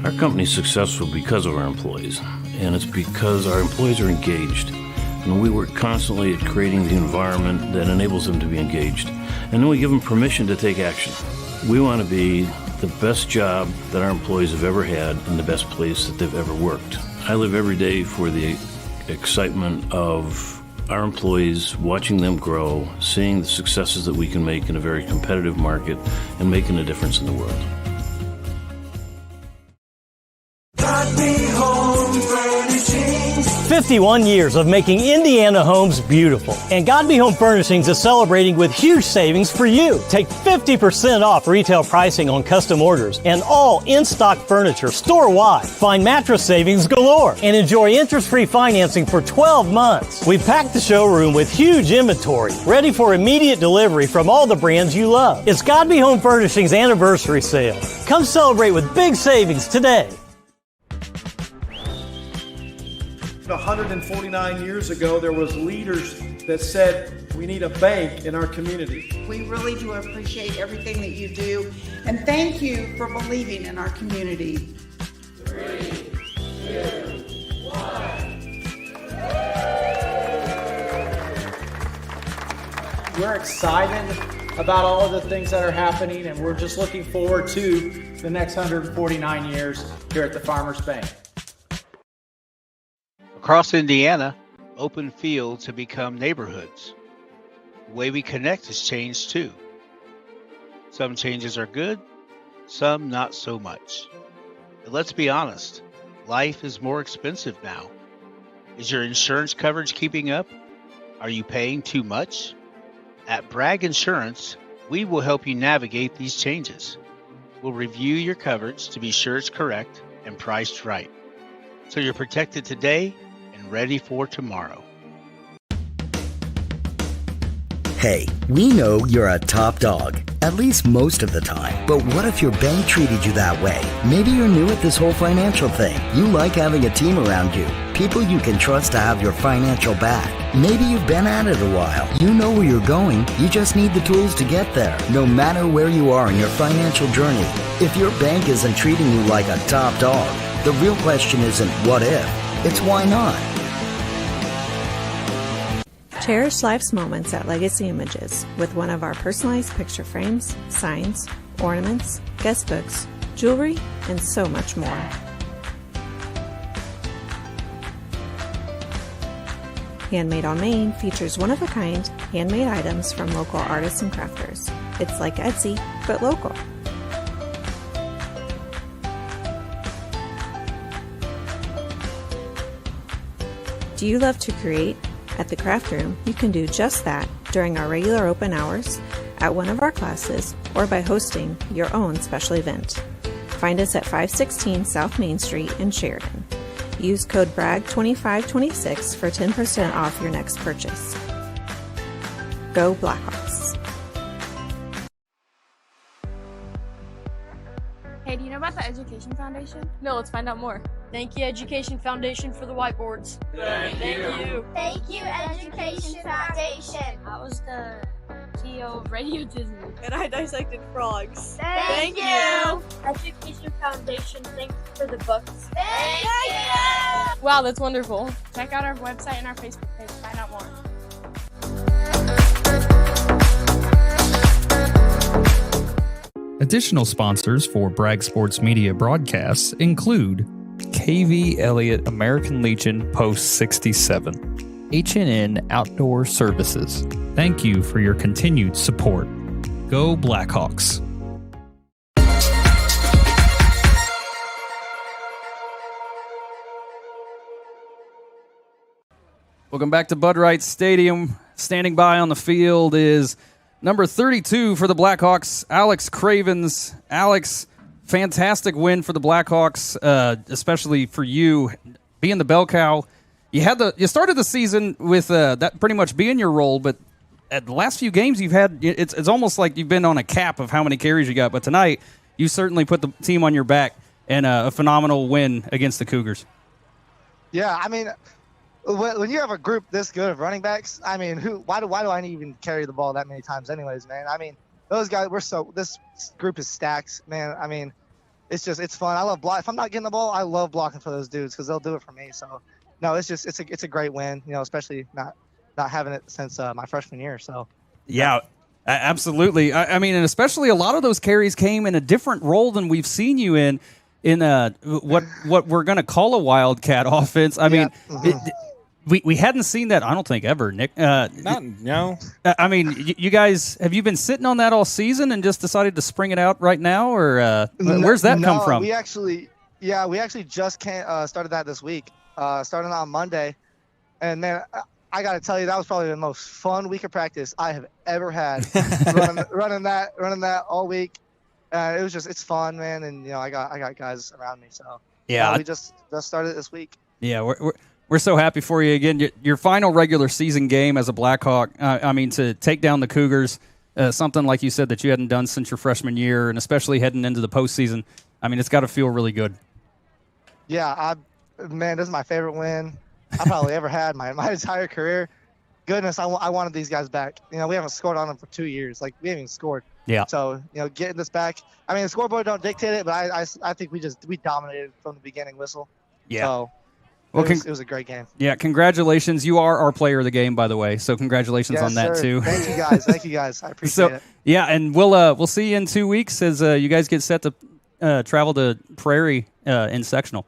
Our company is successful because of our employees, and it's because our employees are engaged. And we work constantly at creating the environment that enables them to be engaged. And then we give them permission to take action. We want to be the best job that our employees have ever had and the best place that they've ever worked. I live every day for the excitement of our employees, watching them grow, seeing the successes that we can make in a very competitive market, and making a difference in the world. 51 years of making Indiana homes beautiful. And God Be Home Furnishings is celebrating with huge savings for you. Take 50% off retail pricing on custom orders and all in-stock furniture store-wide. Find mattress savings galore and enjoy interest-free financing for 12 months. We've packed the showroom with huge inventory, ready for immediate delivery from all the brands you love. It's God Be Home Furnishings anniversary sale. Come celebrate with big savings today. 149 years ago, there was leaders that said we need a bank in our community. We really do appreciate everything that you do, and thank you for believing in our community. 3, 2, 1. We're excited about all of the things that are happening, and we're just looking forward to the next 149 years here at the Farmers Bank. Across Indiana, open fields have become neighborhoods. The way we connect has changed too. Some changes are good, some not so much. But let's be honest, life is more expensive now. Is your insurance coverage keeping up? Are you paying too much? At Bragg Insurance, we will help you navigate these changes. We'll review your coverage to be sure it's correct and priced right, so you're protected today and ready for tomorrow. Hey, we know you're a top dog, at least most of the time. But what if your bank treated you that way? Maybe you're new at this whole financial thing. You like having a team around you, people you can trust to have your financial back. Maybe you've been at it a while. You know where you're going. You just need the tools to get there, no matter where you are in your financial journey. If your bank isn't treating you like a top dog, the real question isn't what if, it's why not. Cherish life's moments at Legacy Images with one of our personalized picture frames, signs, ornaments, guest books, jewelry, and so much more. Handmade on Main features one-of-a-kind handmade items from local artists and crafters. It's like Etsy, but local. Do you love to create? At the Craft Room, you can do just that during our regular open hours, at one of our classes, or by hosting your own special event. Find us at 516 South Main Street in Sheridan. Use code BRAGG2526 for 10% off your next purchase. Go Blackhawks! Hey, do you know about the Education Foundation? No, let's find out more. Thank you, Education Foundation, for the whiteboards. Thank you. Thank you, Education Foundation. I was the CEO of Radio Disney. And I dissected frogs. Thank you. Education Foundation, thanks for the books. Thank you. Wow, that's wonderful. Check out our website and our Facebook page to find out more. Additional sponsors for Bragg Sports Media broadcasts include KV Elliott American Legion Post 67, H&N Outdoor Services. Thank you for your continued support. Go Blackhawks. Welcome back to Bud Wright Stadium. Standing by on the field is number 32 for the Blackhawks, Alex Cravens. Alex, fantastic win for the Blackhawks, especially for you being the bell cow. You started the season with that pretty much being your role, but at the last few games you've had, it's almost like you've been on a cap of how many carries you got. But tonight, you certainly put the team on your back and a phenomenal win against the Cougars. Yeah, I mean, when you have a group this good of running backs, I mean, why do I even carry the ball that many times anyways, man? I mean, those guys, this group is stacked, man. I mean, it's fun. I love block. If I'm not getting the ball, I love blocking for those dudes because they'll do it for me. So, no, it's a great win, especially not having it since my freshman year. So, yeah. Absolutely. I mean, and especially a lot of those carries came in a different role than we've seen you in what we're going to call a wildcat offense. I mean, we hadn't seen that, I don't think, ever, Nick. No. I mean, you guys, have you been sitting on that all season and just decided to spring it out right now, or where's that come from? We actually just started that this week, starting on Monday, and man, I got to tell you, that was probably the most fun week of practice I have ever had. running that all week. It's fun, man, and I got guys around me, so yeah, we just started this week. Yeah, we're so happy for you again. Your final regular season game as a Blackhawk. I mean, to take down the Cougars, something like you said that you hadn't done since your freshman year, and especially heading into the postseason. I mean, it's got to feel really good. Yeah, man, this is my favorite win I probably ever had my entire career. Goodness, I wanted these guys back. We haven't scored on them for 2 years. Like, we haven't even scored. Yeah. So, getting this back. I mean, the scoreboard don't dictate it, but I think we dominated from the beginning whistle. Yeah. So, well, it was a great game. Yeah, congratulations. You are our player of the game, by the way. So congratulations on that, sir. too. Thank you guys. I appreciate it. Yeah, and we'll see you in 2 weeks as you guys get set to travel to Prairie in sectional.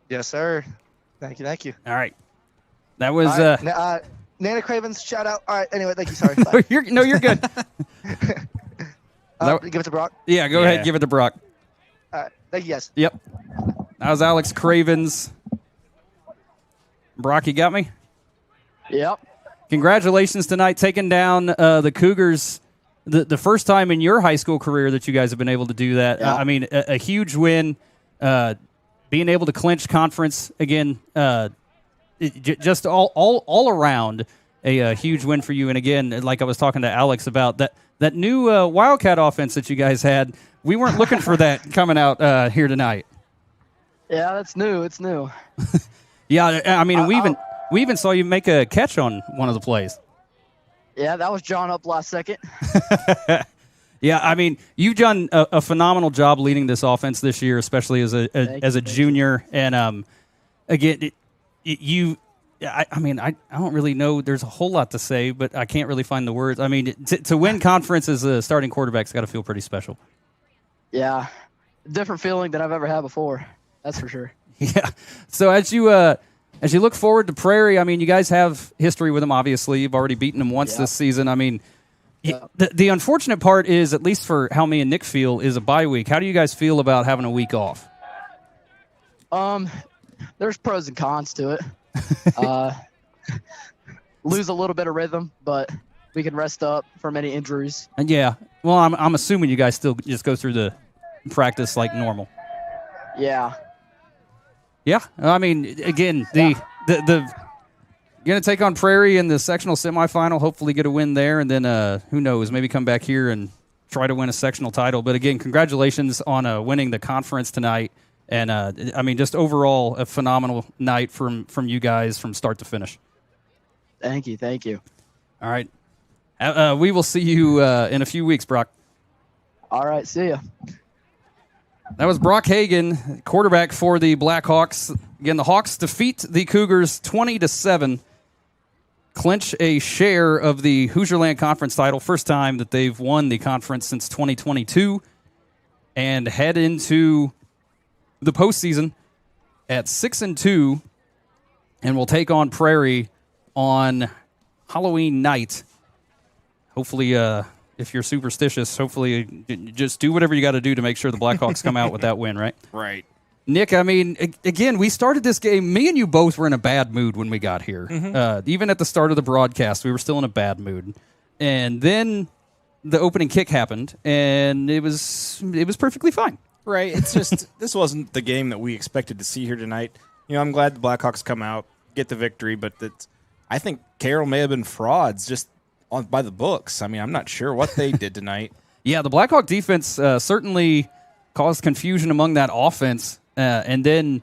Yes, sir. Thank you. All right. That was Nana Cravens, shout out. All right, anyway, thank you. Sorry. You're good. Give it to Brock. Yeah, go ahead. Give it to Brock. All right. Thank you, guys. Yep. That was Alex Cravens. Brock, you got me? Yep. Congratulations tonight, taking down the Cougars. The first time in your high school career that you guys have been able to do that. Yeah. I mean, a huge win. Being able to clinch conference again. Just all around a huge win for you. And again, like I was talking to Alex about that new Wildcat offense that you guys had. We weren't looking for that coming out here tonight. Yeah, that's new. It's new. Yeah, I mean, we even saw you make a catch on one of the plays. Yeah, that was drawn up last second. Yeah, I mean, you've done a phenomenal job leading this offense this year, especially as a junior. And again, I don't really know. There's a whole lot to say, but I can't really find the words. I mean, to win conference as a starting quarterback's got to feel pretty special. Yeah, different feeling than I've ever had before. That's for sure. Yeah. So as you look forward to Prairie, I mean, you guys have history with them. Obviously, you've already beaten them once this season. I mean, the unfortunate part is, at least for how me and Nick feel, is a bye week. How do you guys feel about having a week off? There's pros and cons to it. Lose a little bit of rhythm, but we can rest up from any injuries. And yeah, well, I'm assuming you guys still just go through the practice like normal. Yeah. Yeah, I mean, again, the going to take on Prairie in the sectional semifinal. Hopefully, get a win there, and then who knows? Maybe come back here and try to win a sectional title. But again, congratulations on winning the conference tonight. And I mean, just overall a phenomenal night from you guys from start to finish. Thank you. All right. We will see you in a few weeks, Brock. All right, see ya. That was Brock Hagan, quarterback for the Blackhawks. Again, the Hawks defeat the Cougars 20-7, clinch a share of the Hoosierland Conference title, first time that they've won the conference since 2022, and head into the postseason at 6-2, and will take on Prairie on Halloween night. Hopefully, if you're superstitious, hopefully just do whatever you got to do to make sure the Blackhawks come out with that win, right? Right. Nick, I mean, again, we started this game. Me and you both were in a bad mood when we got here. Even at the start of the broadcast, we were still in a bad mood. And then the opening kick happened, and it was perfectly fine. Right. It's just this wasn't the game that we expected to see here tonight. You know, I'm glad the Blackhawks come out, get the victory, but I think Carroll may have been frauds just by the books. I mean, I'm not sure what they did tonight. Yeah, the Blackhawk defense certainly caused confusion among that offense. And then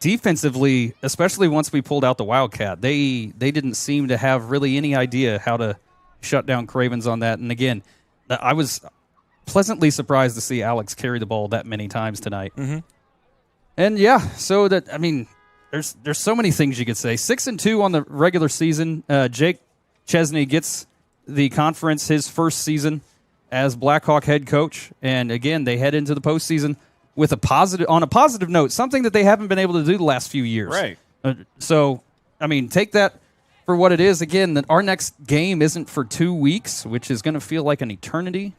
defensively, especially once we pulled out the Wildcat, they didn't seem to have really any idea how to shut down Cravens on that. And again, I was pleasantly surprised to see Alex carry the ball that many times tonight. And yeah, so that, I mean, there's so many things you could say. 6-2 on the regular season. Jake Chesney gets the conference his first season as Blackhawk head coach, and again, they head into the postseason with on a positive note, something that they haven't been able to do the last few years. Right. So, I mean, take that for what it is. Again, that our next game isn't for 2 weeks, which is going to feel like an eternity.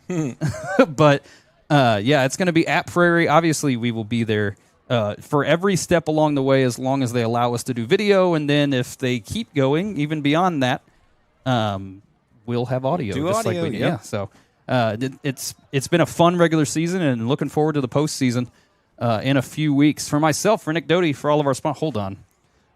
But yeah, it's going to be at Prairie. Obviously, we will be there for every step along the way, as long as they allow us to do video, and then if they keep going even beyond that, we'll have audio. Do just audio, like yeah. So it's been a fun regular season, and looking forward to the postseason in a few weeks. For myself, for Nick Doty, for all of our sponsors. Hold on,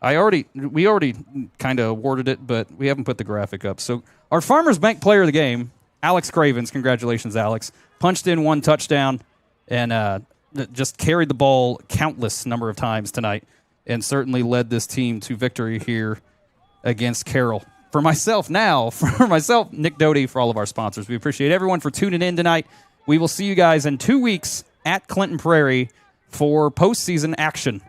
we already kind of awarded it, but we haven't put the graphic up. So our Farmers Bank player of the game, Alex Cravens. Congratulations, Alex. Punched in 1 touchdown and just carried the ball countless number of times tonight, and certainly led this team to victory here against Carroll. For myself, Nick Doty, for all of our sponsors. We appreciate everyone for tuning in tonight. We will see you guys in 2 weeks at Clinton Prairie for postseason action.